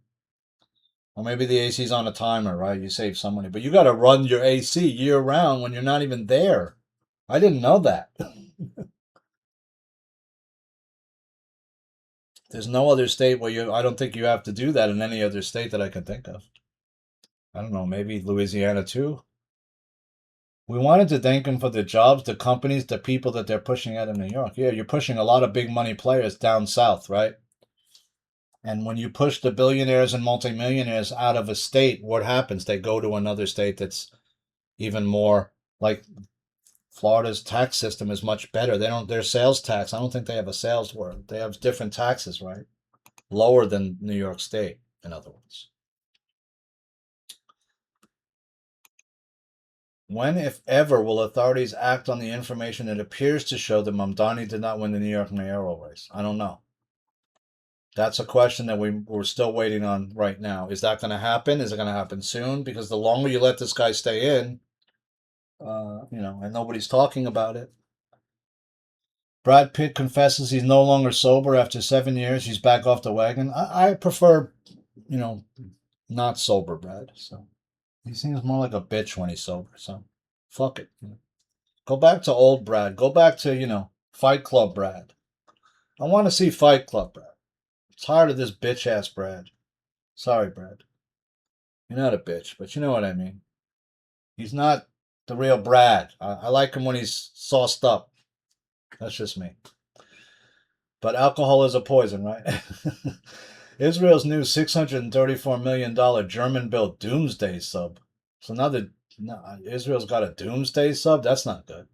Or maybe the AC's on a timer, right? You save some money, but you got to run your AC year round when you're not even there. I didn't know that. There's no other state where I don't think you have to do that in any other state that I can think of. I don't know, maybe Louisiana too. We wanted to thank him for the jobs, the companies, the people that they're pushing out of New York. Yeah, you're pushing a lot of big money players down south, right? And when you push the billionaires and multimillionaires out of a state, what happens? They go to another state that's even more like Florida's tax system is much better. Their sales tax, I don't think they have a sales word. They have different taxes, right? Lower than New York State, in other words. When, if ever, will authorities act on the information that appears to show that Mamdani did not win the New York mayoral race? I don't know. That's a question that we're still waiting on right now. Is that going to happen? Is it going to happen soon? Because the longer you let this guy stay in, and nobody's talking about it. Brad Pitt confesses he's no longer sober after 7 years. He's back off the wagon. I prefer you know, not sober Brad. So he seems more like a bitch when he's sober. So fuck it. Go back to old Brad. Go back to, Fight Club Brad. I want to see Fight Club Brad. I'm tired of this bitch ass Brad. Sorry, Brad. You're not a bitch, but you know what I mean. He's not the real Brad. I like him when he's sauced up. That's just me. But alcohol is a poison, right? Israel's new $634 million German-built doomsday sub. So now Israel's got a doomsday sub? That's not good.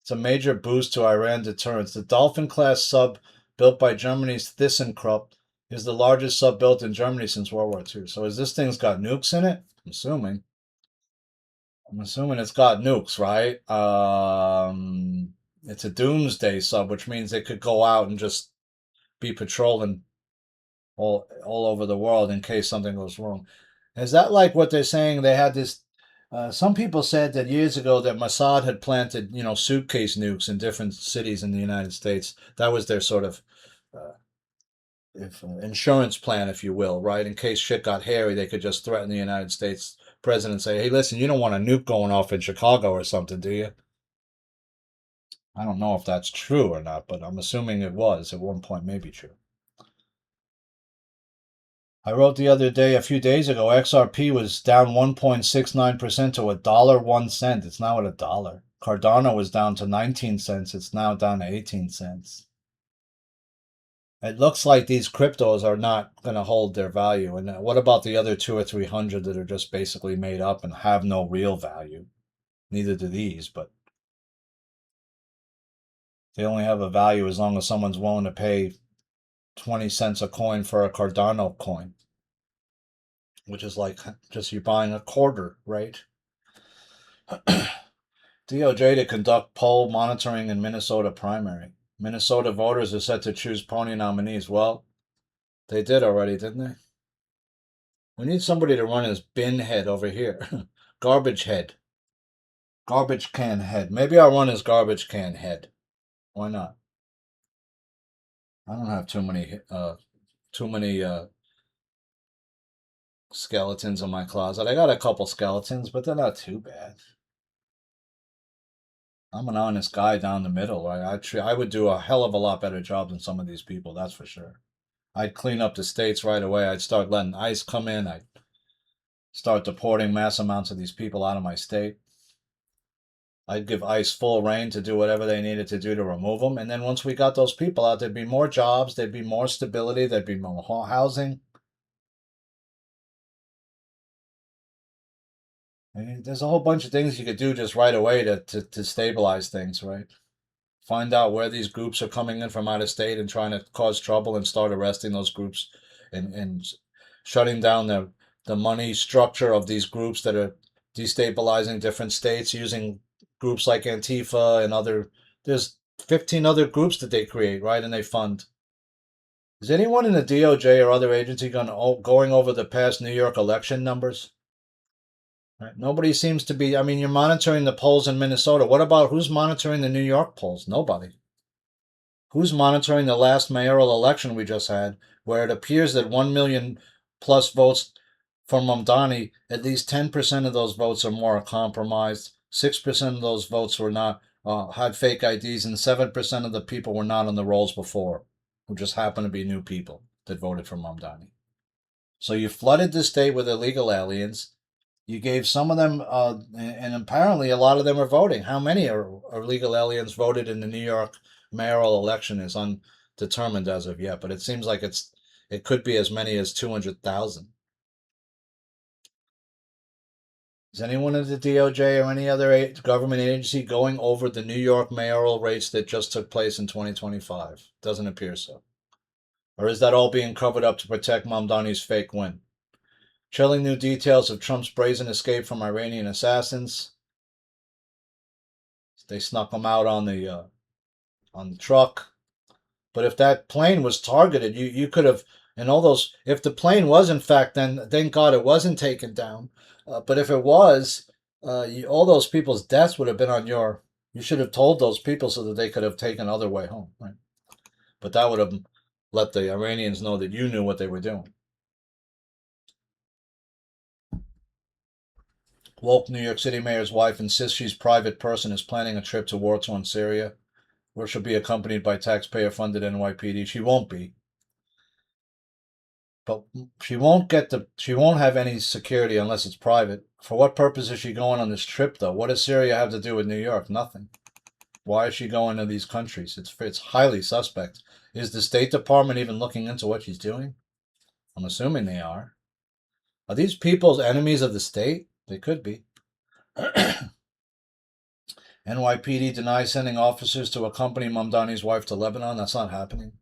It's a major boost to Iran deterrence. The Dolphin-class sub built by Germany's ThyssenKrupp is the largest sub built in Germany since World War II. So has this thing's got nukes in it? I'm assuming. It's got nukes, right? It's a doomsday sub, which means they could go out and just be patrolling all over the world in case something goes wrong. Is that like what they're saying? They had this. Some people said that years ago that Mossad had planted, suitcase nukes in different cities in the United States. That was their sort of insurance plan, if you will, right? In case shit got hairy, they could just threaten the United States president and say, "Hey, listen, you don't want a nuke going off in Chicago or something, do you?" I don't know if that's true or not, but I'm assuming it was at one point, maybe true. I wrote the other day, a few days ago, XRP was down 1.69% to $1.01. It's now at $1. Cardano was down to 19 cents. It's now down to 18 cents. It looks like these cryptos are not going to hold their value. And what about the other 200 or 300 that are just basically made up and have no real value? Neither do these, but they only have a value as long as someone's willing to pay 20 cents a coin for a Cardano coin, which is like just you buying a quarter, right? DOJ to conduct poll monitoring in Minnesota primary. Minnesota voters are set to choose pony nominees. Well, they did already, didn't they? We need somebody to run as bin head over here. Garbage head. Garbage can head. Maybe I'll run as garbage can head. Why not? I don't have too many skeletons in my closet. I got a couple skeletons, but they're not too bad. I'm an honest guy down the middle. I would do a hell of a lot better job than some of these people, that's for sure. I'd clean up the states right away. I'd start letting ICE come in. I'd start deporting mass amounts of these people out of my state. I'd give ICE full reign to do whatever they needed to do to remove them. And then once we got those people out, there'd be more jobs, there'd be more stability, there'd be more housing. I mean, there's a whole bunch of things you could do just right away to stabilize things, right? Find out where these groups are coming in from out of state and trying to cause trouble and start arresting those groups and shutting down the money structure of these groups that are destabilizing different states using groups like Antifa and there's 15 other groups that they create, right? And they fund. Is anyone in the DOJ or other agency going over the past New York election numbers? Right. Nobody seems to be. I mean, you're monitoring the polls in Minnesota. What about who's monitoring the New York polls? Nobody. Who's monitoring the last mayoral election we just had, where it appears that 1 million plus votes for Mamdani, at least 10% of those votes or more are compromised. 6% of those votes were not had fake IDs, and 7% of the people were not on the rolls before, who just happened to be new people that voted for Mamdani. So you flooded the state with illegal aliens. You gave some of them, and apparently a lot of them are voting. How many are illegal aliens voted in the New York mayoral election is undetermined as of yet, but it seems like it could be as many as 200,000. Is anyone at the DOJ or any other government agency going over the New York mayoral race that just took place in 2025? Doesn't appear so. Or is that all being covered up to protect Mamdani's fake win? Chilling new details of Trump's brazen escape from Iranian assassins. They snuck him out on the truck. But if that plane was targeted, you could have, and all those, if the plane was in fact, then thank God it wasn't taken down. But if it was, all those people's deaths would have been on you should have told those people so that they could have taken other way home, right? But that would have let the Iranians know that you knew what they were doing. Woke New York City mayor's wife insists she's private person is planning a trip to war-torn Syria, where she'll be accompanied by taxpayer-funded NYPD. She won't be. But she won't have any security unless it's private. For what purpose is she going on this trip, though? What does Syria have to do with New York? Nothing. Why is she going to these countries? It's highly suspect. Is the State Department even looking into what she's doing? I'm assuming they are. Are these people's enemies of the state? They could be. NYPD denies sending officers to accompany Mamdani's wife to Lebanon. That's not happening.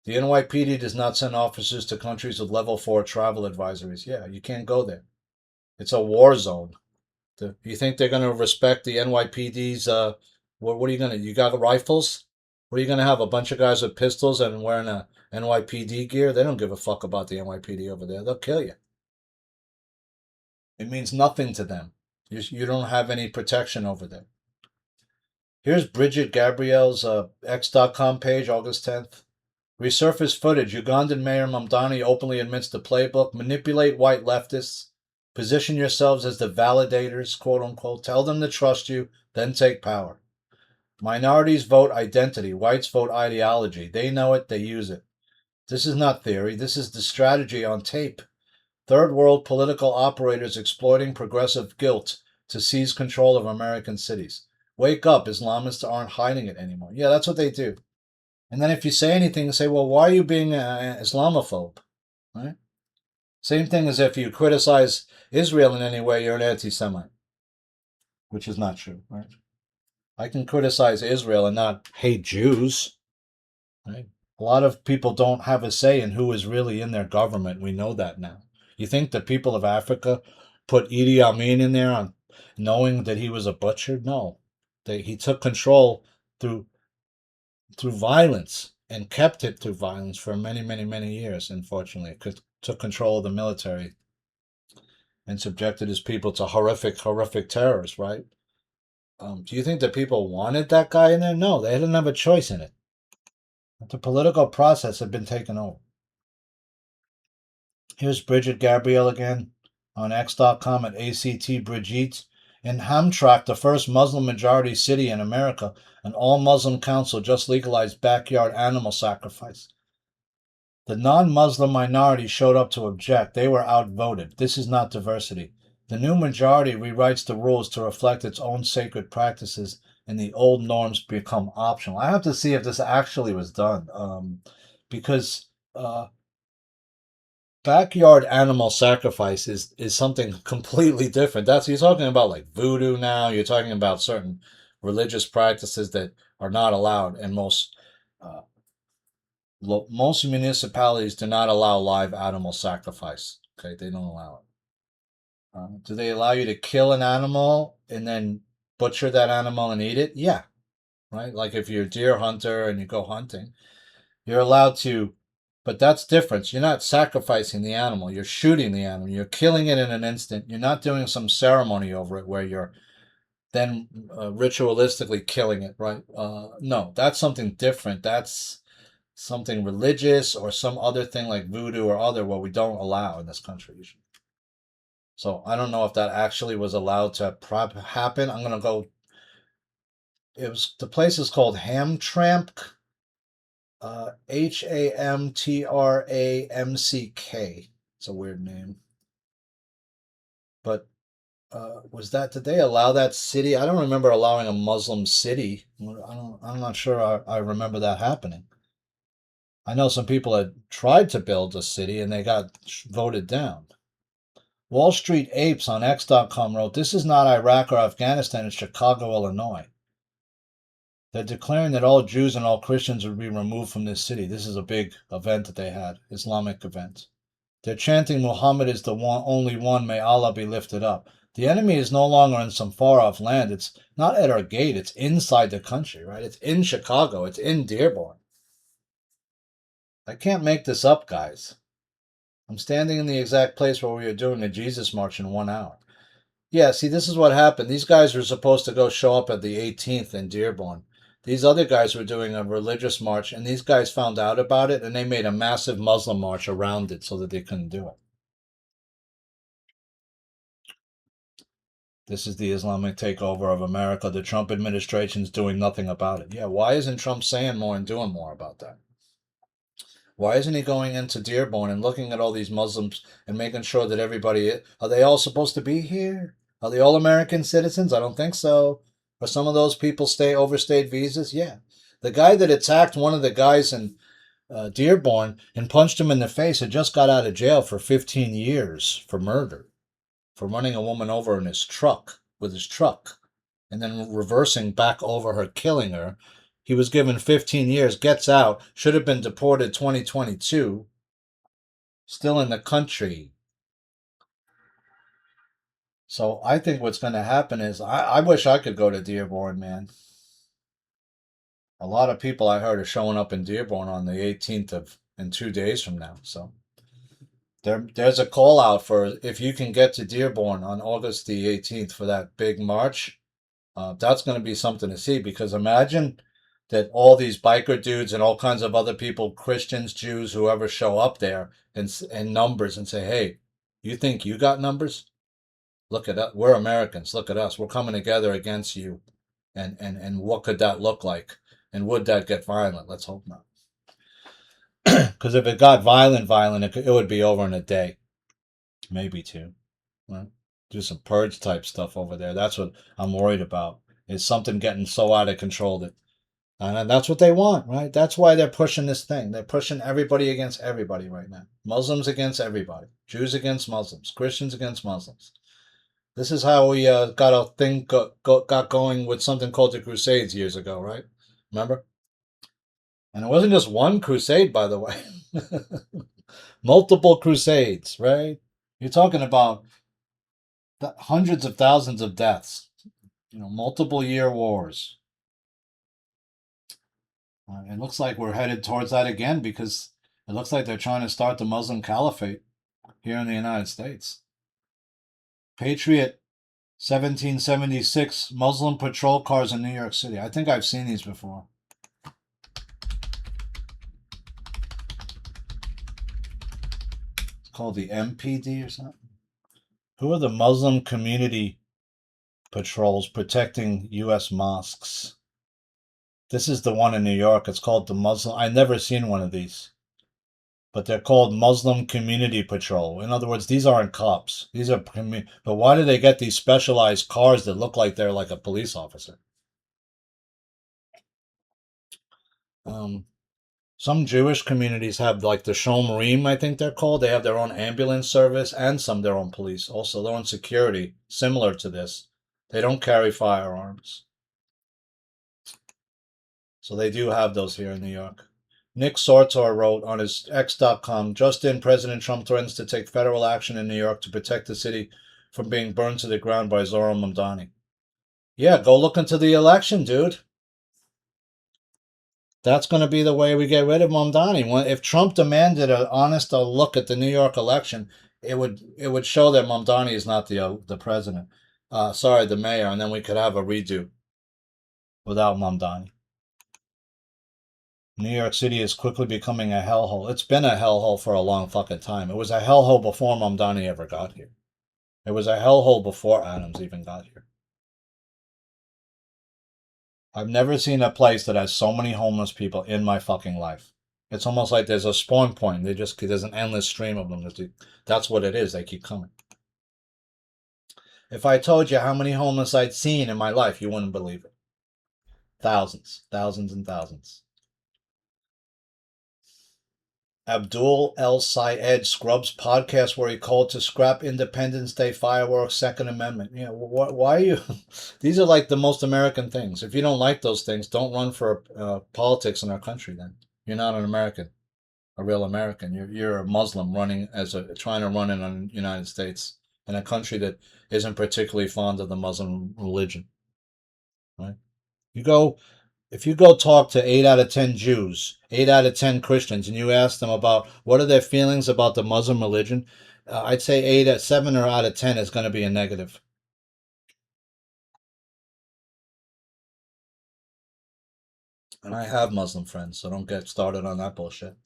The NYPD does not send officers to countries with level 4 travel advisories. Yeah, you can't go there. It's a war zone. You think they're going to respect the NYPD's? What are you going to? You got rifles? What are you going to have? A bunch of guys with pistols and wearing a NYPD gear? They don't give a fuck about the NYPD over there. They'll kill you. It means nothing to them. You don't have any protection over there. Here's Bridget Gabrielle's X.com page, August 10th. Resurfaced footage. Ugandan Mayor Mamdani openly admits the playbook. Manipulate white leftists. Position yourselves as the validators, quote unquote. Tell them to trust you, then take power. Minorities vote identity. Whites vote ideology. They know it, they use it. This is not theory. This is the strategy on tape. Third world political operators exploiting progressive guilt to seize control of American cities. Wake up, Islamists aren't hiding it anymore. Yeah, that's what they do. And then if you say anything, they say, well, why are you being an Islamophobe? Right? Same thing as if you criticize Israel in any way, you're an anti-Semite, which is not true, right? I can criticize Israel and not hate Jews, right? A lot of people don't have a say in who is really in their government. We know that now. You think the people of Africa put Idi Amin in there on knowing that he was a butcher? No. He took control through violence and kept it through violence for many, many, many years, unfortunately. Took control of the military and subjected his people to horrific, horrific terrors, right? Do you think that people wanted that guy in there? No, they didn't have a choice in it. The political process had been taken over. Here's Bridget Gabrielle again on X.com at ACT Brigitte. In Hamtramck, the first Muslim majority city in America, an all-Muslim council just legalized backyard animal sacrifice. The non-Muslim minority showed up to object. They were outvoted. This is not diversity. The new majority rewrites the rules to reflect its own sacred practices, and the old norms become optional. I have to see if this actually was done, because backyard animal sacrifice is something completely different. You're talking about like voodoo now. You're talking about certain religious practices that are not allowed, and most municipalities do not allow live animal sacrifice. Okay, they don't allow it. Do they allow you to kill an animal and then butcher that animal and eat it? Yeah, right. Like if you're a deer hunter and you go hunting, you're allowed to, but that's different. You're not sacrificing the animal. You're shooting the animal. You're killing it in an instant. You're not doing some ceremony over it where you're then ritualistically killing it, right? No, that's something different. That's something religious or some other thing like voodoo or other what we don't allow in this country usually. So I don't know if that actually was allowed to happen. I'm gonna go. The place is called Hamtramck, Hamtramck. It's a weird name, but did they allow that city? I don't remember allowing a Muslim city. I'm not sure. I remember that happening. I know some people had tried to build a city and they got voted down. Wall Street Apes on X.com wrote, "This is not Iraq or Afghanistan, it's Chicago, Illinois. They're declaring that all Jews and all Christians would be removed from this city." This is a big event that they had, Islamic event. They're chanting, "Muhammad is the only one, may Allah be lifted up." The enemy is no longer in some far-off land. It's not at our gate. It's inside the country, right? It's in Chicago. It's in Dearborn. I can't make this up, guys. I'm standing in the exact place where we were doing the Jesus March in 1 hour. Yeah, see, this is what happened. These guys were supposed to go show up at the 18th in Dearborn. These other guys were doing a religious march, and these guys found out about it, and they made a massive Muslim march around it so that they couldn't do it. This is the Islamic takeover of America. The Trump administration's doing nothing about it. Yeah, why isn't Trump saying more and doing more about that? Why isn't he going into Dearborn and looking at all these Muslims and making sure that everybody, are they all supposed to be here? Are they all American citizens? I don't think so. Are some of those people overstayed visas? Yeah. The guy that attacked one of the guys in Dearborn and punched him in the face had just got out of jail for 15 years for murder, for running a woman over in his truck, with his truck, and then reversing back over her, killing her. He was given 15 years, gets out, should have been deported 2022, still in the country. So I think what's going to happen is, I wish I could go to Dearborn, man. A lot of people I heard are showing up in Dearborn on the 18th of, in 2 days from now. So there's a call out for, if you can get to Dearborn on August the 18th for that big march, that's going to be something to see, because imagine that all these biker dudes and all kinds of other people, Christians, Jews, whoever, show up there in numbers and say, hey, you think you got numbers? Look at us. We're Americans. Look at us. We're coming together against you. And what could that look like? And would that get violent? Let's hope not. Because if it got violent, it would be over in a day. Maybe two. Right? Do some purge type stuff over there. That's what I'm worried about. Is something getting so out of control that, and that's what they want, right? That's why they're pushing this thing. They're pushing everybody against everybody right now. Muslims against everybody. Jews against Muslims. Christians against Muslims. This is how we got a thing got going with something called the Crusades years ago, right? Remember? And it wasn't just one crusade, by the way. Multiple crusades, right? You're talking about hundreds of thousands of deaths. Multiple year wars. It looks like we're headed towards that again, because it looks like they're trying to start the Muslim Caliphate here in the United States. Patriot 1776 Muslim patrol cars in New York City. I think I've seen these before. It's called the MPD or something. Who are the Muslim community patrols protecting U.S. mosques? This is the one in New York. It's called the Muslim. I've never seen one of these, but they're called Muslim Community Patrol. In other words, these aren't cops. These are, but why do they get these specialized cars that look like they're like a police officer? Some Jewish communities have, like the Shomrim, I think they're called. They have their own ambulance service and some their own police. Also, their own security, similar to this. They don't carry firearms. So they do have those here in New York. Nick Sartor wrote on his X.com, just in, President Trump threatens to take federal action in New York to protect the city from being burned to the ground by Zohar Mamdani. Yeah, go look into the election, dude. That's going to be the way we get rid of Mamdani. If Trump demanded an honest look at the New York election, it would show that Mamdani is not the president. The mayor, and then we could have a redo without Mamdani. New York City is quickly becoming a hellhole. It's been a hellhole for a long fucking time. It was a hellhole before Mamdani ever got here. It was a hellhole before Adams even got here. I've never seen a place that has so many homeless people in my fucking life. It's almost like there's a spawn point. There's an endless stream of them. That's what it is. They keep coming. If I told you how many homeless I'd seen in my life, you wouldn't believe it. Thousands, thousands and thousands. Abdul El Sayed Scrubs podcast where he called to scrap Independence Day fireworks, Second Amendment. Why are you? These are like the most American things. If you don't like those things, don't run for politics in our country. Then you're not an American, a real American. You're a Muslim trying to run in the United States, in a country that isn't particularly fond of the Muslim religion. Right? If you go talk to 8 out of 10 Jews, 8 out of 10 Christians, and you ask them about what are their feelings about the Muslim religion, I'd say 7 out of 10 is going to be a negative. And I have Muslim friends, so don't get started on that bullshit.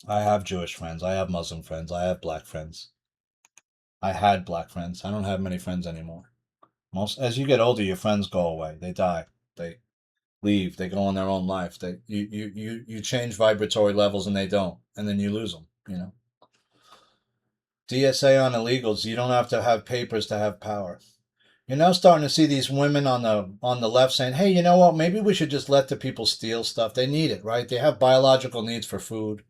I have Jewish friends. I have Muslim friends. I have black friends. I had black friends. I don't have many friends anymore. Most as you get older, your friends go away. They die. They leave. They go on their own life. You change vibratory levels and they don't, and then you lose them. You know. DSA on illegals. You don't have to have papers to have power. You're now starting to see these women on the left saying, "Hey, you know what? Maybe we should just let the people steal stuff. They need it, right? They have biological needs for food.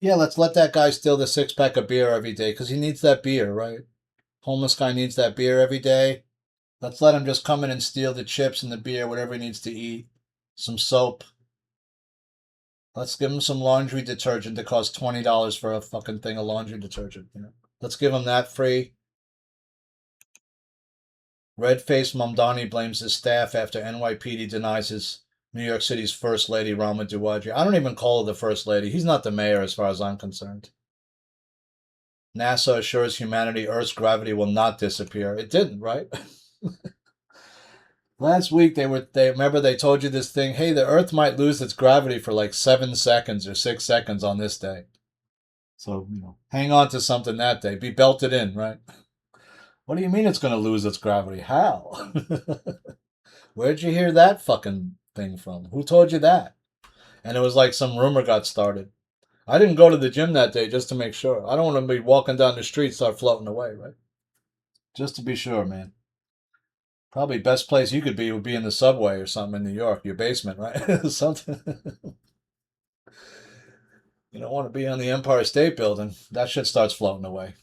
Yeah, let's let that guy steal the 6-pack of beer every day because he needs that beer, right? Homeless guy needs that beer every day. Let's let him just come in and steal the chips and the beer, whatever he needs to eat, some soap. Let's give him some laundry detergent that costs $20 for a fucking thing of laundry detergent. You know, let's give him that free." Red-faced Mamdani blames his staff after NYPD denies his New York City's First Lady, Rama Duwadri. I don't even call her the First Lady. He's not the mayor as far as I'm concerned. NASA assures humanity Earth's gravity will not disappear. It didn't, right? Last week they remember they told you this thing, hey, the Earth might lose its gravity for like 7 seconds or 6 seconds on this day. So, hang on to something that day. Be belted in, right? What do you mean it's going to lose its gravity? How? Where'd you hear that fucking thing from? Who told you that? And it was like some rumor got started. I didn't go to the gym that day just to make sure. I don't want to be walking down the street start floating away, right? Just to be sure, man. Probably best place you could be would be in the subway or something in New York, your basement, right? Something. You don't want to be on the Empire State Building. That shit starts floating away.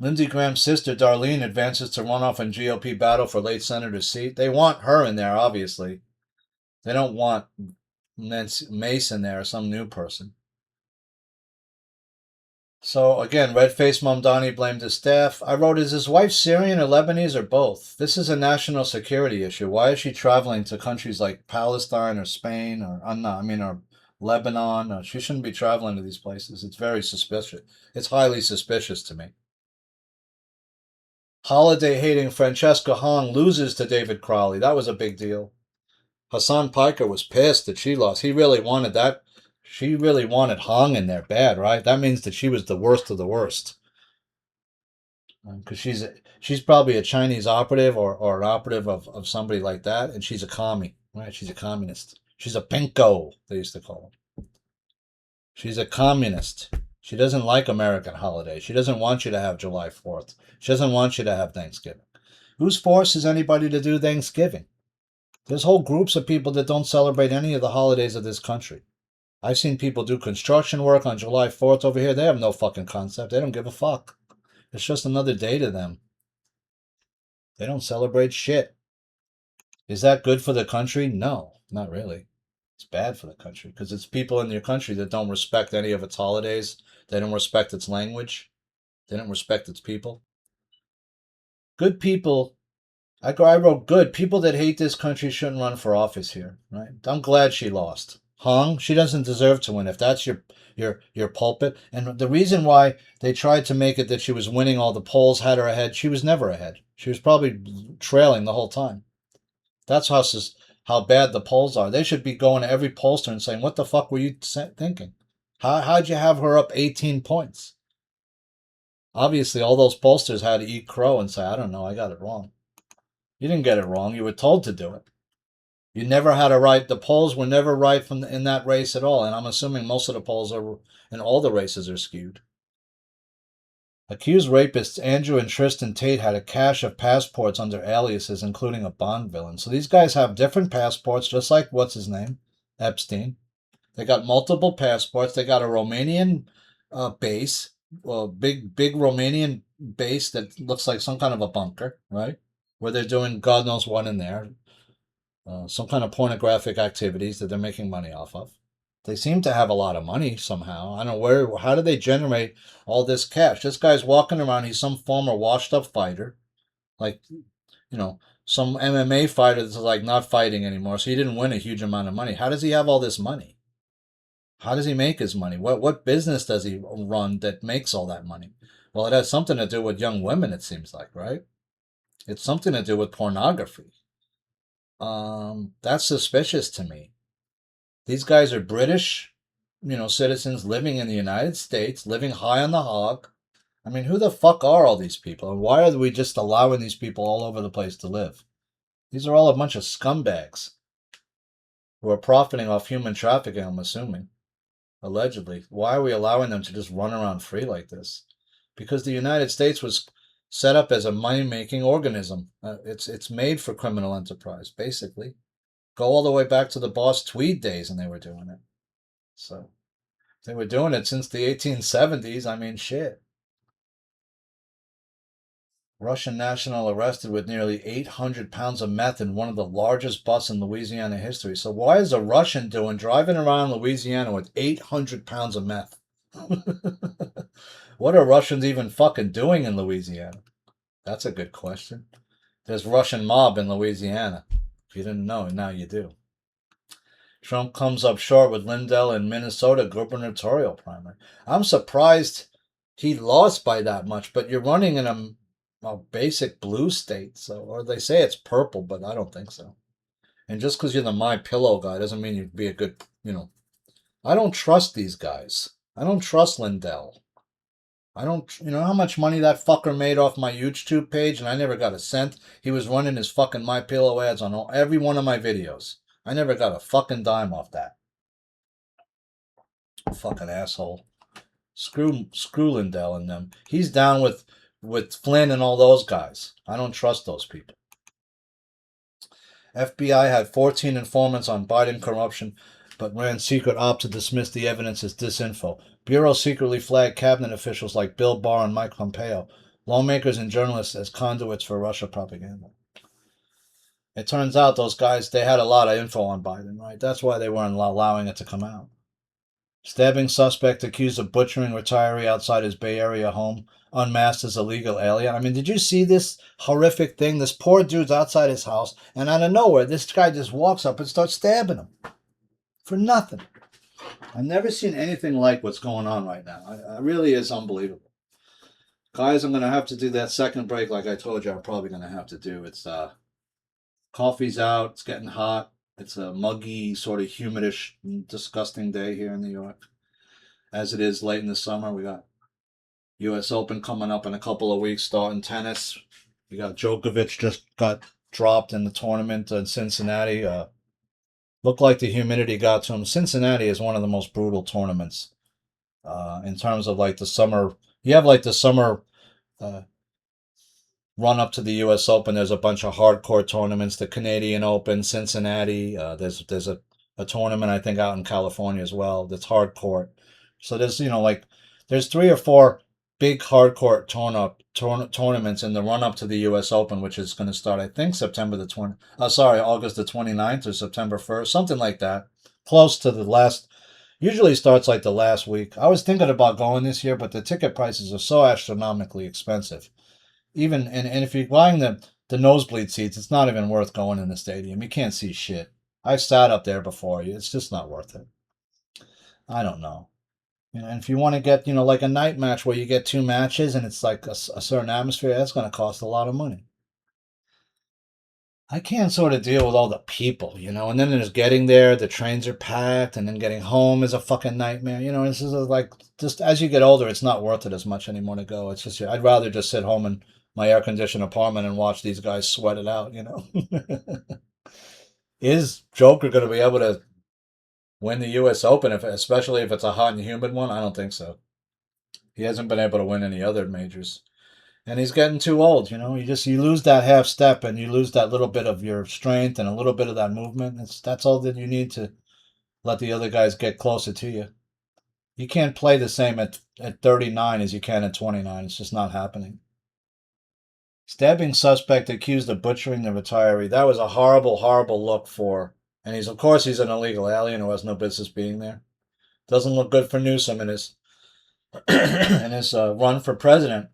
Lindsey Graham's sister, Darlene, advances to runoff in GOP battle for late senator's seat. They want her in there, obviously. They don't want Mace in there or some new person. So, again, red-faced Mamdani blamed his staff. I wrote, is his wife Syrian or Lebanese or both? This is a national security issue. Why is she traveling to countries like Palestine or Spain or Lebanon? She shouldn't be traveling to these places. It's very suspicious. It's highly suspicious to me. Holiday-hating Francesca Hong loses to David Crowley. That was a big deal. Hasan Pikers was pissed that she lost. He really wanted that. She really wanted Hong in there bad, right? That means that she was the worst of the worst. Because she's probably a Chinese operative or an operative of somebody like that, and she's a commie, right? She's a communist. She's a pinko, they used to call her. She's a communist. She doesn't like American holidays. She doesn't want you to have July 4th. She doesn't want you to have Thanksgiving. Whose force is anybody to do Thanksgiving? There's whole groups of people that don't celebrate any of the holidays of this country. I've seen people do construction work on July 4th over here. They have no fucking concept. They don't give a fuck. It's just another day to them. They don't celebrate shit. Is that good for the country? No, not really. It's bad for the country because it's people in your country that don't respect any of its holidays. They don't respect its language. They don't respect its people. Good people. I wrote good. People that hate this country shouldn't run for office here, right? I'm glad she lost. Hong, she doesn't deserve to win if that's your pulpit. And the reason why they tried to make it that she was winning all the polls had her ahead, she was never ahead. She was probably trailing the whole time. That's how bad the polls are. They should be going to every pollster and saying, what the fuck were you thinking? How'd you have her up 18 points? Obviously, all those pollsters had to eat crow and say, I don't know, I got it wrong. You didn't get it wrong. You were told to do it. You never had a right. The polls were never right in that race at all. And I'm assuming most of the polls in all the races are skewed. Accused rapists Andrew and Tristan Tate had a cache of passports under aliases, including a Bond villain. So these guys have different passports, just like, what's his name? Epstein. They got multiple passports. They got a Romanian base, big Romanian base that looks like some kind of a bunker, right? Where they're doing God knows what in there. Some kind of pornographic activities that they're making money off of. They seem to have a lot of money somehow. I don't know how do they generate all this cash? This guy's walking around. He's some former washed up fighter. Like, some MMA fighter that's like not fighting anymore. So he didn't win a huge amount of money. How does he have all this money? How does he make his money? What business does he run that makes all that money? Well, it has something to do with young women, it seems like, right? It's something to do with pornography. That's suspicious to me. These guys are British, citizens living in the United States, living high on the hog. I mean, who the fuck are all these people? And why are we just allowing these people all over the place to live? These are all a bunch of scumbags who are profiting off human trafficking, I'm assuming. Allegedly. Why are we allowing them to just run around free like this? Because the United States was set up as a money-making organism. It's made for criminal enterprise, basically. Go all the way back to the Boss Tweed days and they were doing it. So, they were doing it since the 1870s. I mean, shit. Russian national arrested with nearly 800 pounds of meth in one of the largest busts in Louisiana history. So why is a Russian driving around Louisiana with 800 pounds of meth? What are Russians even fucking doing in Louisiana? That's a good question. There's Russian mob in Louisiana. If you didn't know, now you do. Trump comes up short with Lindell in Minnesota gubernatorial primary. I'm surprised he lost by that much, but you're running in a basic blue state, so, or they say it's purple, but I don't think so. And just because you're the My Pillow guy doesn't mean you'd be a good, I don't trust these guys. I don't trust Lindell. I don't, how much money that fucker made off my YouTube page, and I never got a cent. He was running his fucking My Pillow ads on every one of my videos. I never got a fucking dime off that. Fucking asshole. Screw Lindell and them. He's down with Flynn and all those guys. I don't trust those people. FBI had 14 informants on Biden corruption, but ran secret op to dismiss the evidence as disinfo. Bureau secretly flagged cabinet officials like Bill Barr and Mike Pompeo, lawmakers and journalists as conduits for Russia propaganda. It turns out those guys, they had a lot of info on Biden, right? That's why they weren't allowing it to come out. Stabbing suspect accused of butchering retiree outside his Bay Area home, unmasked as illegal alien. I mean, did you see this horrific thing? This poor dude's outside his house, and out of nowhere, this guy just walks up and starts stabbing him. For nothing. I've never seen anything like what's going on right now. It really is unbelievable. Guys, I'm going to have to do that second break like I told you I'm probably going to have to do. It's coffee's out. It's getting hot. It's a muggy, sort of humidish, disgusting day here in New York. As it is late in the summer, we got U.S. Open coming up in a couple of weeks, starting tennis. We got Djokovic just got dropped in the tournament in Cincinnati. Looked like the humidity got to him. Cincinnati is one of the most brutal tournaments in terms of like the summer. You have like the summer run up to the U.S. Open. There's a bunch of hardcore tournaments. The Canadian Open, Cincinnati. There's a tournament I think out in California as well. That's hardcore. So there's there's 3 or 4 big hardcore tournaments in the run up to the U.S. Open, which is going to start I think August the 29th or September 1st, something like that. Close to the last. Usually starts like the last week. I was thinking about going this year, but the ticket prices are so astronomically expensive. Even and if you're buying the nosebleed seats, it's not even worth going in the stadium. You can't see shit. I've sat up there before. It's just not worth it. I don't know. And if you want to get, like a night match where you get 2 matches and it's like a certain atmosphere, that's going to cost a lot of money. I can't sort of deal with all the people, and then there's getting there, the trains are packed, and then getting home is a fucking nightmare. This is like, just as you get older, it's not worth it as much anymore to go. It's just, I'd rather just sit home in my air-conditioned apartment and watch these guys sweat it out, Is Joker going to be able to win the U.S. Open, especially if it's a hot and humid one? I don't think so. He hasn't been able to win any other majors. And he's getting too old, you lose that half step and you lose that little bit of your strength and a little bit of that movement. That's all that you need to let the other guys get closer to you. You can't play the same at 39 as you can at 29. It's just not happening. Stabbing suspect accused of butchering the retiree. That was a horrible, horrible look for, and he's an illegal alien who has no business being there. Doesn't look good for Newsom in his run for president.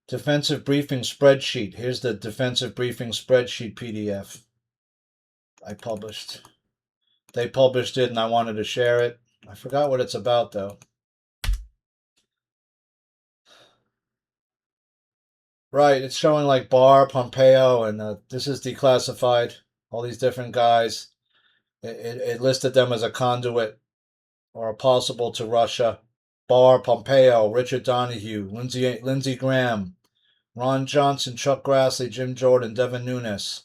Defensive briefing spreadsheet. Here's the defensive briefing spreadsheet PDF I published. They published it and I wanted to share it. I forgot what it's about though. Right, it's showing like Barr, Pompeo, and this is declassified. All these different guys. It listed them as a conduit or a possible to Russia. Barr, Pompeo, Richard Donahue, Lindsey Graham, Ron Johnson, Chuck Grassley, Jim Jordan, Devin Nunes.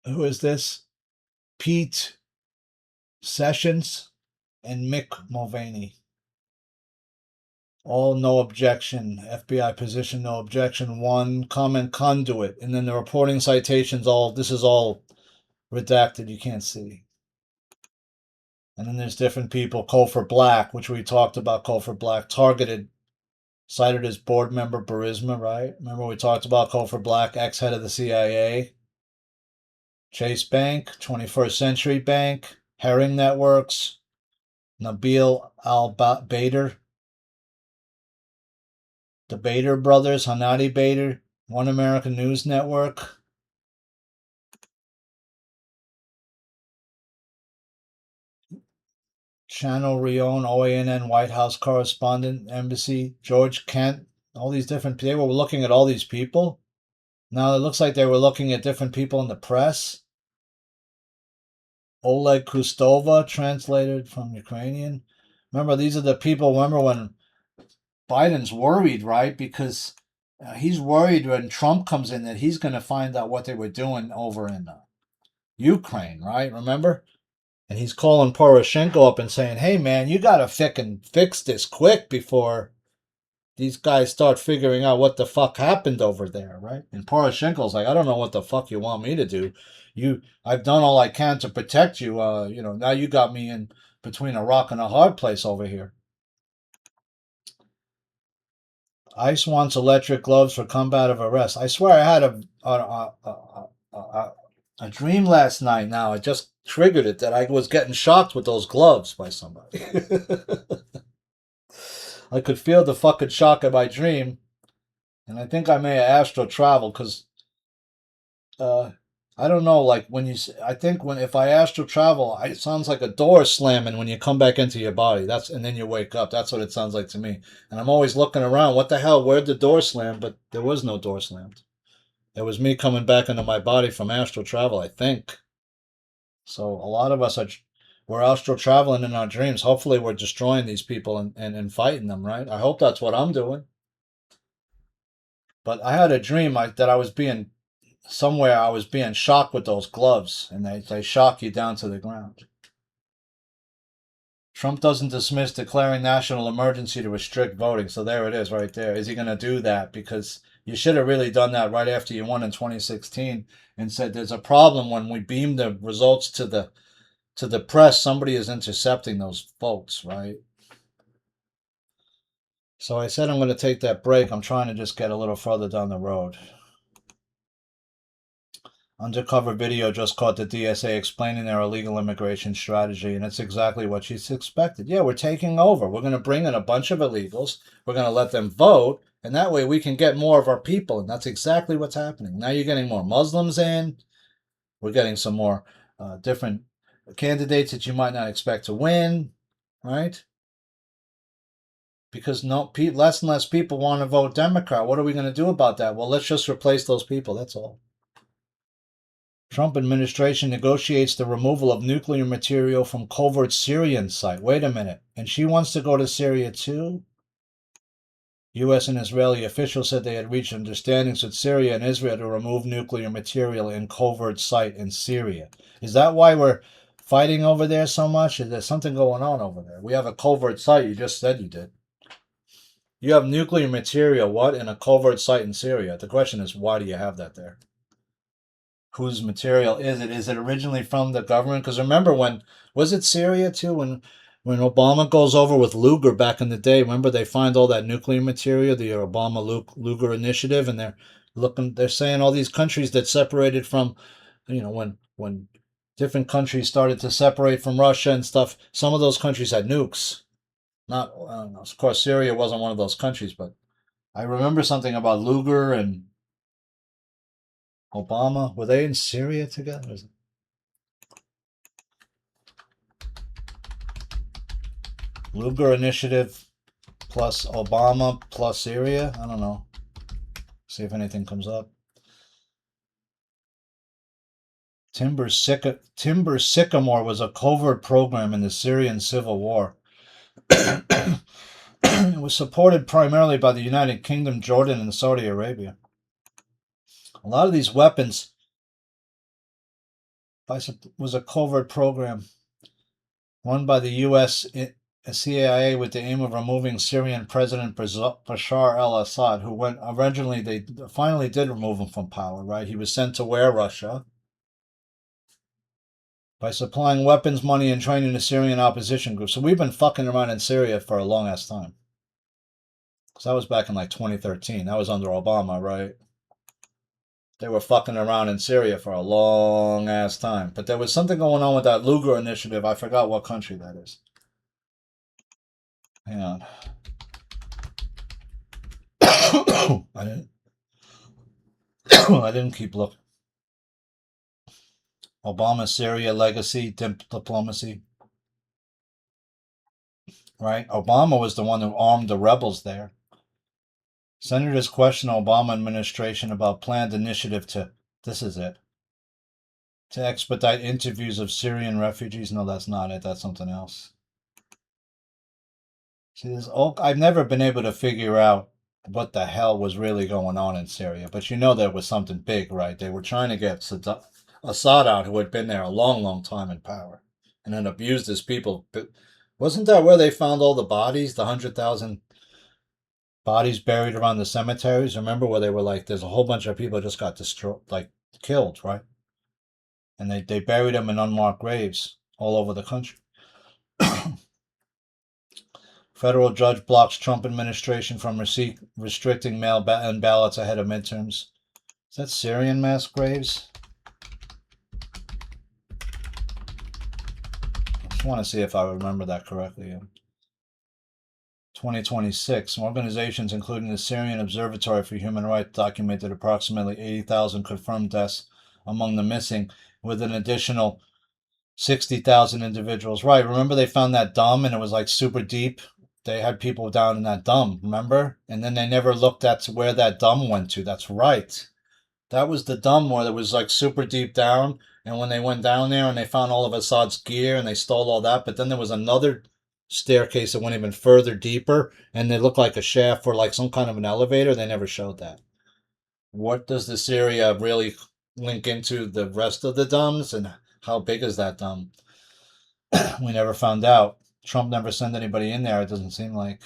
Who is this? Pete Sessions and Mick Mulvaney. All no objection. FBI position, no objection. One comment conduit. And then the reporting citations, this is all redacted. You can't see. And then there's different people. Cofer Black, which we talked about. Cofer Black targeted, cited as board member Burisma, right? Remember we talked about Cofer Black, ex-head of the CIA. Chase Bank, 21st Century Bank, Herring Networks, Nabil Al-Bader, the Bader brothers, Hanadi Bader, One American News Network. Channel Rion, OANN, White House correspondent, embassy, George Kent, all these different, they were looking at all these people. Now it looks like they were looking at different people in the press. Oleg Kustova, translated from Ukrainian. Remember, these are the people, remember when Biden's worried, right? Because he's worried when Trump comes in that he's going to find out what they were doing over in Ukraine, right? Remember? And he's calling Poroshenko up and saying, hey, man, you got to fix this quick before these guys start figuring out what the fuck happened over there, right? And Poroshenko's like, I don't know what the fuck you want me to do. I've done all I can to protect you. Now you got me in between a rock and a hard place over here. ICE wants electric gloves for combative arrest. I swear I had a dream last night. Now it just triggered it that I was getting shocked with those gloves by somebody. I could feel the fucking shock of my dream, and I think I may have astral traveled because I don't know. Like I think if I astral travel, it sounds like a door slamming when you come back into your body. And then you wake up. That's what it sounds like to me. And I'm always looking around. What the hell? Where'd the door slam? But there was no door slammed. It was me coming back into my body from astral travel, I think. So a lot of us we're astral traveling in our dreams. Hopefully we're destroying these people and fighting them, right? I hope that's what I'm doing. But I had a dream that I was being shocked with those gloves, and they shock you down to the ground. Trump doesn't dismiss declaring national emergency to restrict voting. So there it is right there. Is he going to do that? Because you should have really done that right after you won in 2016 and said there's a problem when we beam the results to the press. Somebody is intercepting those votes, right? So I said I'm going to take that break. I'm trying to just get a little further down the road. Undercover video just caught the DSA explaining their illegal immigration strategy, and it's exactly what she's expected. Yeah, we're taking over. We're going to bring in a bunch of illegals. We're going to let them vote, and that way we can get more of our people, and that's exactly what's happening. Now you're getting more Muslims in. We're getting some more different candidates that you might not expect to win, right? Because less and less people want to vote Democrat. What are we going to do about that? Well, let's just replace those people. That's all. Trump administration negotiates the removal of nuclear material from covert Syrian site. Wait a minute. And she wants to go to Syria too? U.S. and Israeli officials said they had reached understandings with Syria and Israel to remove nuclear material in covert site in Syria. Is that why we're fighting over there so much? Is there something going on over there? We have a covert site. You just said you did. You have nuclear material, what, in a covert site in Syria? The question is, why do you have that there? Whose material is it? Is it originally from the government? Because remember was it Syria too? When Obama goes over with Lugar back in the day, remember they find all that nuclear material, the Obama Lugar initiative, and they're saying all these countries that separated from, when different countries started to separate from Russia and stuff, some of those countries had nukes. Not, of course, Syria wasn't one of those countries, but I remember something about Lugar and Obama. Were they in Syria together? Lugar Initiative plus Obama plus Syria? I don't know. See if anything comes up. Timber Sycamore was a covert program in the Syrian civil war. It was supported primarily by the United Kingdom, Jordan, and Saudi Arabia. A lot of these weapons was a covert program run by the U.S. CIA with the aim of removing Syrian President Bashar al-Assad, who they finally did remove him from power, right? He was sent to where? Russia. By supplying weapons, money, and training to Syrian opposition groups. So we've been fucking around in Syria for a long ass time. Because that was back in like 2013. That was under Obama, right? They were fucking around in Syria for a long ass time. But there was something going on with that Lugar initiative. I forgot what country that is. Hang on. I didn't keep looking. Obama, Syria, legacy, diplomacy. Right? Obama was the one who armed the rebels there. Senators question Obama administration about planned initiative to, this is it, to expedite interviews of Syrian refugees. No, that's not it. That's something else. See, I've never been able to figure out what the hell was really going on in Syria, but you know there was something big, right? They were trying to get Assad out, who had been there a long, long time in power, and then abused his people. But wasn't that where they found all the bodies, the 100,000 bodies buried around the cemeteries? Remember where they were like, there's a whole bunch of people just got destroyed, like killed, right? And they buried them in unmarked graves all over the country. Federal judge blocks Trump administration from restricting mail-in ballots ahead of midterms. Is that Syrian mass graves? I just want to see if I remember that correctly. 2026, organizations including the Syrian Observatory for Human Rights documented approximately 80,000 confirmed deaths among the missing, with an additional 60,000 individuals. Right, remember they found that dump and it was like super deep? They had people down in that dump, remember? And then they never looked at where that dump went to. That's right. That was the dump where it was like super deep down. And when they went down there and they found all of Assad's gear and they stole all that, but then there was another staircase that went even further deeper and they looked like a shaft or like some kind of an elevator. They never showed that. What does the Syria really link into the rest of the dumps, and how big is that dump? We never found out. Trump never sent anybody in there, it doesn't seem like.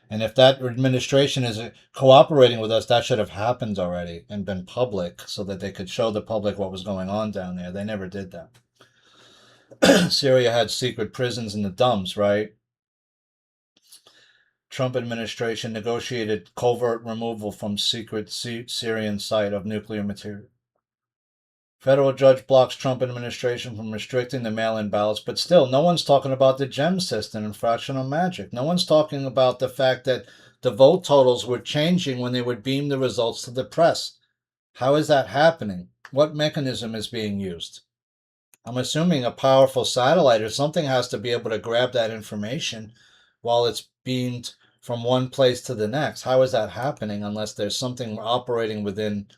And if that administration is cooperating with us, that should have happened already and been public so that they could show the public what was going on down there. They never did that. Syria had secret prisons in the dumps, right? Trump administration negotiated covert removal from secret Syrian site of nuclear material. Federal judge blocks Trump administration from restricting the mail-in ballots, but still, no one's talking about the gem system and fractional magic. No one's talking about the fact that the vote totals were changing when they would beam the results to the press. How is that happening? What mechanism is being used? I'm assuming a powerful satellite or something has to be able to grab that information while it's beamed from one place to the next. How is that happening unless there's something operating within?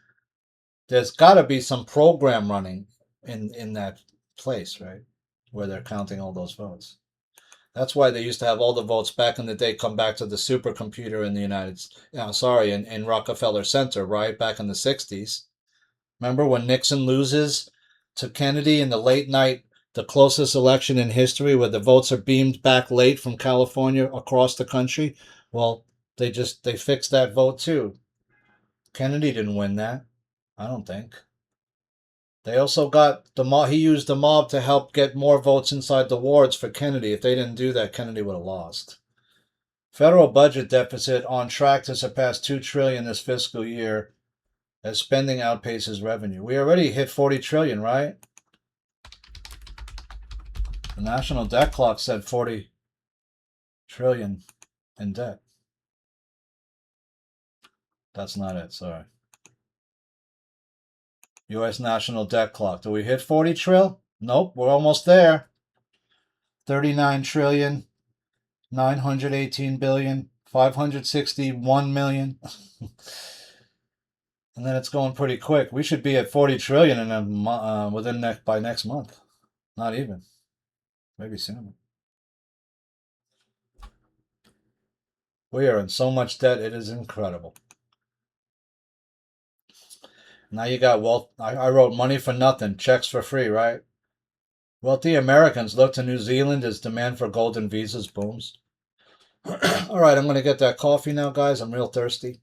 There's got to be some program running in that place, right? Where they're counting all those votes. That's why they used to have all the votes back in the day come back to the supercomputer in the in Rockefeller Center, right? Back in the 60s. Remember when Nixon loses to Kennedy in the late night, the closest election in history where the votes are beamed back late from California across the country? Well, they fixed that vote too. Kennedy didn't win that. I don't think. They also got the mob. He used the mob to help get more votes inside the wards for Kennedy. If they didn't do that, Kennedy would have lost. Federal budget deficit on track to surpass $2 trillion this fiscal year as spending outpaces revenue. We already hit 40 trillion, right? The national debt clock said 40 trillion in debt. That's not it, sorry. U.S. national debt clock. Do we hit 40 trill? Nope, we're almost there. 39 trillion, 918 billion, 561 million. And then it's going pretty quick. We should be at 40 trillion in by next month. Not even. Maybe sooner. We are in so much debt, it is incredible. Now you got wealth. I wrote money for nothing, checks for free, right? Wealthy Americans look to New Zealand as demand for golden visas booms. All right, I'm going to get that coffee now, guys. I'm real thirsty.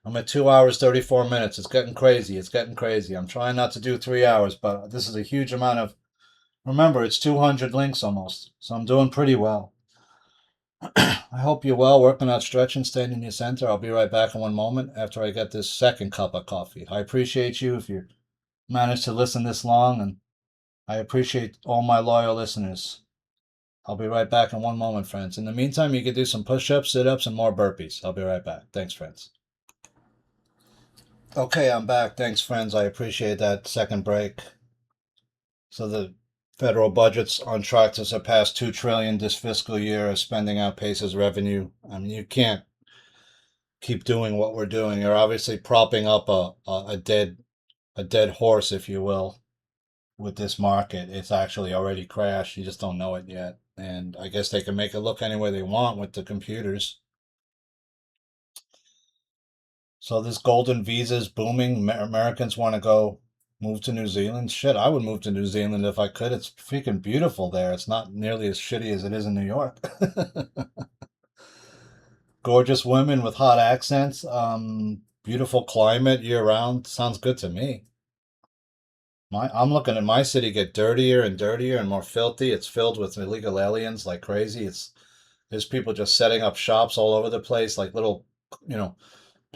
I'm at 2 hours, 34 minutes. It's getting crazy. It's getting crazy. I'm trying not to do 3 hours, but this is a huge amount of. Remember, it's 200 links almost, so I'm doing pretty well. I hope you're well, working out stretching, staying in your center. I'll be right back in one moment after I get this second cup of coffee. I appreciate you if you managed to listen this long, and I appreciate all my loyal listeners. I'll be right back in one moment, friends. In the meantime, you can do some push-ups, sit-ups, and more burpees. I'll be right back. Thanks, friends. Okay, I'm back. Thanks, friends. I appreciate that second break. So the federal budget's on track to surpass $2 trillion this fiscal year as spending outpaces revenue. I mean, you can't keep doing what we're doing. You're obviously propping up a dead horse, if you will, with this market. It's actually already crashed. You just don't know it yet. And I guess they can make it look any way they want with the computers. So this golden visa is booming. Americans want to go move to New Zealand. Shit, I would move to New Zealand if I could. It's freaking beautiful there. It's not nearly as shitty as it is in New York. Gorgeous women with hot accents. Beautiful climate year round. Sounds good to me. I'm looking at my city get dirtier and dirtier and more filthy. It's filled with illegal aliens like crazy. There's people just setting up shops all over the place, like little, you know,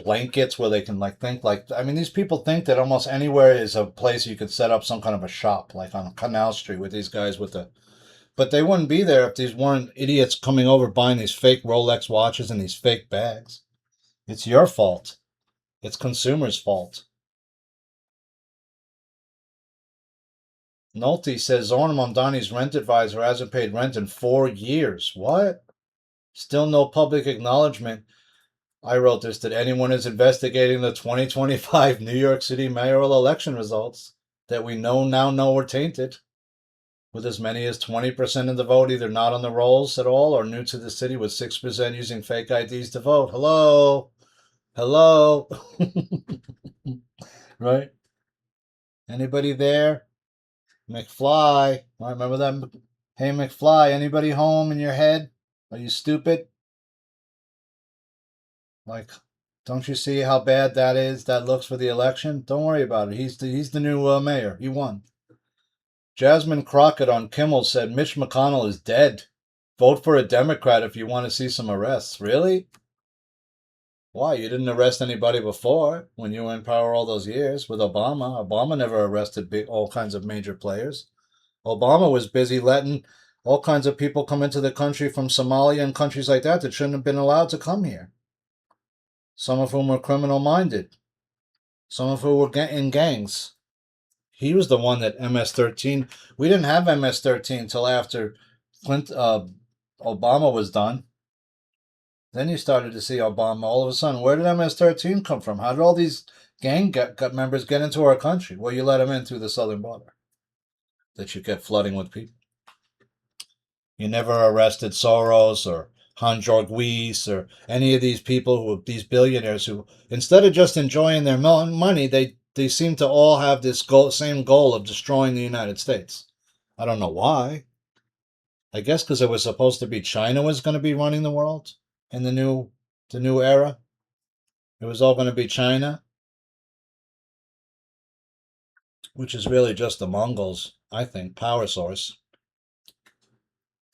blankets where they can I mean, these people think that almost anywhere is a place you could set up some kind of a shop, like on Canal Street with these guys but they wouldn't be there if these weren't idiots coming over buying these fake Rolex watches and these fake bags. It's your fault. It's consumers' fault. Nolte says Zoran Mamdani's rent advisor hasn't paid rent in 4 years. What? Still no public acknowledgement. I wrote this, that anyone is investigating the 2025 New York City mayoral election results that we now know were tainted, with as many as 20% of the vote either not on the rolls at all or new to the city, with 6% using fake IDs to vote. Hello? Hello? Right? Anybody there? McFly. I remember that. Hey, McFly, anybody home in your head? Are you stupid? Like, don't you see how bad that looks for the election? Don't worry about it. He's the new mayor. He won. Jasmine Crockett on Kimmel said Mitch McConnell is dead. Vote for a Democrat if you want to see some arrests. Really? Why? You didn't arrest anybody before when you were in power all those years with Obama. Obama never arrested all kinds of major players. Obama was busy letting all kinds of people come into the country from Somalia and countries like that shouldn't have been allowed to come here. Some of whom were criminal-minded. Some of whom were in gangs. He was the one that MS-13. We didn't have MS-13 until after Obama was done. Then you started to see Obama. All of a sudden, where did MS-13 come from? How did all these gang members get into our country? Well, you let them in through the southern border that you kept flooding with people. You never arrested Soros or Han Jorgwees or any of these people these billionaires who, instead of just enjoying their money, they seem to all have this same goal of destroying the United States. I don't know why. I guess because it was supposed to be China was going to be running the world in the new era. It was all going to be China, which is really just the Mongols, I think, power source.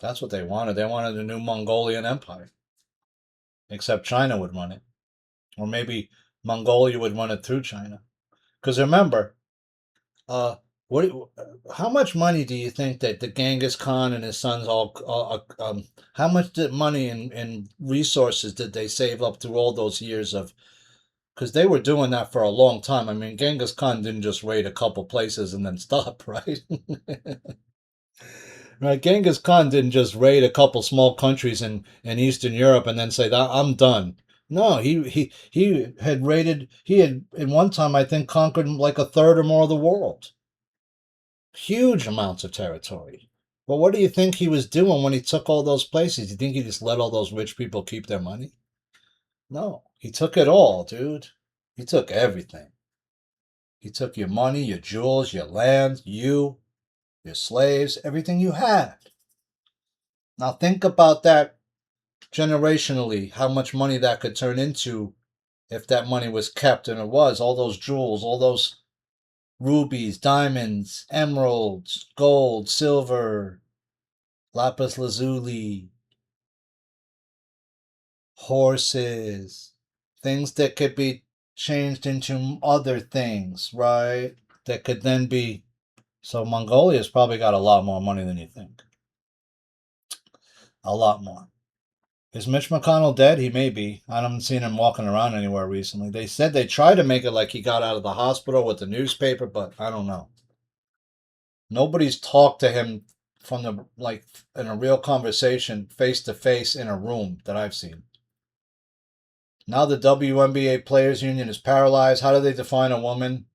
That's what they wanted. They wanted a new Mongolian empire. Except China would run it. Or maybe Mongolia would run it through China. Because remember, how much money do you think that the Genghis Khan and his sons how much money and resources did they save up through all those years of, because they were doing that for a long time. I mean, Genghis Khan didn't just raid a couple places and then stop, right? Right, Genghis Khan didn't just raid a couple small countries in Eastern Europe and then say, I'm done. No, he had raided. He had in one time, I think, conquered like a third or more of the world. Huge amounts of territory. But what do you think he was doing when he took all those places? You think he just let all those rich people keep their money? No, he took it all, dude. He took everything. He took your money, your jewels, your land, your slaves, everything you had. Now think about that generationally, how much money that could turn into if that money was kept, and it was. All those jewels, all those rubies, diamonds, emeralds, gold, silver, lapis lazuli, horses, things that could be changed into other things, right? That could then be. So Mongolia's probably got a lot more money than you think. A lot more. Is Mitch McConnell dead? He may be. I haven't seen him walking around anywhere recently. They said they tried to make it like he got out of the hospital with the newspaper, but I don't know. Nobody's talked to him from the like in a real conversation, face to face in a room that I've seen. Now the WNBA Players Union is paralyzed. How do they define a woman?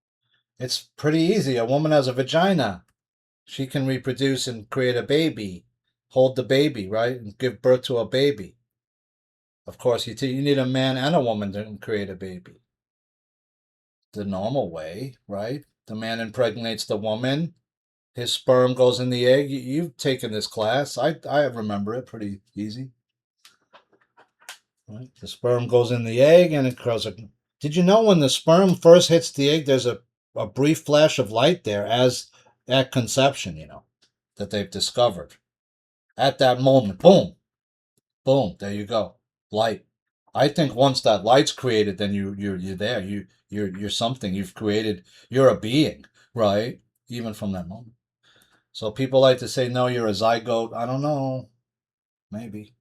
It's pretty easy. A woman has a vagina. She can reproduce and create a baby, hold the baby, right, and give birth to a baby. Of course, you need a man and a woman to create a baby. The normal way, right? The man impregnates the woman. His sperm goes in the egg. You've taken this class. I remember it pretty easy. Right? The sperm goes in the egg and it grows. Did you know when the sperm first hits the egg, there's a brief flash of light there as at conception, that they've discovered. At that moment, boom, boom, there you go. Light. I think once that light's created, then you're there. You're something. You've created. You're a being, right? Even from that moment. So people like to say, no, you're a zygote. I don't know. Maybe.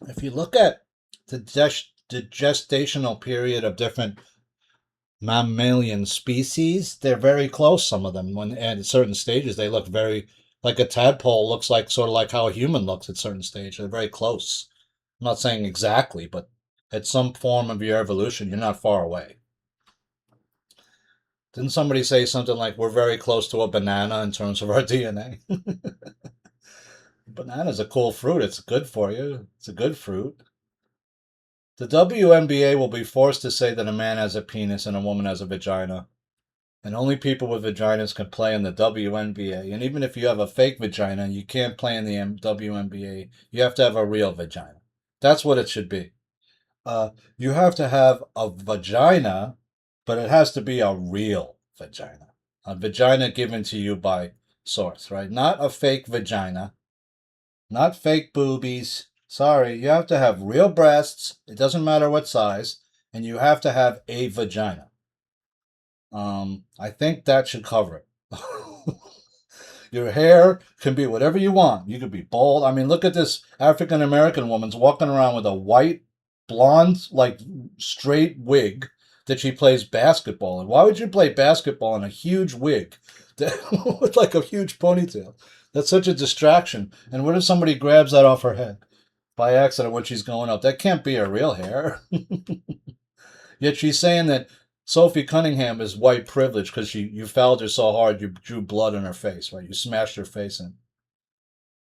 If you look at the gestational period of different mammalian species, they're very close. Some of them, when at certain stages, they look very like a tadpole looks like sort of like how a human looks at certain stages. They're very close. I'm not saying exactly, but at some form of your evolution, you're not far away. Didn't somebody say something like we're very close to a banana in terms of our DNA? Banana's a cool fruit. It's good for you. It's a good fruit. The WNBA will be forced to say that a man has a penis and a woman has a vagina. And only people with vaginas can play in the WNBA. And even if you have a fake vagina, you can't play in the WNBA. You have to have a real vagina. That's what it should be. You have to have a vagina, but it has to be a real vagina. A vagina given to you by source, right? Not a fake vagina. Not fake boobies. Sorry, you have to have real breasts. It doesn't matter what size. And you have to have a vagina. I think that should cover it. Your hair can be whatever you want. You could be bald. I mean, look at this African American woman's walking around with a white, blonde, like straight wig that she plays basketball in. Why would you play basketball in a huge wig with like a huge ponytail? That's such a distraction. And what if somebody grabs that off her head by accident when she's going up? That can't be her real hair. Yet she's saying that Sophie Cunningham is white privilege because you fouled her so hard you drew blood on her face, right? You smashed her face in.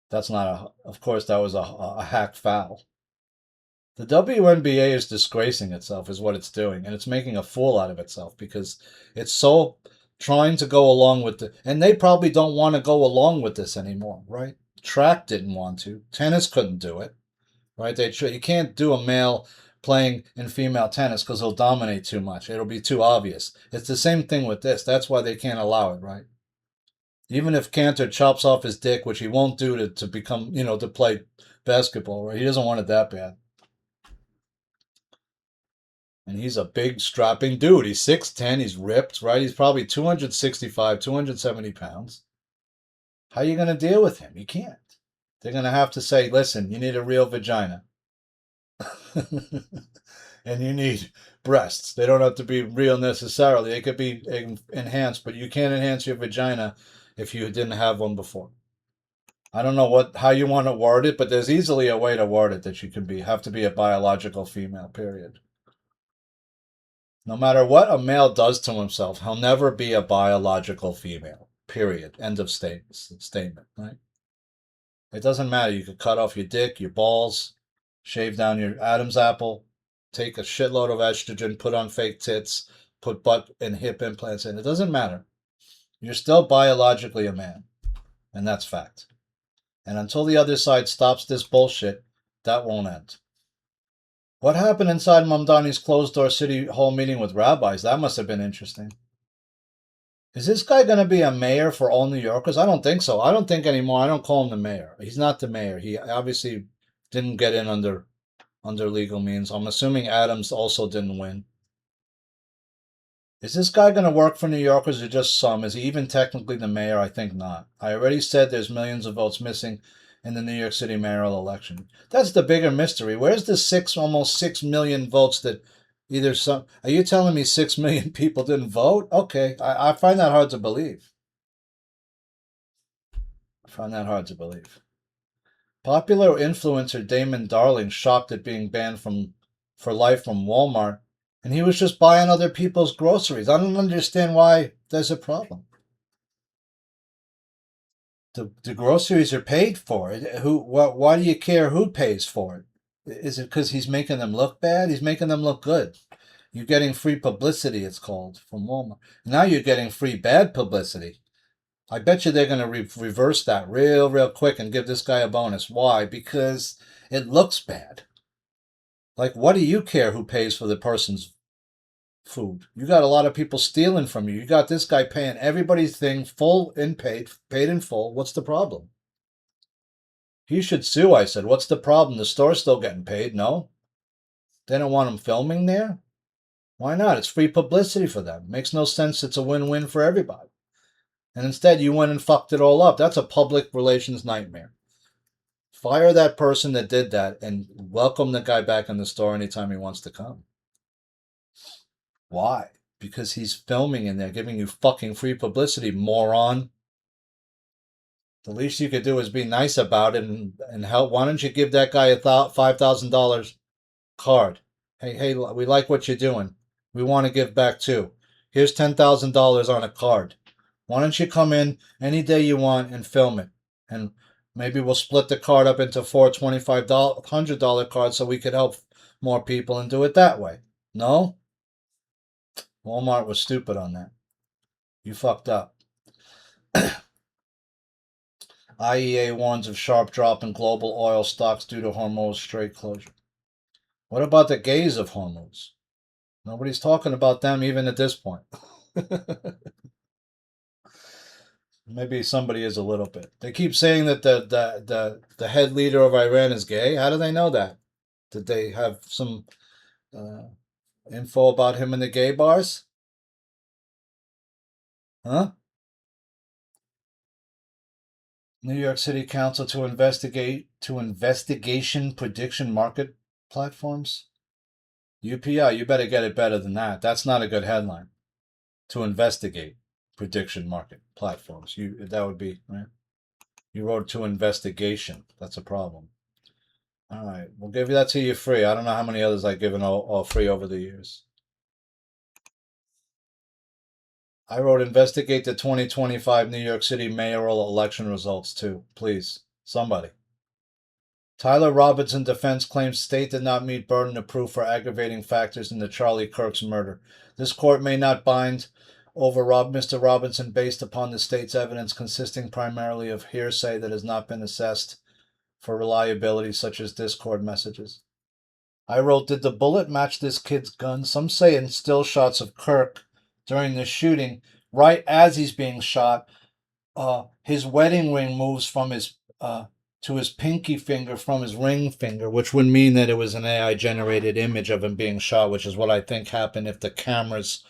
That's not of course, that was a hack foul. The WNBA is disgracing itself, is what it's doing, and it's making a fool out of itself because it's so trying to go along with and they probably don't want to go along with this anymore, right? Track didn't want to. Tennis couldn't do it, right? You can't do a male playing in female tennis because he'll dominate too much. It'll be too obvious. It's the same thing with this. That's why they can't allow it, right? Even if Cantor chops off his dick, which he won't do to become, to play basketball, right? He doesn't want it that bad. And he's a big, strapping dude. He's 6'10", he's ripped, right? He's probably 265, 270 pounds. How are you going to deal with him? You can't. They're going to have to say, listen, you need a real vagina. And you need breasts. They don't have to be real necessarily. They could be enhanced, but you can't enhance your vagina if you didn't have one before. I don't know how you want to word it, but there's easily a way to word it that you can have to be a biological female, period. No matter what a male does to himself, he'll never be a biological female, period. End of statement, right? It doesn't matter. You could cut off your dick, your balls, shave down your Adam's apple, take a shitload of estrogen, put on fake tits, put butt and hip implants in. It doesn't matter. You're still biologically a man. And that's fact. And until the other side stops this bullshit, that won't end. What happened inside Mamdani's closed-door city hall meeting with rabbis? That must have been interesting. Is this guy going to be a mayor for all New Yorkers? I don't think so. I don't think anymore. I don't call him the mayor. He's not the mayor. He obviously didn't get in under legal means. I'm assuming Adams also didn't win. Is this guy going to work for New Yorkers or just some? Is he even technically the mayor? I think not. I already said there's millions of votes missing in the New York City mayoral election. That's the bigger mystery. Where's the almost 6 million votes that either some... Are you telling me 6 million people didn't vote? Okay, I find that hard to believe. Popular influencer Damon Darling shocked at being banned for life from Walmart, and he was just buying other people's groceries. I don't understand why there's a problem. The groceries are paid for. Why do you care who pays for it? Is it because he's making them look bad? He's making them look good. You're getting free publicity, it's called, from Walmart. Now you're getting free bad publicity. I bet you they're going to reverse that real quick and give this guy a bonus. Why? Because it looks bad. Like, what do you care who pays for the person's food? You got a lot of people stealing from you. You got this guy paying everybody's thing full and paid in full. What's the problem? He should sue, I said. What's the problem? The store's still getting paid, no? They don't want him filming there? Why not? It's free publicity for them. Makes no sense. It's a win-win for everybody. And instead, you went and fucked it all up. That's a public relations nightmare. Fire that person that did that and welcome the guy back in the store anytime he wants to come. Why? Because he's filming in there, giving you fucking free publicity, moron. The least you could do is be nice about it and help. Why don't you give that guy a $5,000 card? Hey, we like what you're doing. We want to give back too. Here's $10,000 on a card. Why don't you come in any day you want and film it? And maybe we'll split the card up into 4 $100 cards so we could help more people and do it that way. No? Walmart was stupid on that. You fucked up. IEA warns of sharp drop in global oil stocks due to Hormuz Strait closure. What about the gays of Hormuz? Nobody's talking about them even at this point. Maybe somebody is a little bit. They keep saying that the head leader of Iran is gay. How do they know that? Did they have some info about him in the gay bars? Huh? New York City Council to investigation prediction market platforms. UPI, you better get it better than that. That's not a good headline. To investigate prediction market platforms. That would be right. You wrote to investigation. That's a problem. All right, we'll give you that to you free. I don't know how many others I've given all free over the years. I wrote investigate the 2025 New York City mayoral election results too. Please, somebody. Tyler Robinson defense claims state did not meet burden of proof for aggravating factors in the Charlie Kirk's murder. This court may not bind over Mr. Robinson based upon the state's evidence consisting primarily of hearsay that has not been assessed for reliability, such as Discord messages. I wrote, did the bullet match this kid's gun? Some say in still shots of Kirk during the shooting, right as he's being shot, his wedding ring moves from his to his pinky finger from his ring finger, which would mean that it was an AI-generated image of him being shot, which is what I think happened if the cameras,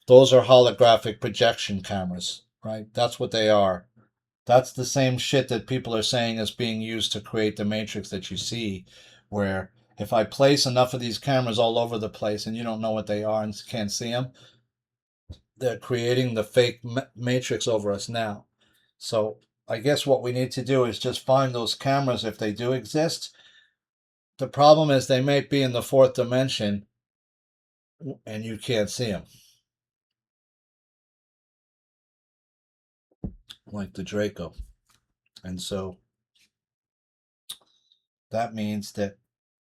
those are holographic projection cameras, right? That's what they are. That's the same shit that people are saying is being used to create the matrix that you see, where if I place enough of these cameras all over the place and you don't know what they are and can't see them, they're creating the fake matrix over us now. So I guess what we need to do is just find those cameras if they do exist. The problem is they may be in the fourth dimension and you can't see them. Like the Draco. And so that means that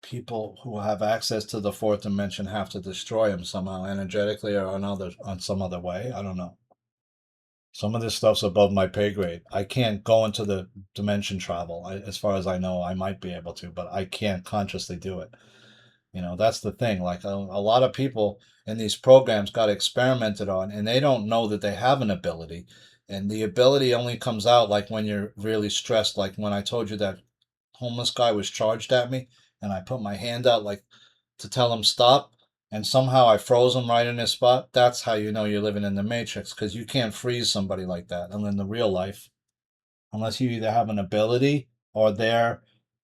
people who have access to the fourth dimension have to destroy them somehow, energetically or on some other way. I don't know. Some of this stuff's above my pay grade. I can't go into the dimension travel. As far as I know, I might be able to, but I can't consciously do it. You know, that's the thing. Like a lot of people in these programs got experimented on, and they don't know that they have an ability. And the ability only comes out like when you're really stressed. Like when I told you that homeless guy was charged at me, and I put my hand out like to tell him stop, and somehow I froze him right in his spot. That's how you know you're living in the Matrix, because you can't freeze somebody like that. And in the real life, unless you either have an ability or they're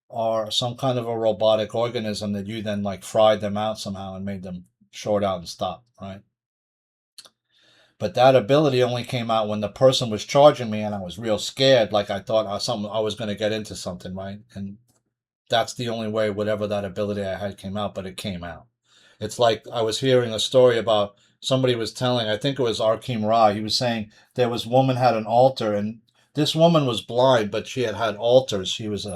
or some kind of a robotic organism that you then like fried them out somehow and made them short out and stop, right? But that ability only came out when the person was charging me and I was real scared, like I thought I was going to get into something, right? And that's the only way whatever that ability I had came out, but it came out. It's like I was hearing a story about somebody was telling, I think it was Arkim Ra, he was saying there was woman had an altar, and this woman was blind, but she had altars. She was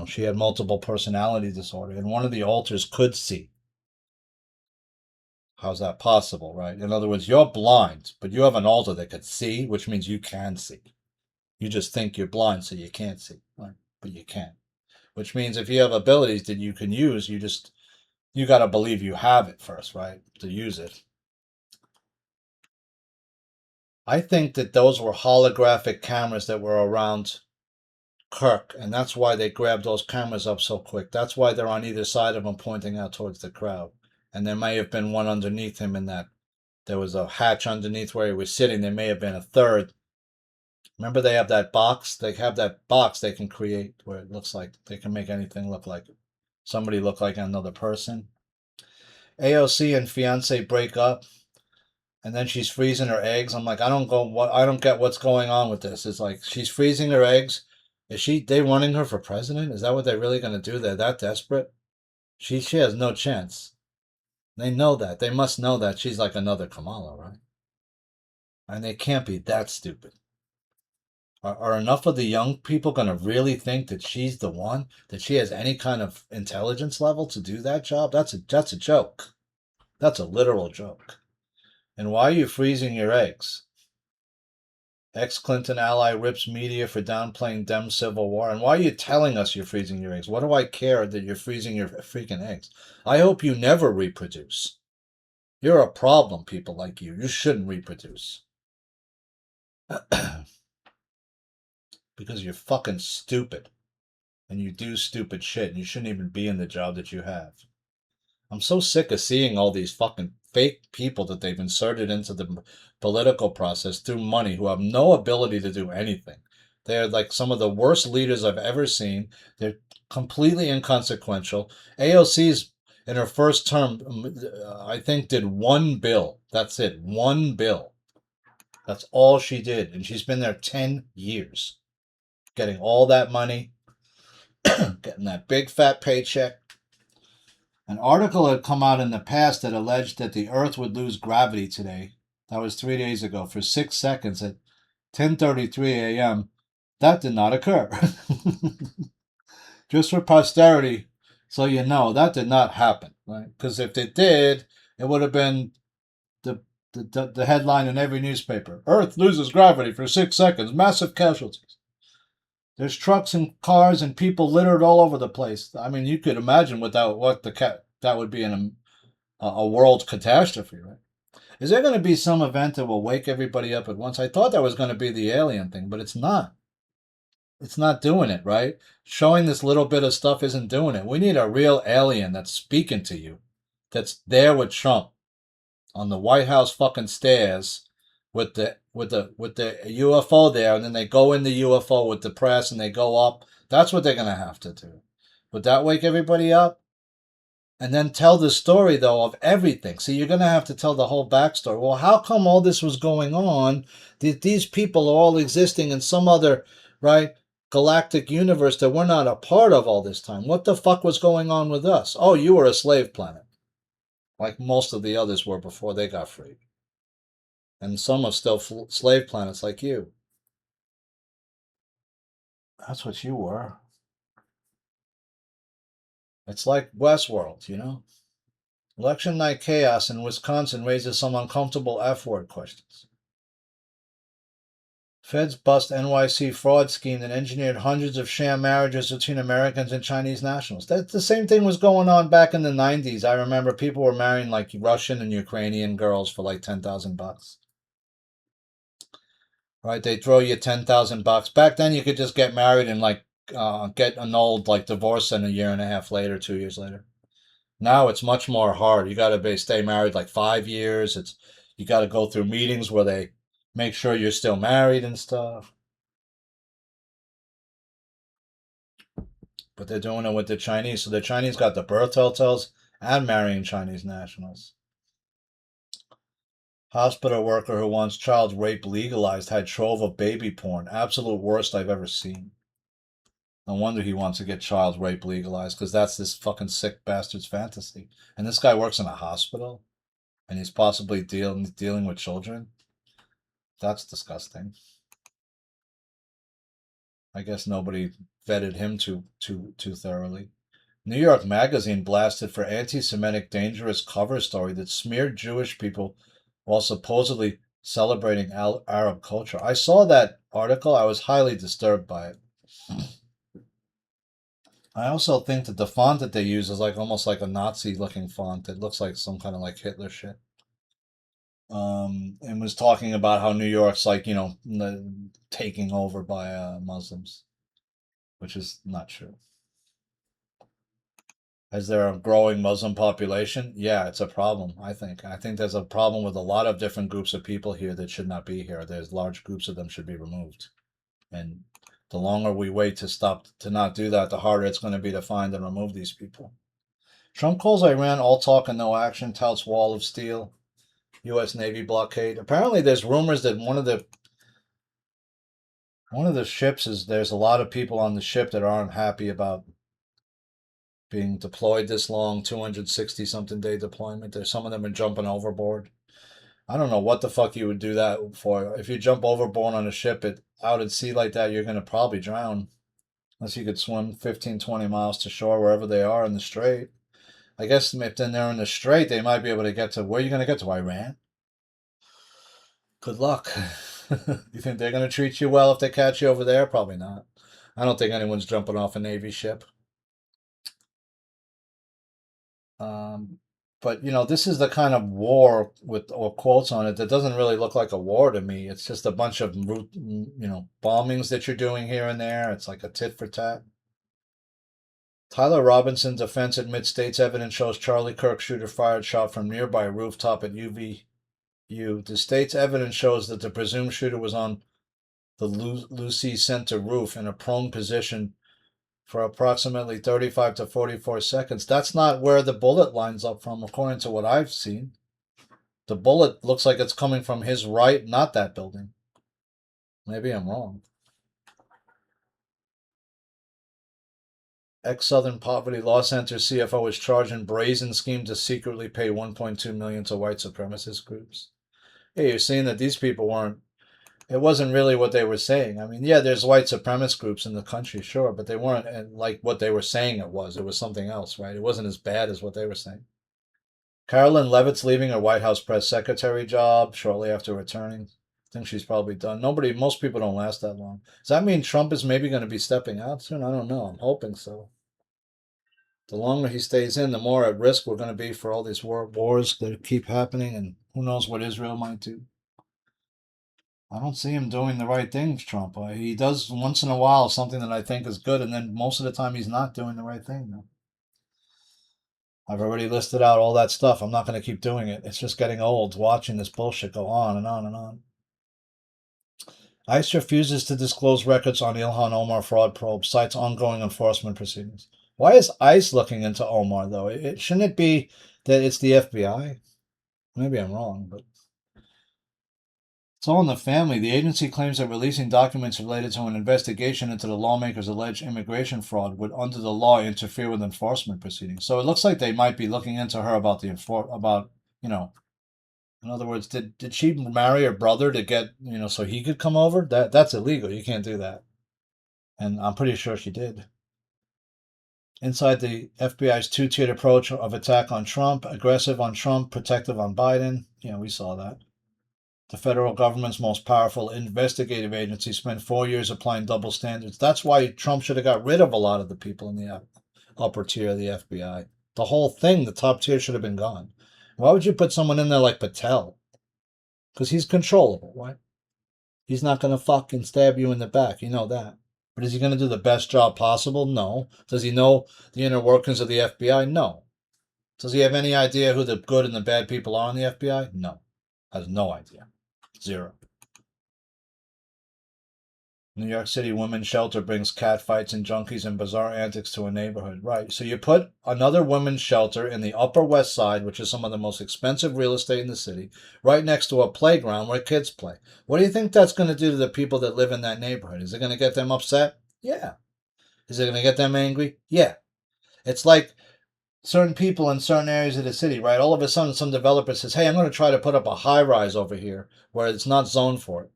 she had multiple personality disorder, and one of the altars could see. How's that possible, right? In other words, you're blind, but you have an altar that could see, which means you can see. You just think you're blind, so you can't see, right? But you can. Which means if you have abilities that you can use, you got to believe you have it first, right? To use it. I think that those were holographic cameras that were around Kirk, and that's why they grabbed those cameras up so quick. That's why they're on either side of him pointing out towards the crowd. And there may have been one underneath him in that there was a hatch underneath where he was sitting. There may have been a third. Remember, they have that box? They have that box they can create where it looks like they can make anything look like somebody look like another person. AOC and fiance break up, and then she's freezing her eggs. I'm like, I don't get what's going on with this. It's like she's freezing her eggs. They running her for president? Is that what they're really going to do? They're that desperate? She has no chance. They know that. They must know that she's like another Kamala, right? And they can't be that stupid. Are enough of the young people going to really think that she's the one? That she has any kind of intelligence level to do that job? That's a joke. That's a literal joke. And why are you freezing your eggs? Ex-Clinton ally rips media for downplaying Dem civil war. And why are you telling us you're freezing your eggs? What do I care that you're freezing your freaking eggs? I hope you never reproduce. You're a problem, people like you. You shouldn't reproduce. Because you're fucking stupid. And you do stupid shit. And you shouldn't even be in the job that you have. I'm so sick of seeing all these fucking fake people that they've inserted into the political process through money who have no ability to do anything. They're like some of the worst leaders I've ever seen. They're completely inconsequential. AOC's in her first term, I think, did one bill. That's it. One bill. That's all she did. And she's been there 10 years. Getting all that money. Getting that big fat paycheck. An article had come out in the past that alleged that the Earth would lose gravity today. That was 3 days ago. For 6 seconds at 10:33 a.m. That did not occur. Just for posterity, so you know, that did not happen. Right? Because if it did, it would have been the headline in every newspaper. Earth loses gravity for 6 seconds. Massive casualties. There's trucks and cars and people littered all over the place. I mean, you could imagine that would be a world catastrophe, right? Is there going to be some event that will wake everybody up at once? I thought that was going to be the alien thing, but it's not. It's not doing it, right? Showing this little bit of stuff isn't doing it. We need a real alien that's speaking to you, that's there with Trump on the White House fucking stairs with the UFO there, and then they go in the UFO with the press and they go up. That's what they're gonna have to do. Would that wake everybody up? And then tell the story though of everything. So you're gonna have to tell the whole backstory. Well, how come all this was going on? These people are all existing in some other right? Galactic universe that we're not a part of all this time. What the fuck was going on with us? Oh, you were a slave planet, like most of the others were before they got free. And some are still slave planets like you. That's what you were. It's like Westworld, you know? Election night chaos in Wisconsin raises some uncomfortable F-word questions. Feds bust NYC fraud scheme that engineered hundreds of sham marriages between Americans and Chinese nationals. That the same thing was going on back in the 90s. I remember people were marrying like Russian and Ukrainian girls for like $10,000. Right? They throw you $10,000. Back then you could just get married and like get annulled, like divorced in a year and a half later, 2 years later. Now it's much more hard. You got to stay married like 5 years. You got to go through meetings where they make sure you're still married and stuff. But they're doing it with the Chinese. So the Chinese got the birth hotels and marrying Chinese nationals. Hospital worker who wants child rape legalized had trove of baby porn. Absolute worst I've ever seen. No wonder he wants to get child rape legalized, because that's this fucking sick bastard's fantasy. And this guy works in a hospital, and he's possibly dealing with children. That's disgusting. I guess nobody vetted him too thoroughly. New York Magazine blasted for anti-Semitic dangerous cover story that smeared Jewish people while supposedly celebrating Arab culture. I saw that article. I was highly disturbed by it. I also think that the font that they use is like almost like a Nazi-looking font. It looks like some kind of like Hitler shit. And was talking about how New York's like, you know, taking over by Muslims, which is not true. Is there a growing Muslim population? Yeah, it's a problem, I think. I think there's a problem with a lot of different groups of people here that should not be here. There's large groups of them should be removed. And the longer we wait to not do that, the harder it's going to be to find and remove these people. Trump calls Iran all talk and no action, touts wall of steel, U.S. Navy blockade. Apparently there's rumors that one of the ships there's a lot of people on the ship that aren't happy about being deployed this long, 260 something day deployment. There's some of them are jumping overboard. I don't know what the fuck you would do that for. If you jump overboard on a ship out at sea like that, you're going to probably drown. Unless you could swim 15, 20 miles to shore wherever they are in the strait. I guess if they're in the strait, they might be able to get to, where are you going to get to, Iran? Good luck. You think they're going to treat you well if they catch you over there? Probably not. I don't think anyone's jumping off a Navy ship. But, you know, this is the kind of war with or quotes on it that doesn't really look like a war to me. It's just a bunch of, you know, bombings that you're doing here and there. It's like a tit for tat. Tyler Robinson's defense admits state's evidence shows Charlie Kirk shooter fired shot from nearby rooftop at UVU. The state's evidence shows that the presumed shooter was on the Lucy Center roof in a prone position for approximately 35 to 44 seconds. That's not where the bullet lines up from, according to what I've seen. The bullet looks like it's coming from his right, not that building. Maybe I'm wrong. Ex-Southern Poverty Law Center CFO is charged in brazen scheme to secretly pay $1.2 million to white supremacist groups. Hey, you're seeing that these people it wasn't really what they were saying. I mean, yeah, there's white supremacist groups in the country, sure, but they weren't like what they were saying it was. It was something else, right? It wasn't as bad as what they were saying. Carolyn Levitt's leaving her White House press secretary job shortly after returning. I think she's probably done. Most people don't last that long. Does that mean Trump is maybe going to be stepping out soon? I don't know. I'm hoping so. The longer he stays in, the more at risk we're going to be for all these wars that keep happening, and who knows what Israel might do. I don't see him doing the right things, Trump. He does once in a while something that I think is good, and then most of the time he's not doing the right thing. No. I've already listed out all that stuff. I'm not going to keep doing it. It's just getting old watching this bullshit go on and on and on. ICE refuses to disclose records on Ilhan Omar fraud probe, cites ongoing enforcement proceedings. Why is ICE looking into Omar, though? Shouldn't it be that it's the FBI? Maybe I'm wrong, but It's all in the family. The agency claims that releasing documents related to an investigation into the lawmaker's alleged immigration fraud would, under the law, interfere with enforcement proceedings. So it looks like they might be looking into her about you know, in other words, did she marry her brother to get, so he could come over? That's illegal. You can't do that. And I'm pretty sure she did. Inside the FBI's two-tiered approach of attack on Trump, aggressive on Trump, protective on Biden. We saw that. The federal government's most powerful investigative agency spent 4 years applying double standards. That's why Trump should have got rid of a lot of the people in the upper tier of the FBI. The whole thing, the top tier, should have been gone. Why would you put someone in there like Patel? Because he's controllable, right? He's not going to fucking stab you in the back. You know that. But is he going to do the best job possible? No. Does he know the inner workings of the FBI? No. Does he have any idea who the good and the bad people are in the FBI? No. Has no idea. Zero. New York City women's shelter brings catfights and junkies and bizarre antics to a neighborhood. Right. So you put another women's shelter in the Upper West Side, which is some of the most expensive real estate in the city, right next to a playground where kids play. What do you think that's going to do to the people that live in that neighborhood? Is it going to get them upset? Yeah. Is it going to get them angry? Yeah. It's like certain people in certain areas of the city, right? All of a sudden, some developer says, hey, I'm going to try to put up a high rise over here where it's not zoned for it.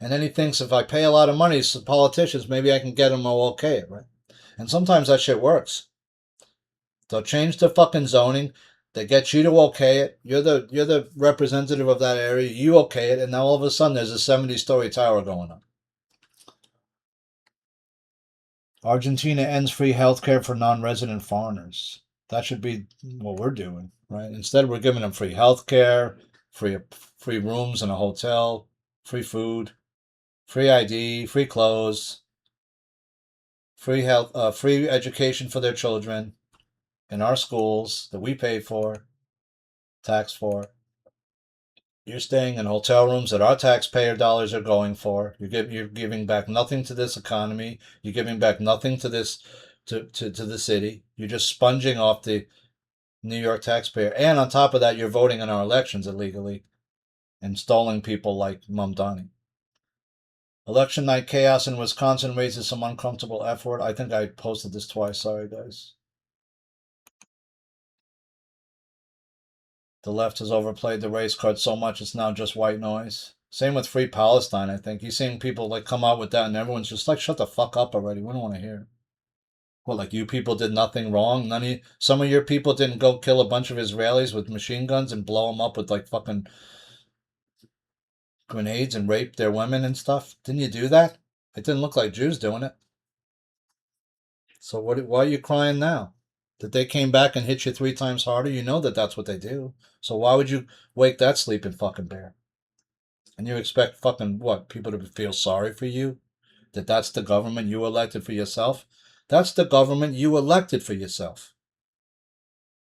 And then he thinks if I pay a lot of money to politicians, maybe I can get them to okay it, right? And sometimes that shit works. They'll change the fucking zoning. They get you to okay it. You're the representative of that area. You okay it. And now all of a sudden there's a 70-story tower going up. Argentina ends free healthcare for non-resident foreigners. That should be what we're doing, right? Instead, we're giving them free healthcare, free rooms in a hotel, free food, free ID, free clothes, free health, free education for their children in our schools that we pay for, tax for. You're staying in hotel rooms that our taxpayer dollars are going for. You're giving back nothing to this economy. You're giving back nothing to this to the city. You're just sponging off the New York taxpayer. And on top of that, you're voting in our elections illegally and stalling people like Mamdani. Election night chaos in Wisconsin raises some uncomfortable F word. I think I posted this twice. Sorry, guys. The left has overplayed the race card so much it's now just white noise. Same with Free Palestine, I think. You're seeing people like come out with that and everyone's just like, shut the fuck up already. We don't want to hear it. Well, like you people did nothing wrong. Some of your people didn't go kill a bunch of Israelis with machine guns and blow them up with like fucking grenades and rape their women and stuff. Didn't you do that? It didn't look like Jews doing it. So why are you crying now? That they came back and hit you 3 times harder? You know that that's what they do. So why would you wake that sleeping fucking bear? And you expect fucking what? People to feel sorry for you? That's the government you elected for yourself? That's the government you elected for yourself.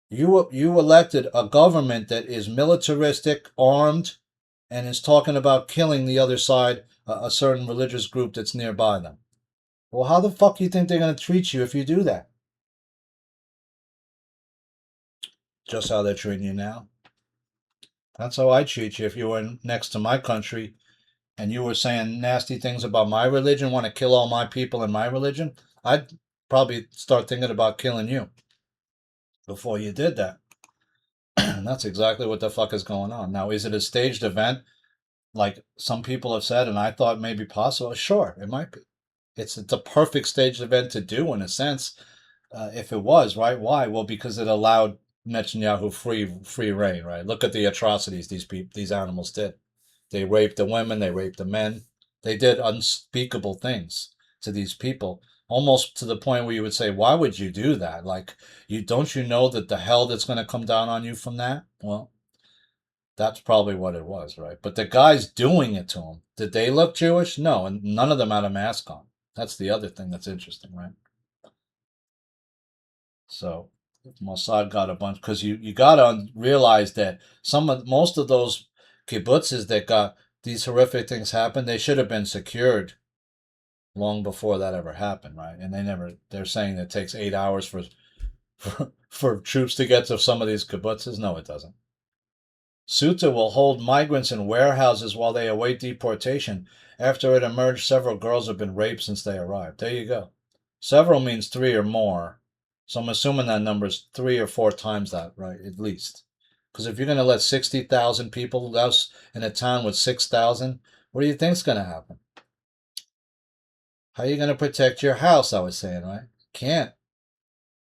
You elected a government that is militaristic, armed, and is talking about killing the other side, a certain religious group that's nearby them. Well, how the fuck do you think they're going to treat you if you do that? Just how they're treating you now. That's how I treat you if you were next to my country and you were saying nasty things about my religion, want to kill all my people in my religion. I'd probably start thinking about killing you before you did that. That's exactly what the fuck is going on. Now, is it a staged event like some people have said and I thought maybe possible? Sure, it might be. It's a perfect staged event to do in a sense. If it was, right? Why? Well, because it allowed Netanyahu free reign, right? Look at the atrocities these animals did. They raped the women, they raped the men. They did unspeakable things to these people, almost to the point where you would say, why would you do that? Like, don't you know that the hell that's going to come down on you from that? Well, that's probably what it was, right? But the guys doing it to him, did they look Jewish? No, and none of them had a mask on. That's the other thing that's interesting, right? So Mossad got a bunch, because you got to realize that most of those kibbutzes that got these horrific things happen, they should have been secured long before that ever happened, right? And they're saying it takes 8 hours for troops to get to some of these kibbutzes. No, it doesn't. Ceuta will hold migrants in warehouses while they await deportation. After it emerged, several girls have been raped since they arrived. There you go. Several means 3 or more. So I'm assuming that number is 3 or 4 times that, right? At least. Because if you're going to let 60,000 people loose in a town with 6,000, what do you think's going to happen? How are you going to protect your house, I was saying, right? Can't.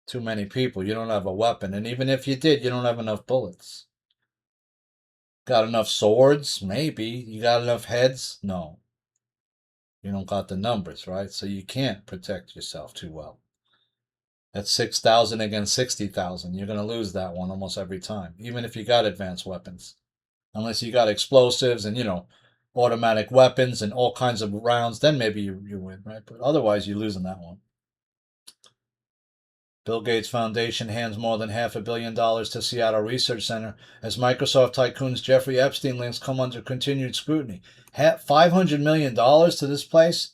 Too many people. You don't have a weapon. And even if you did, you don't have enough bullets. Got enough swords? Maybe. You got enough heads? No. You don't got the numbers, right? So you can't protect yourself too well. That's 6,000 against 60,000. You're going to lose that one almost every time, even if you got advanced weapons. Unless you got explosives and, automatic weapons and all kinds of rounds, then maybe you win, right? But otherwise, you're losing that one. Bill Gates Foundation hands more than $500 million to Seattle Research Center as Microsoft tycoon's Jeffrey Epstein links come under continued scrutiny. $500 million to this place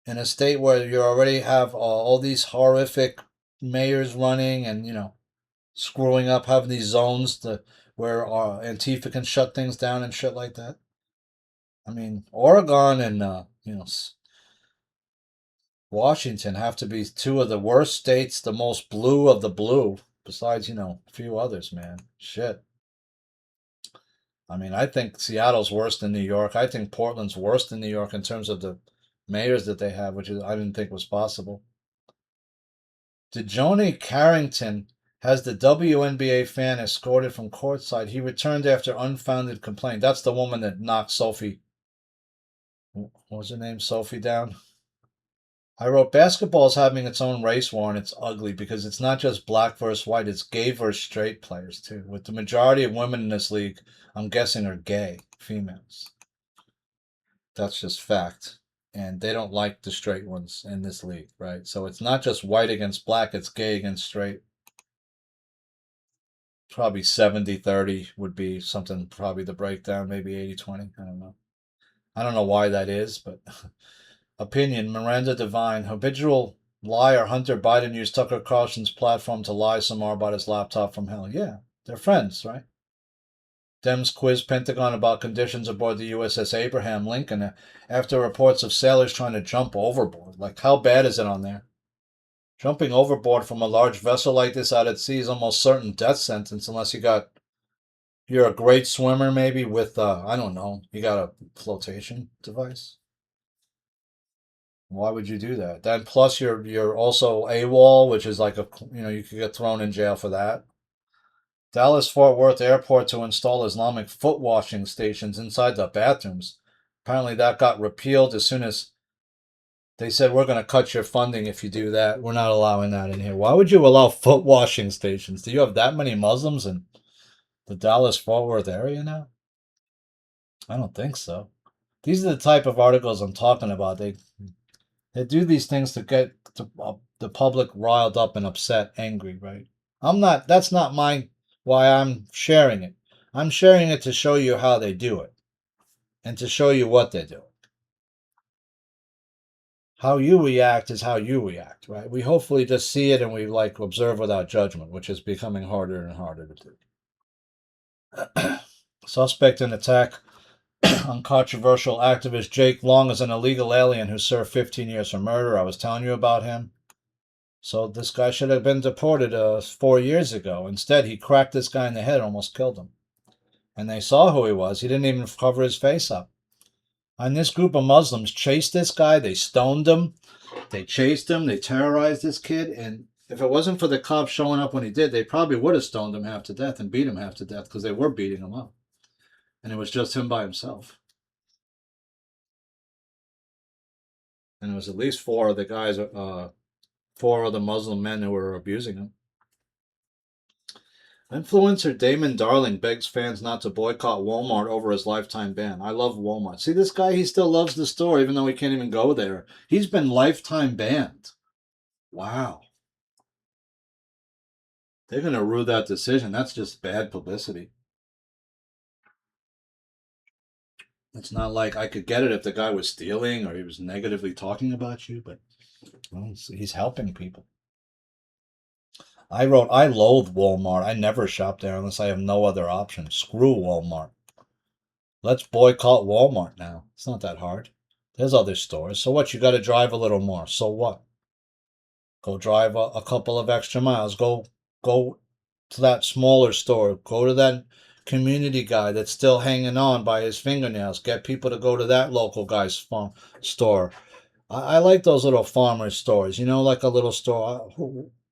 in a state where you already have all these horrific mayors running and, screwing up, having these zones where Antifa can shut things down and shit like that. I mean, Oregon and, Washington have to be two of the worst states, the most blue of the blue, besides, a few others, man. Shit. I mean, I think Seattle's worse than New York. I think Portland's worse than New York in terms of the mayors that they have, which I didn't think was possible. DeJoni Carrington has the WNBA fan escorted from courtside. He returned after unfounded complaint. That's the woman that knocked Sophie. What was her name? Sophie down? I wrote, basketball is having its own race war, and it's ugly because it's not just black versus white, it's gay versus straight players, too. With the majority of women in this league, I'm guessing are gay, females. That's just fact. And they don't like the straight ones in this league, right? So it's not just white against black, it's gay against straight. Probably 70-30 would be something, probably the breakdown, maybe 80-20. I don't know. I don't know why that is, but... Opinion, Miranda Devine. Habitual liar Hunter Biden used Tucker Carlson's platform to lie some more about his laptop from hell. Yeah, they're friends, right? Dems quiz Pentagon about conditions aboard the USS Abraham Lincoln after reports of sailors trying to jump overboard. Like, how bad is it on there? Jumping overboard from a large vessel like this out at sea is almost certain death sentence unless you're a great swimmer maybe with, I don't know, you got a flotation device. Why would you do that? Then plus you're also AWOL, which is like you could get thrown in jail for that. Dallas Fort Worth Airport to install Islamic foot washing stations inside the bathrooms. Apparently that got repealed as soon as they said we're going to cut your funding if you do that. We're not allowing that in here. Why would you allow foot washing stations? Do you have that many Muslims in the Dallas Fort Worth area now? I don't think so. These are the type of articles I'm talking about. They do these things to get the public riled up and upset, angry, right? That's not why I'm sharing it. I'm sharing it to show you how they do it and to show you what they do. How you react is how you react, right? We hopefully just see it and we observe without judgment, which is becoming harder and harder to do. Suspect in attack on controversial activist Jake Long is an illegal alien who served 15 years for murder. I was telling you about him. So this guy should have been deported 4 years ago. Instead, he cracked this guy in the head, almost killed him. And they saw who he was. He didn't even cover his face up. And this group of Muslims chased this guy. They stoned him. They chased him. They terrorized this kid. And if it wasn't for the cops showing up when he did, they probably would have stoned him half to death and beat him half to death because they were beating him up. And it was just him by himself. And it was at least 4 of the guys, 4 of the Muslim men who were abusing him. Influencer Damon Darling begs fans not to boycott Walmart over his lifetime ban. I love Walmart. See this guy? He still loves the store even though he can't even go there. He's been lifetime banned. Wow. They're going to rue that decision. That's just bad publicity. It's not like I could get it if the guy was stealing or he was negatively talking about you, but well, he's helping people. I wrote, I loathe Walmart. I never shop there unless I have no other option. Screw Walmart. Let's boycott Walmart now. It's not that hard. There's other stores. So what? You got to drive a little more. So what? Go drive a couple of extra miles. Go to that smaller store. Go to that community guy that's still hanging on by his fingernails. Get people to go to that local guy's farm store. I like those little farmer stores. You know, like a little store.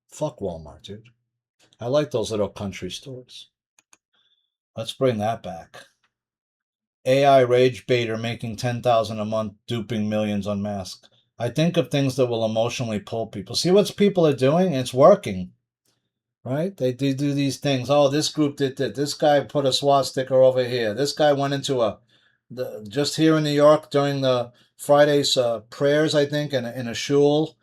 Fuck Walmart, dude. I like those little country stores. Let's bring that back. AI rage baiter making 10,000 a month, duping millions unmasked. I think of things that will emotionally pull people. See what people are doing? It's working, right? They do these things. Oh, this group did that. This guy put a swastika over here. This guy went into just here in New York during the Friday's prayers, I think, in a shul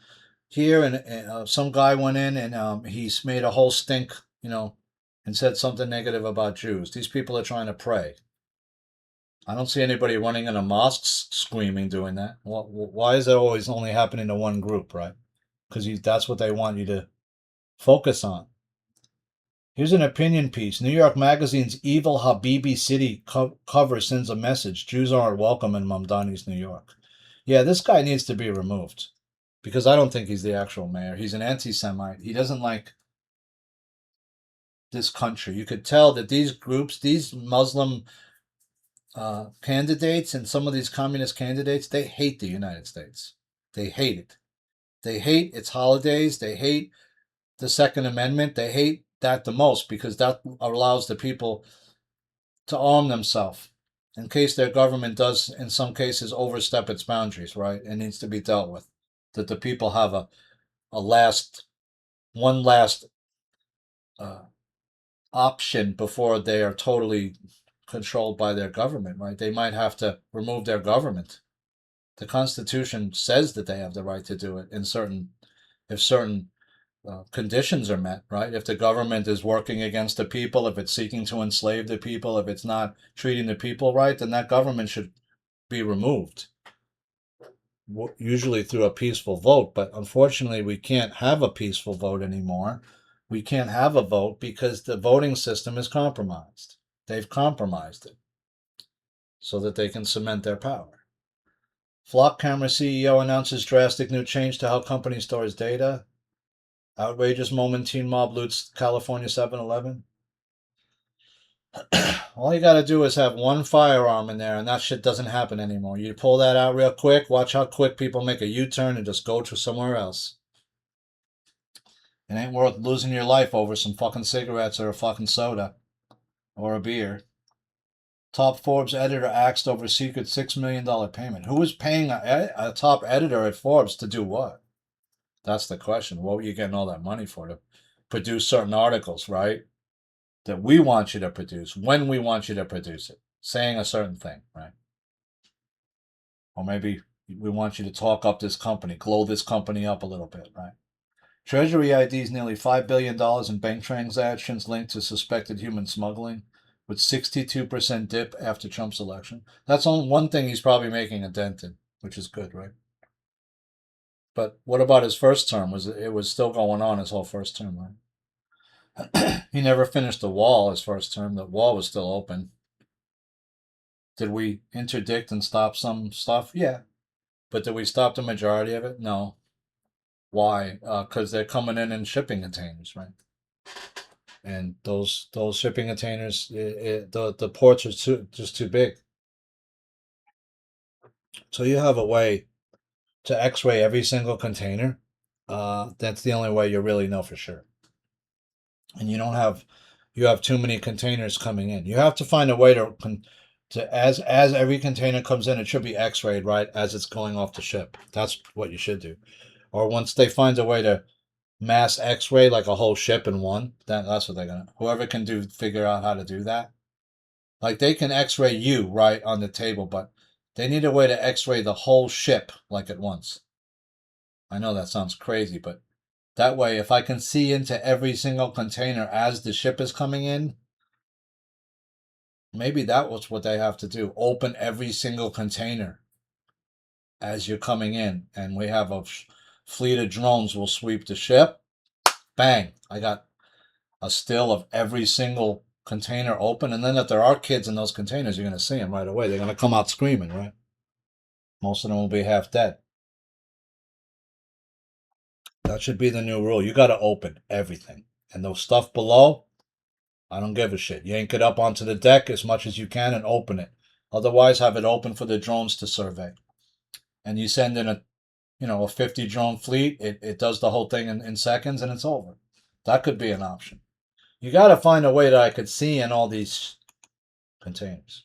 here, and some guy went in and he's made a whole stink, and said something negative about Jews. These people are trying to pray. I don't see anybody running in a mosque screaming doing that. Why is that always only happening to one group, right? Because that's what they want you to focus on. Here's an opinion piece. New York Magazine's Evil Habibi City cover sends a message. Jews aren't welcome in Mamdani's New York. Yeah, this guy needs to be removed. Because I don't think he's the actual mayor. He's an anti-Semite. He doesn't like this country. You could tell that these groups, these Muslim candidates and some of these communist candidates, they hate the United States. They hate it. They hate its holidays. They hate the Second Amendment. They hate that the most because that allows the people to arm themselves in case their government does, in some cases, overstep its boundaries, right? It needs to be dealt with. That the people have one last option before they are totally controlled by their government, right? They might have to remove their government. The Constitution says that they have the right to do it if certain conditions are met, right? If the government is working against the people, if it's seeking to enslave the people, if it's not treating the people right, then that government should be removed. Usually through a peaceful vote, but unfortunately we can't have a peaceful vote anymore. We can't have a vote because the voting system is compromised. They've compromised it so that they can cement their power. Flock Camera CEO announces drastic new change to how company stores data. Outrageous moment, teen mob loots California 7-Eleven. All you got to do is have one firearm in there, and that shit doesn't happen anymore. You pull that out real quick, watch how quick people make a U-turn and just go to somewhere else. It ain't worth losing your life over some fucking cigarettes or a fucking soda or a beer. Top Forbes editor axed over secret $6 million payment. Who is paying a top editor at Forbes to do what? That's the question. What were you getting all that money for? To produce certain articles, right? That we want you to produce, when we want you to produce it, saying a certain thing, right? Or maybe we want you to talk up this company, glow this company up a little bit, right? Treasury IDs nearly $5 billion in bank transactions linked to suspected human smuggling, with 62% dip after Trump's election. That's on one thing he's probably making a dent in, which is good, right? But what about his first term? It was still going on his whole first term, right? He never finished the wall his first term. The wall was still open. Did we interdict and stop some stuff? Yeah. But did we stop the majority of it? No. Why? Because they're coming in shipping containers, right? And those shipping containers, the ports are just too big. So you have a way to X-ray every single container. That's the only way you really know for sure. And you have too many containers coming in. You have to find a way to as every container comes in, it should be X-rayed right as it's going off the ship. That's what you should do. Or once they find a way to mass X-ray like a whole ship in one, that's what they're gonna. Whoever can figure out how to do that. Like they can X-ray you right on the table, but they need a way to X-ray the whole ship like at once. I know that sounds crazy, but that way, if I can see into every single container as the ship is coming in, maybe that was what they have to do. Open every single container as you're coming in, and we have a fleet of drones will sweep the ship. Bang! I got a still of every single container open, and then if there are kids in those containers, you're going to see them right away. They're going to come out screaming, right? Most of them will be half dead. That should be the new rule. You got to open everything. And those stuff below, I don't give a shit. Yank it up onto the deck as much as you can and open it. Otherwise, have it open for the drones to survey. And you send in a 50 drone fleet, it does the whole thing in seconds and it's over. That could be an option. You got to find a way that I could see in all these containers.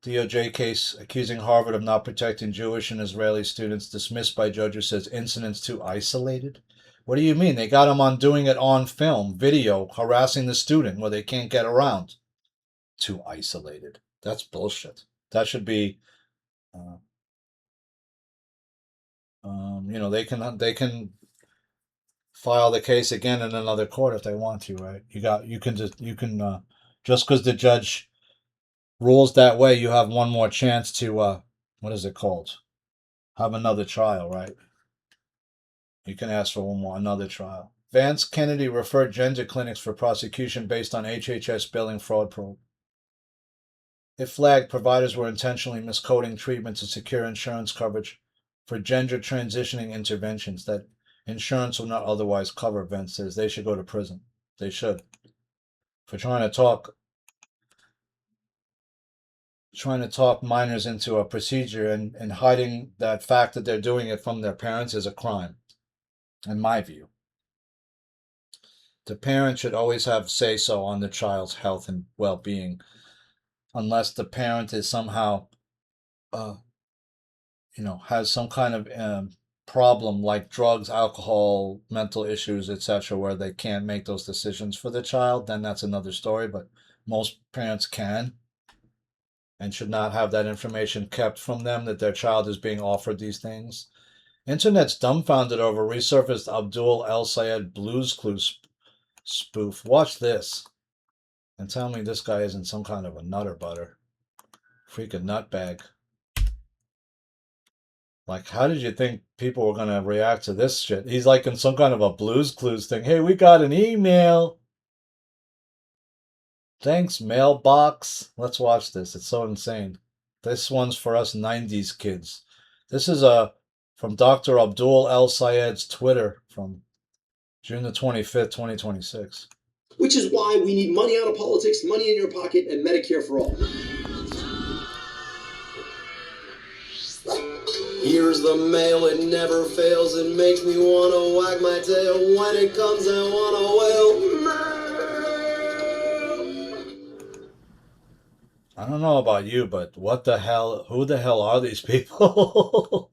DOJ case accusing Harvard of not protecting Jewish and Israeli students dismissed by judge who says incidents too isolated. What do you mean? They got them on doing it on film, video, harassing the student where they can't get around. Too isolated. That's bullshit. That should be, they can file the case again in another court if they want to, right? Just because the judge rules that way, you have one more chance to what is it called? Have another trial, right? You can ask for another trial. Vance Kennedy referred gender clinics for prosecution based on HHS billing fraud probe. It flagged providers were intentionally miscoding treatment to secure insurance coverage for gender transitioning interventions that insurance will not otherwise cover. Vance says they should go to prison. They should. For trying to talk minors into a procedure and hiding that fact that they're doing it from their parents is a crime, in my view. The parent should always have say-so on the child's health and well-being, unless the parent is somehow, has some kind of problem like drugs, alcohol, mental issues, etc., where they can't make those decisions for the child, then that's another story. But most parents can and should not have that information kept from them that their child is being offered these things. Internet's dumbfounded over resurfaced Abdul El Sayed Blues Clues spoof. Watch this and tell me this guy isn't some kind of a nutter butter. Freaking nutbag. Like, how did you think people were going to react to this shit? He's like in some kind of a Blues Clues thing. Hey, we got an email. Thanks, mailbox. Let's watch this. It's so insane. This one's for us 90s kids. This is from Dr. Abdul El Sayed's Twitter from June the 25th, 2026. Which is why we need money out of politics, money in your pocket, and Medicare for all. Here's the mail, it never fails. It makes me wanna wag my tail. When it comes, I wanna wail. I don't know about you, but what the hell? Who the hell are these people?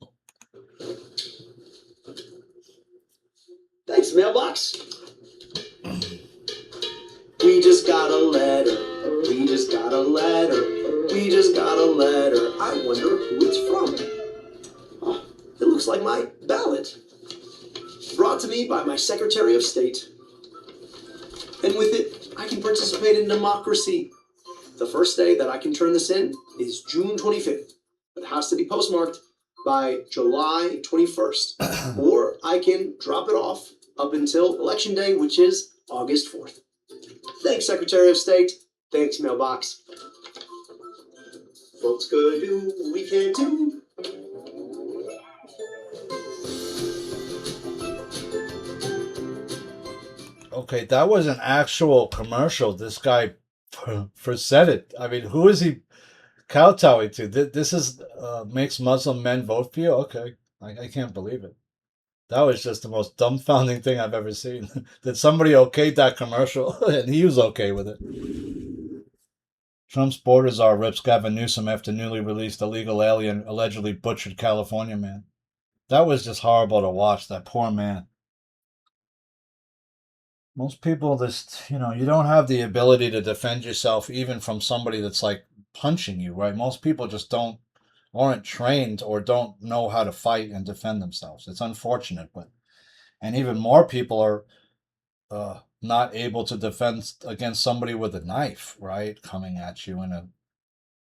Thanks, mailbox. We just got a letter. We just got a letter. We just got a letter. I wonder who it's from. Oh, it looks like my ballot. Brought to me by my Secretary of State. And with it, I can participate in democracy. The first day that I can turn this in is June 25th. It has to be postmarked by July 21st. Or I can drop it off up until Election Day, which is August 4th. Thanks, Secretary of State. Thanks, mailbox. Folks could do what we can too. Okay, that was an actual commercial. This guy for said it. I mean, who is he kowtowing to? This is makes Muslim men vote for you? Okay, I can't believe it. That was just the most dumbfounding thing I've ever seen. Did somebody okayed that commercial? And he was okay with it. Trump's border czar rips Gavin Newsom after newly released illegal alien allegedly butchered California man. That was just horrible to watch, that poor man. Most people just, you don't have the ability to defend yourself even from somebody that's like punching you, right? Most people just aren't trained or don't know how to fight and defend themselves. It's unfortunate, and even more people are not able to defend against somebody with a knife, right? Coming at you in a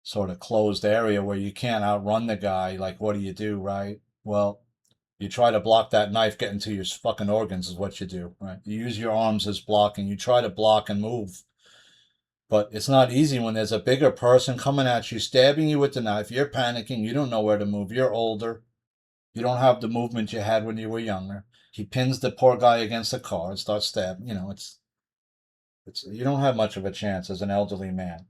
sort of closed area where you can't outrun the guy. Like, what do you do, right? Well, You try to block that knife getting to your fucking organs is what you do, right? You use your arms as blocking. You try to block and move. But it's not easy when there's a bigger person coming at you, stabbing you with the knife. You're panicking. You don't know where to move. You're older. You don't have the movement you had when you were younger. He pins the poor guy against the car and starts stabbing. You know, it's you don't have much of a chance as an elderly man.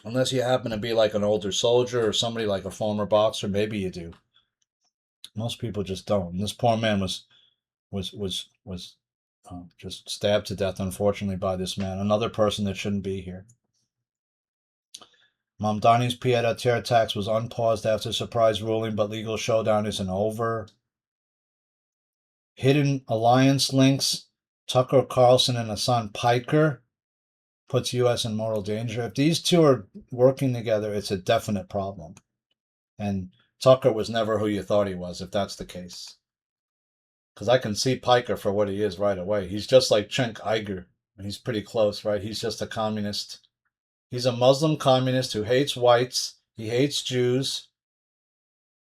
Unless you happen to be like an older soldier or somebody like a former boxer, maybe you do. Most people just don't. And this poor man was just stabbed to death, unfortunately, by this man. Another person that shouldn't be here. Mamdani's pied-à-terre tax was unpaused after surprise ruling, but legal showdown isn't over. Hidden alliance links. Tucker Carlson and Hasan Pikers puts U.S. in moral danger. If these two are working together, it's a definite problem. And Tucker was never who you thought he was, if that's the case. Because I can see Piker for what he is right away. He's just like Cenk Uygur. He's pretty close, right? He's just a communist. He's a Muslim communist who hates whites. He hates Jews.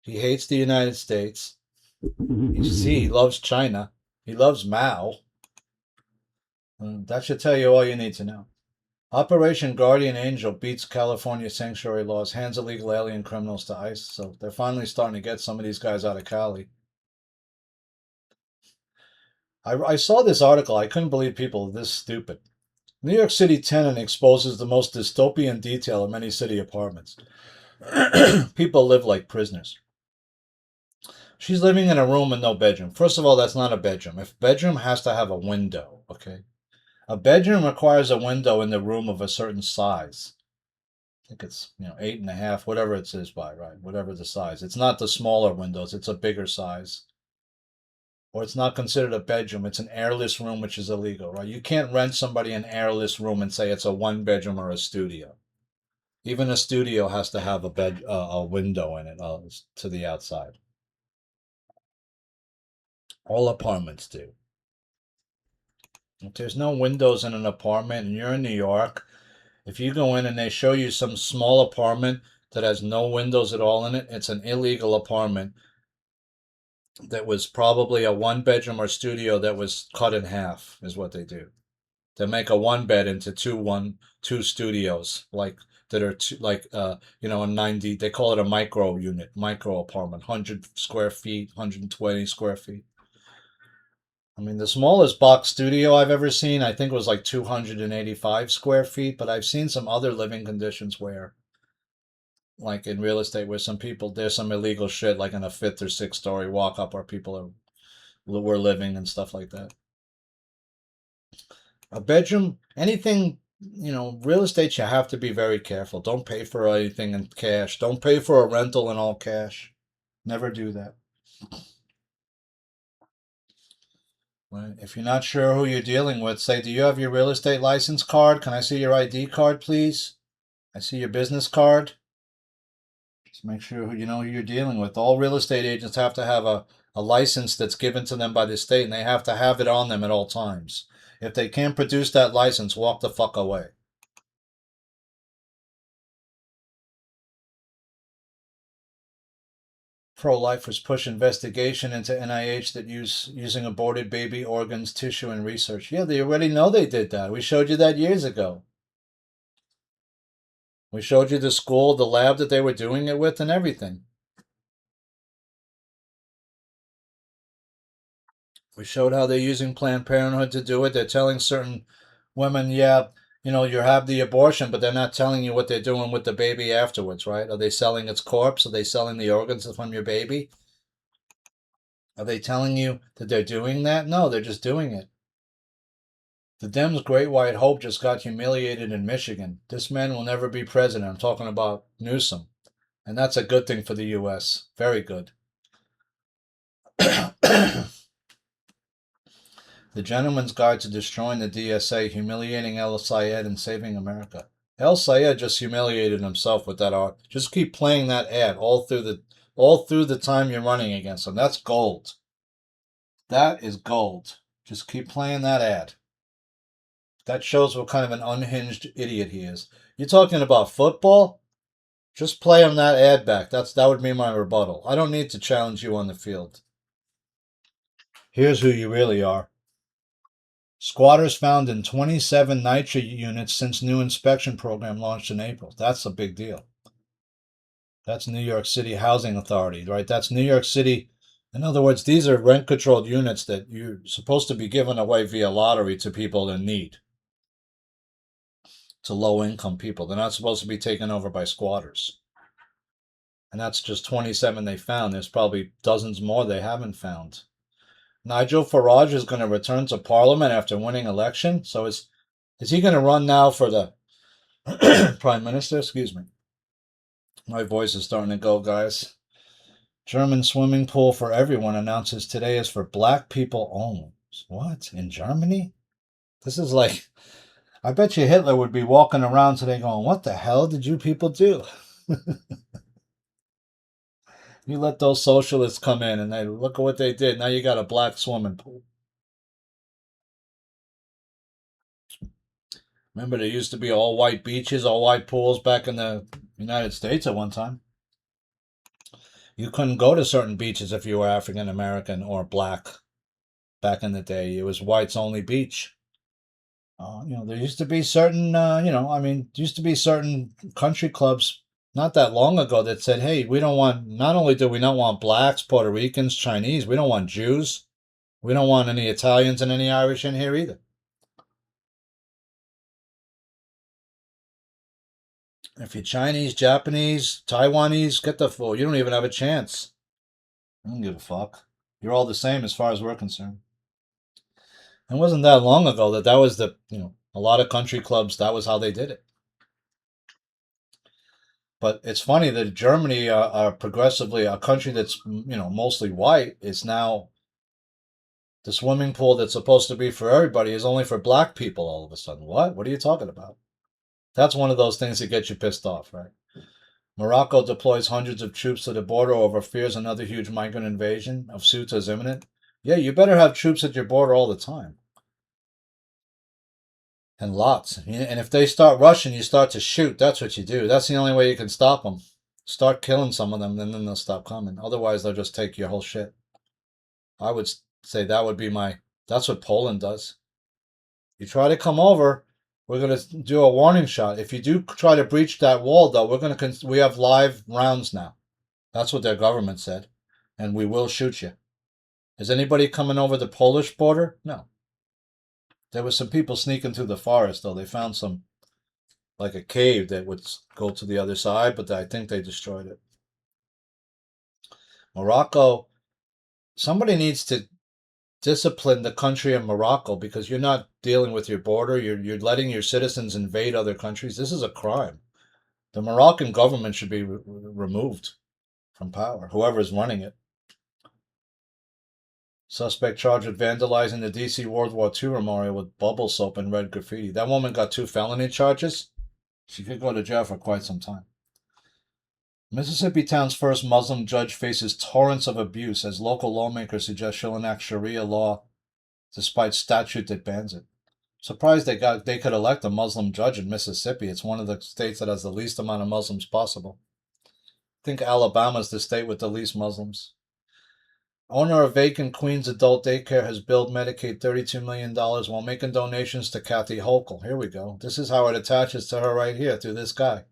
He hates the United States. You see, he loves China. He loves Mao. That should tell you all you need to know. Operation Guardian Angel beats California sanctuary laws, hands illegal alien criminals to ICE. So they're finally starting to get some of these guys out of Cali. I saw this article. I couldn't believe people are this stupid. New York City tenant exposes the most dystopian detail of many city apartments. People live like prisoners. She's living in a room with no bedroom. First of all, that's not a bedroom. If bedroom has to have a window, okay? A bedroom requires a window in the room of a certain size. I think it's 8.5, whatever it is by, right? Whatever the size. It's not the smaller windows. It's a bigger size. Or it's not considered a bedroom. It's an airless room, which is illegal, right? You can't rent somebody an airless room and say it's a one bedroom or a studio. Even a studio has to have a window in it to the outside. All apartments do. If there's no windows in an apartment and you're in New York, if you go in and they show you some small apartment that has no windows at all in it, it's an illegal apartment that was probably a one bedroom or studio that was cut in half, is what they do. They make a one bed into two studios, like that are a 90. They call it a micro unit, micro apartment, 100 square feet, 120 square feet. I mean, the smallest box studio I've ever seen, I think, was like 285 square feet. But I've seen some other living conditions where, like in real estate, where there's some illegal shit, like in a 5th or 6th story walk up where people were living and stuff like that. A bedroom, anything, real estate, you have to be very careful. Don't pay for anything in cash. Don't pay for a rental in all cash. Never do that. Right. If you're not sure who you're dealing with, say, do you have your real estate license card? Can I see your ID card, please? I see your business card. Just make sure who you're dealing with. All real estate agents have to have a license that's given to them by the state, and they have to have it on them at all times. If they can't produce that license, walk the fuck away. Pro-lifers push investigation into NIH that using aborted baby organs, tissue, and research. Yeah, they already know they did that. We showed you that years ago. We showed you the school, the lab that they were doing it with, and everything. We showed how they're using Planned Parenthood to do it. They're telling certain women, you have the abortion, but they're not telling you what they're doing with the baby afterwards, right? Are they selling its corpse? Are they selling the organs from your baby? Are they telling you that they're doing that? No, they're just doing it. The Dems' Great White Hope just got humiliated in Michigan. This man will never be president. I'm talking about Newsom. And that's a good thing for the U.S. Very good. The Gentleman's Guide to Destroying the DSA, Humiliating El Sayed and Saving America. El Sayed just humiliated himself with that art. Just keep playing that ad all through the time you're running against him. That's gold. That is gold. Just keep playing that ad. That shows what kind of an unhinged idiot he is. You're talking about football? Just play him that ad back. That would be my rebuttal. I don't need to challenge you on the field. Here's who you really are. Squatters found in 27 NYCHA units since new inspection program launched in April. That's a big deal. That's New York City Housing Authority, right? That's New York City. In other words, these are rent-controlled units that you're supposed to be giving away via lottery to people in need, to low-income people. They're not supposed to be taken over by squatters. And that's just 27 they found. There's probably dozens more they haven't found. Nigel Farage is going to return to Parliament after winning election. So is he going to run now for the Prime Minister? Excuse me. My voice is starting to go, guys. German swimming pool for everyone announces today is for black people only. What? In Germany? This is like, I bet you Hitler would be walking around today going, what the hell did you people do? You let those socialists come in and they look at what they did. Now you got a black swimming pool. Remember, there used to be all white beaches, all white pools back in the United States at one time. You couldn't go to certain beaches if you were African American or black back in the day. It was whites only beach. There used to be certain, there used to be certain country clubs not that long ago that said, hey, we don't want, not only do we not want blacks, Puerto Ricans, Chinese, we don't want Jews. We don't want any Italians and any Irish in here either. If you're Chinese, Japanese, Taiwanese, get the full. You don't even have a chance. I don't give a fuck. You're all the same as far as we're concerned. It wasn't that long ago that was a lot of country clubs, that was how they did it. But it's funny that Germany are progressively a country that's, mostly white. Is now the swimming pool that's supposed to be for everybody is only for black people all of a sudden. What? What are you talking about? That's one of those things that get you pissed off, right? Morocco deploys hundreds of troops to the border over fears another huge migrant invasion of Ceuta is imminent. Yeah, you better have troops at your border all the time. And lots. And if they start rushing, you start to shoot. That's what you do. That's the only way you can stop them. Start killing some of them, and then they'll stop coming. Otherwise, they'll just take your whole shit. I would say that would be that's what Poland does. You try to come over, we're going to do a warning shot. If you do try to breach that wall, though, we have live rounds now. That's what their government said. And we will shoot you. Is anybody coming over the Polish border? No. There was some people sneaking through the forest, though. They found some, like a cave that would go to the other side, but I think they destroyed it. Morocco, somebody needs to discipline the country of Morocco because you're not dealing with your border. You're letting your citizens invade other countries. This is a crime. The Moroccan government should be removed from power, whoever is running it. Suspect charged with vandalizing the D.C. World War II memorial with bubble soap and red graffiti. That woman got 2 felony charges. She could go to jail for quite some time. Mississippi town's first Muslim judge faces torrents of abuse as local lawmakers suggest she'll enact Sharia law despite statute that bans it. Surprised they could elect a Muslim judge in Mississippi. It's one of the states that has the least amount of Muslims possible. I think Alabama's the state with the least Muslims. Owner of vacant Queens adult daycare has billed Medicaid $32 million while making donations to Kathy Hochul. Here we go. This is how it attaches to her right here through this guy.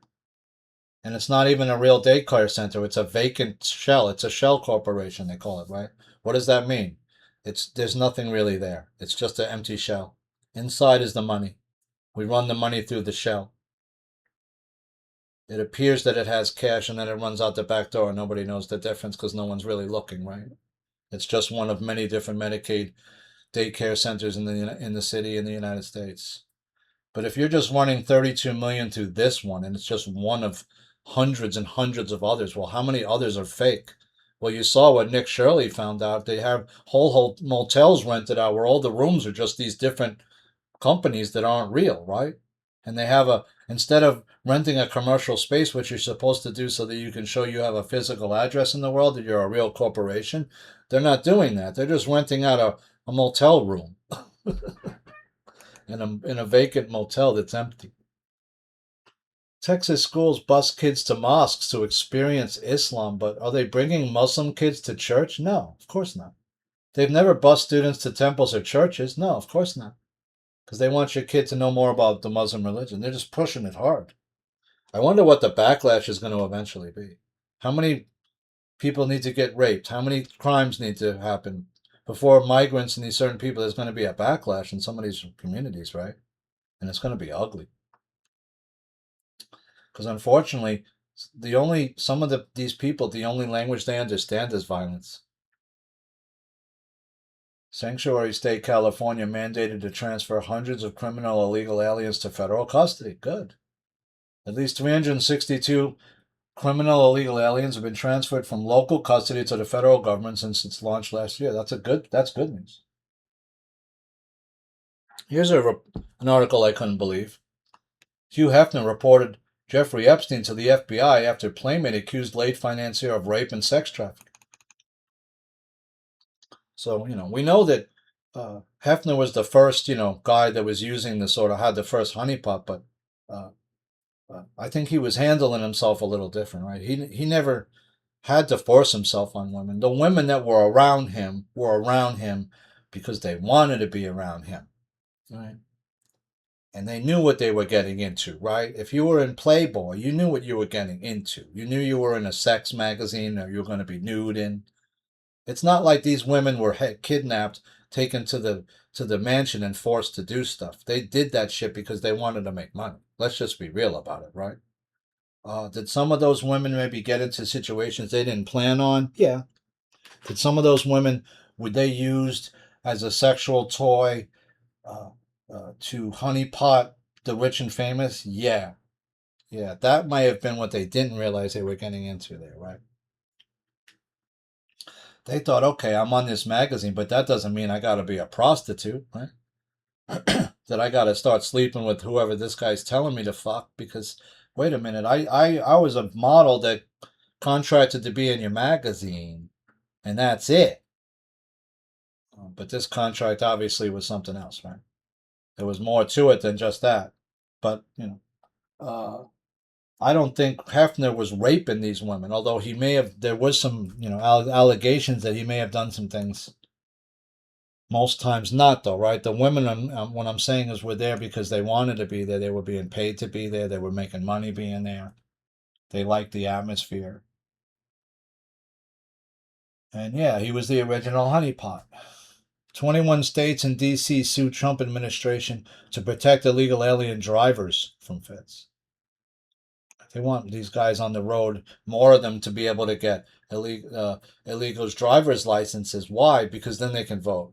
And it's not even a real daycare center. It's a vacant shell. It's a shell corporation, they call it, right? What does that mean? There's nothing really there. It's just an empty shell. Inside is the money. We run the money through the shell. It appears that it has cash and then it runs out the back door. Nobody knows the difference because no one's really looking, right? It's just one of many different Medicaid daycare centers in the city in the United States. But if you're just running $32 million through this one, and it's just one of hundreds and hundreds of others, well, how many others are fake? Well, you saw what Nick Shirley found out. They have whole motels rented out where all the rooms are just these different companies that aren't real, right? And they have instead of renting a commercial space, which you're supposed to do so that you can show you have a physical address in the world, that you're a real corporation, they're not doing that. They're just renting out a motel room in a vacant motel that's empty. Texas schools bus kids to mosques to experience Islam, but are they bringing Muslim kids to church? No, of course not. They've never bused students to temples or churches. No, of course not. Because they want your kid to know more about the Muslim religion. They're just pushing it hard. I wonder what the backlash is going to eventually be. How many people need to get raped? How many crimes need to happen before migrants and these certain people? There's going to be a backlash in some of these communities, right? And it's going to be ugly. Because unfortunately, these people, the only language they understand is violence. Sanctuary State California mandated to transfer hundreds of criminal illegal aliens to federal custody. Good. At least 362 criminal illegal aliens have been transferred from local custody to the federal government since its launch last year. That's good news. Here's an article I couldn't believe. Hugh Hefner reported Jeffrey Epstein to the FBI after Playmate accused late financier of rape and sex trafficking. So, we know that Hefner was the first, guy that was using had the first honeypot, but I think he was handling himself a little different, right? He never had to force himself on women. The women that were around him because they wanted to be around him, right? And they knew what they were getting into, right? If you were in Playboy, you knew what you were getting into. You knew you were in a sex magazine or you were going to be nude in. It's not like these women were kidnapped, taken to the mansion and forced to do stuff. They did that shit because they wanted to make money. Let's just be real about it, right? Did some of those women maybe get into situations they didn't plan on? Yeah. Did some of those women, were they used as a sexual toy to honeypot the rich and famous? Yeah. Yeah, that might have been what they didn't realize they were getting into there, right? They thought, okay, I'm on this magazine, but that doesn't mean I got to be a prostitute, right? That I got to start sleeping with whoever this guy's telling me to fuck because, wait a minute, I was a model that contracted to be in your magazine, and that's it. But this contract obviously was something else, right? There was more to it than just that. But, I don't think Hefner was raping these women, although there was some, allegations that he may have done some things. Most times not, though, right? The women, what I'm saying is, were there because they wanted to be there. They were being paid to be there. They were making money being there. They liked the atmosphere. And yeah, he was the original honeypot. 21 states and D.C. sued Trump administration to protect illegal alien drivers from feds. They want these guys on the road, more of them, to be able to get illegals' driver's licenses. Why? Because then they can vote.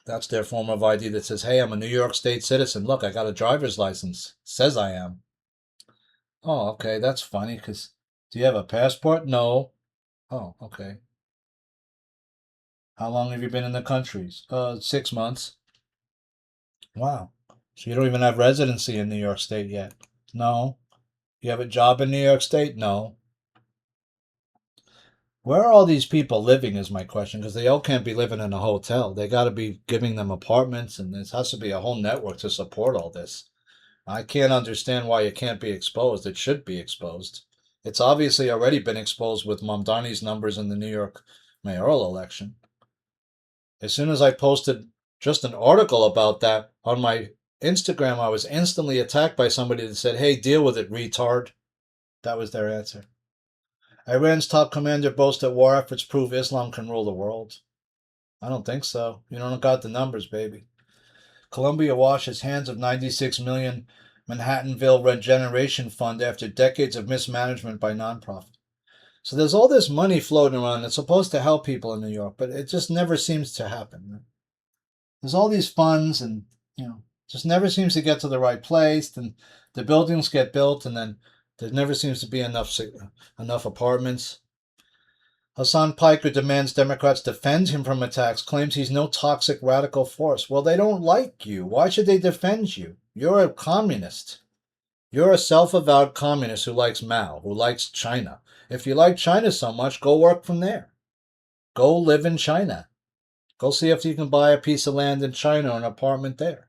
That's their form of ID that says, hey, I'm a New York State citizen. Look, I got a driver's license. Says I am. Oh, okay, that's funny, because do you have a passport? No. Oh, okay. How long have you been in the country? 6 months. Wow. So you don't even have residency in New York State yet? No. You have a job in New York State? No. Where are all these people living is my question, because they all can't be living in a hotel. They got to be giving them apartments, and there has to be a whole network to support all this. I can't understand why it can't be exposed. It should be exposed. It's obviously already been exposed with Mamdani's numbers in the New York mayoral election. As soon as I posted just an article about that on my Instagram, I was instantly attacked by somebody that said, hey, deal with it, retard. That was their answer. Iran's top commander boasts that war efforts prove Islam can rule the world. I don't think so. You don't got the numbers, baby. Colombia washes hands of $96 million Manhattanville Regeneration Fund after decades of mismanagement by nonprofit. So there's all this money floating around that's supposed to help people in New York, but it just never seems to happen. There's all these funds, and just never seems to get to the right place. And the buildings get built, and then there never seems to be enough apartments. Hasan Pikers demands Democrats defend him from attacks, claims he's no toxic radical force. Well, they don't like you. Why should they defend you? You're a communist. You're a self-avowed communist who likes Mao, who likes China. If you like China so much, go work from there. Go live in China. Go see if you can buy a piece of land in China or an apartment there.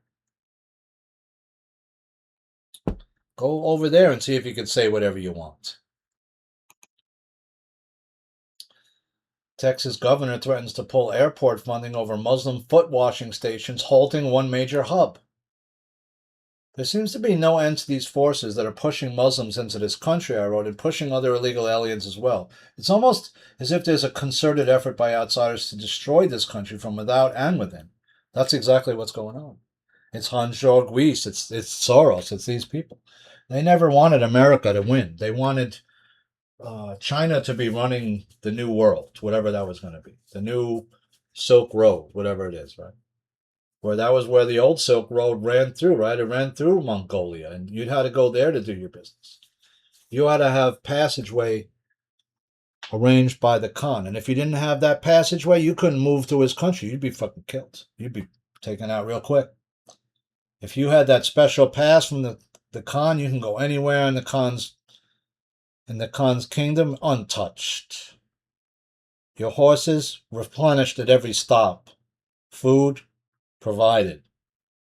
Go over there and see if you can say whatever you want. Texas governor threatens to pull airport funding over Muslim foot washing stations, halting one major hub. There seems to be no end to these forces that are pushing Muslims into this country, I wrote, and pushing other illegal aliens as well. It's almost as if there's a concerted effort by outsiders to destroy this country from without and within. That's exactly what's going on. It's Hans Guis, it's Soros, it's these people. They never wanted America to win. They wanted China to be running the new world, whatever that was going to be, the new Silk Road, whatever it is, right? Where that was where the old Silk Road ran through, right? It ran through Mongolia, and you'd had to go there to do your business. You had to have passageway arranged by the Khan, and if you didn't have that passageway, you couldn't move to his country. You'd be fucking killed. You'd be taken out real quick. If you had that special pass from the Khan, you can go anywhere in the Khan's kingdom untouched. Your horses replenished at every stop. Food provided.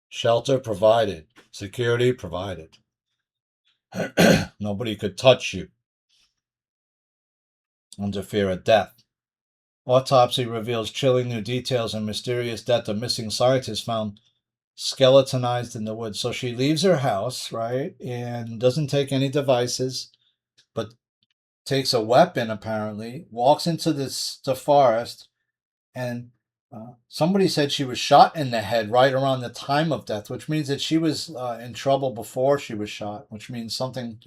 Shelter provided. Security provided. Nobody could touch you under fear of death. Autopsy reveals chilling new details and mysterious death of missing scientist found skeletonized in the woods. So she leaves her house, right, and doesn't take any devices, but takes a weapon, apparently, walks into the forest, and somebody said she was shot in the head right around the time of death, which means that she was in trouble before she was shot, which means something,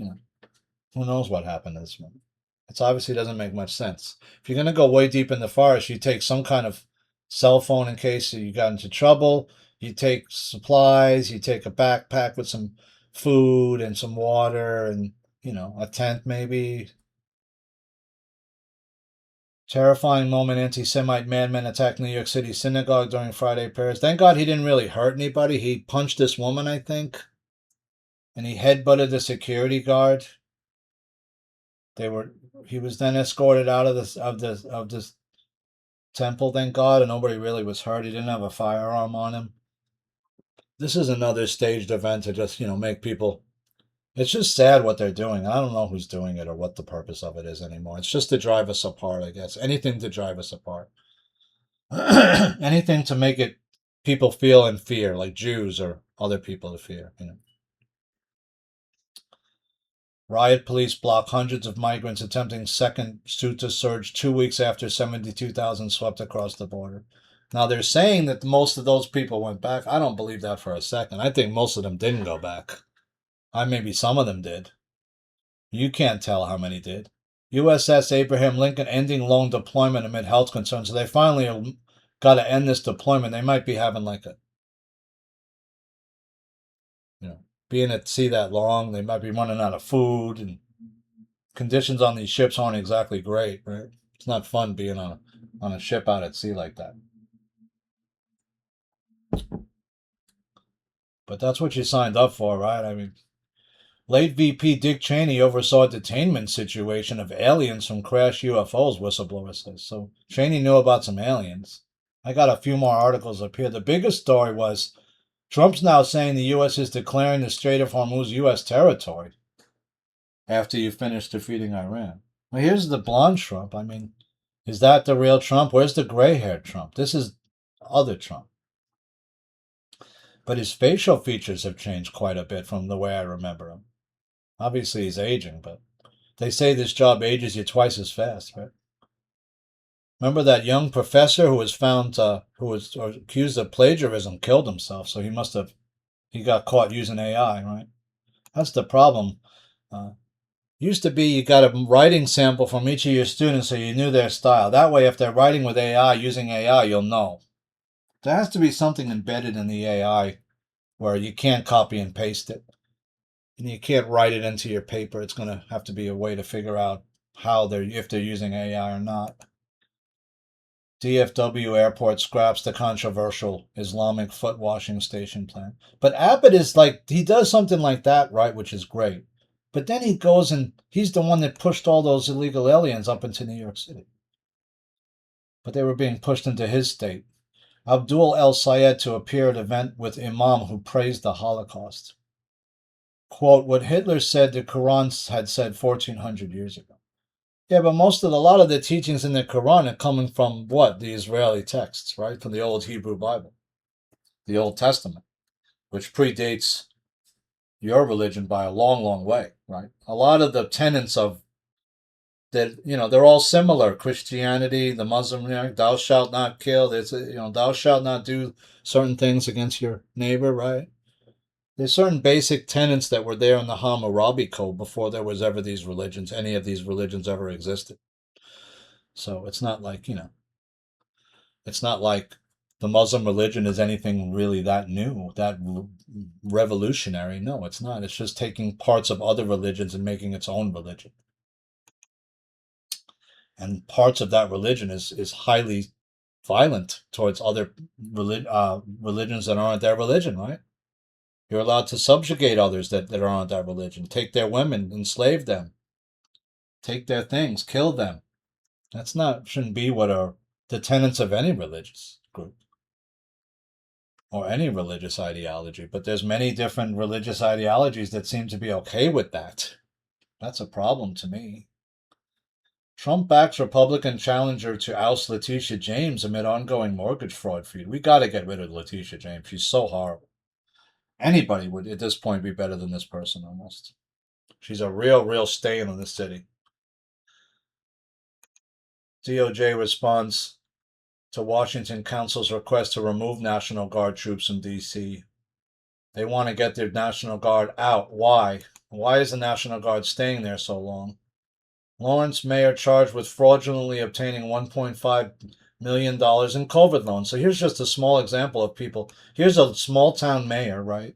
who knows what happened to this woman. It obviously doesn't make much sense. If you're going to go way deep in the forest, you take some kind of cell phone in case you got into trouble. You take supplies. You take a backpack with some food and some water and, a tent maybe. Terrifying moment, anti-Semite madman attacked New York City synagogue during Friday prayers. Thank God he didn't really hurt anybody. He punched this woman, I think, and he headbutted the security guard. He was then escorted out of this temple, thank God, and nobody really was hurt. He didn't have a firearm on him. This is another staged event to just, make people. It's just sad what they're doing. I don't know who's doing it or what the purpose of it is anymore. It's just to drive us apart, I guess. Anything to drive us apart. Anything to make people feel in fear, like Jews or other people to fear. Riot police block hundreds of migrants attempting second Ceuta surge 2 weeks after 72,000 swept across the border. Now they're saying that most of those people went back. I don't believe that for a second. I think most of them didn't go back. Maybe some of them did. You can't tell how many did. USS Abraham Lincoln ending lone deployment amid health concerns. So they finally got to end this deployment. They might be having being at sea that long, they might be running out of food, and conditions on these ships aren't exactly great, right? It's not fun being on a ship out at sea like that. But that's what you signed up for, right? Late VP Dick Cheney oversaw a detainment situation of aliens from crashed UFOs, whistleblower says. So Cheney knew about some aliens. I got a few more articles up here. The biggest story was Trump's now saying the U.S. is declaring the Strait of Hormuz U.S. territory after you finish defeating Iran. Well, here's the blonde Trump. Is that the real Trump? Where's the gray-haired Trump? This is other Trump. But his facial features have changed quite a bit from the way I remember him. Obviously, he's aging, but they say this job ages you twice as fast, right? Remember that young professor who was found, who was accused of plagiarism, killed himself, so he got caught using AI, right? That's the problem. Used to be you got a writing sample from each of your students so you knew their style. That way, if they're writing with AI, using AI, you'll know. There has to be something embedded in the AI where you can't copy and paste it. And you can't write it into your paper. It's going to have to be a way to figure out if they're using AI or not. DFW Airport scraps the controversial Islamic foot washing station plan. But Abbott is he does something like that, right, which is great. But then he goes and he's the one that pushed all those illegal aliens up into New York City. But they were being pushed into his state. Abdul El Sayed to appear at event with Imam who praised the Holocaust. quote what Hitler said the Quran had said 1400 years ago. Yeah, but a lot of the teachings in the Quran are coming from what? The Israeli texts, right? From the old Hebrew Bible, the Old Testament, which predates your religion by a long, long way, right? A lot of the tenets of that, they're all similar. Christianity, the Muslim, thou shalt not kill. There's, thou shalt not do certain things against your neighbor, right? There's certain basic tenets that were there in the Hammurabi Code before there was ever these religions, any of these religions ever existed. So it's not like, it's not like the Muslim religion is anything really that new, that revolutionary. No, it's not. It's just taking parts of other religions and making its own religion. And parts of that religion is highly violent towards other religions that aren't their religion, right? You're allowed to subjugate others that aren't that religion, take their women, enslave them, take their things, kill them. Shouldn't be what are the tenets of any religious group or any religious ideology. But there's many different religious ideologies that seem to be okay with that. That's a problem to me. Trump backs Republican challenger to oust Letitia James amid ongoing mortgage fraud feud. We got to get rid of Letitia James. She's so horrible. Anybody would at this point be better than this person almost. She's a real stain on the city. DOJ responds to Washington Council's request to remove National Guard troops from D.C. They want to get their National Guard out. Why? Why is the National Guard staying there so long? Lawrence mayor charged with fraudulently obtaining $1.5 million in COVID loans. So here's just a small example of people. Here's a small town mayor, right,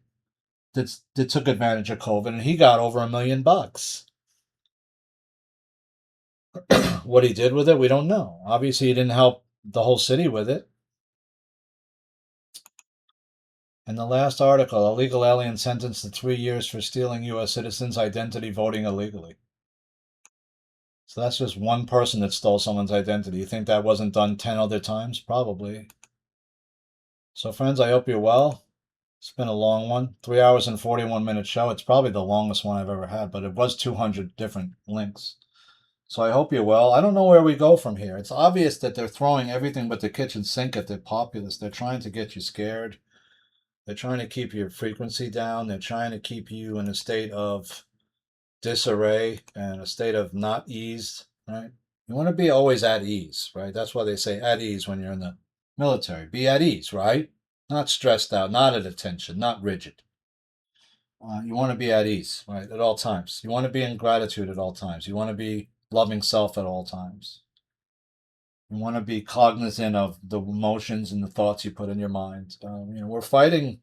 that took advantage of COVID, and he got over $1 million. What he did with it, we don't know. Obviously, he didn't help the whole city with it. In the last article, illegal alien sentenced to 3 years for stealing U.S. citizens' identity voting illegally. So that's just one person that stole someone's identity. You think that wasn't done 10 other times? Probably. So, friends, I hope you're well. It's been a long one. 3 hours and 41-minute show. It's probably the longest one I've ever had, but it was 200 different links. So I hope you're well. I don't know where we go from here. It's obvious that they're throwing everything but the kitchen sink at the populace. They're trying to get you scared. They're trying to keep your frequency down. They're trying to keep you in a state of disarray and a state of not ease, right? You want to be always at ease, right? That's why they say at ease when you're in the military. Be at ease, right? Not stressed out, not at attention, not rigid. You want to be at ease, right, at all times. You want to be in gratitude at all times. You want to be loving self at all times. You want to be cognizant of the emotions and the thoughts you put in your mind. We're fighting,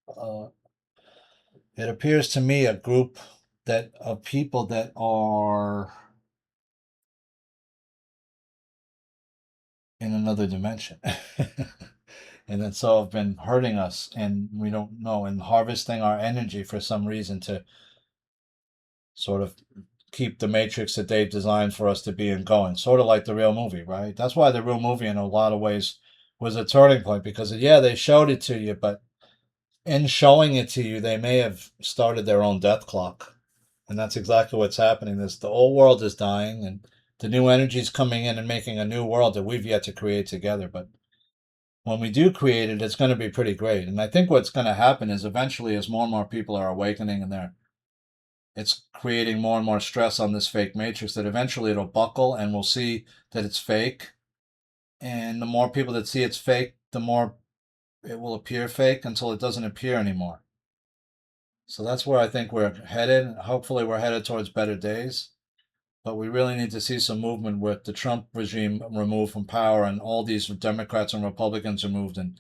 it appears to me, a group of people that are in another dimension. And that so have been hurting us, and we don't know, and harvesting our energy for some reason to sort of keep the matrix that they've designed for us to be in going, sort of like the real movie, right? That's why the real movie in a lot of ways was a turning point, because yeah, they showed it to you, but in showing it to you, they may have started their own death clock. And that's exactly what's happening. The old world is dying, and the new energy is coming in and making a new world that we've yet to create together. But when we do create it, it's going to be pretty great. And I think what's going to happen is eventually, as more and more people are awakening, and it's creating more and more stress on this fake matrix, that eventually it'll buckle and we'll see that it's fake. And the more people that see it's fake, the more it will appear fake until it doesn't appear anymore. So that's where I think we're headed. Hopefully we're headed towards better days. But we really need to see some movement with the Trump regime removed from power, and all these Democrats and Republicans removed, and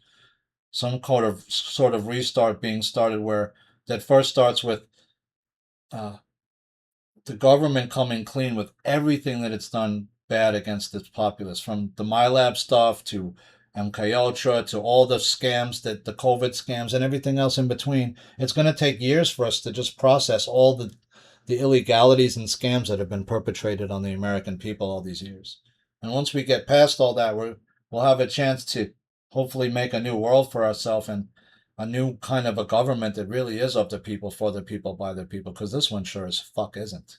some sort of restart being started, where that first starts with the government coming clean with everything that it's done bad against its populace, from the MyLab stuff to MK Ultra to all the scams, that the COVID scams and everything else in between. It's going to take years for us to just process all the illegalities and scams that have been perpetrated on the American people all these years. And once we get past all that, we'll have a chance to hopefully make a new world for ourselves, and a new kind of a government that really is of the people, for the people, by the people, because this one sure as fuck isn't.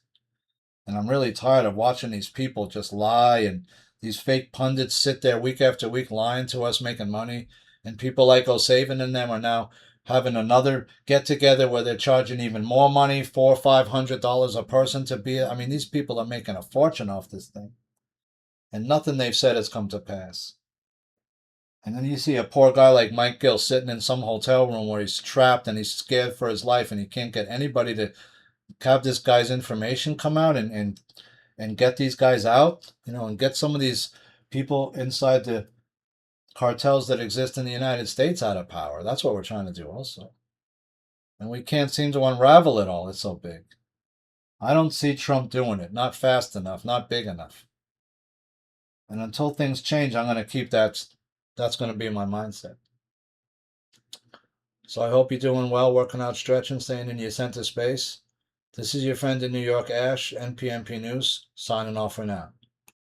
And I'm really tired of watching these people just lie, and these fake pundits sit there week after week lying to us, making money. And people like O'Savin and them are now having another get together where they're charging even more money, $400 or $500 a person to be. I mean, these people are making a fortune off this thing, and nothing they've said has come to pass. And then you see a poor guy like Mike Gill sitting in some hotel room where he's trapped and he's scared for his life, and he can't get anybody to have this guy's information come out and get these guys out, and get some of these people inside the cartels that exist in the United States out of power. That's what we're trying to do also. And we can't seem to unravel it all. It's so big. I don't see Trump doing it. Not fast enough, not big enough. And until things change, I'm going to keep that's going to be my mindset. So I hope you're doing well, working out, stretching, staying in your center space. This is your friend in New York, Ash, NPNP News, signing off for now.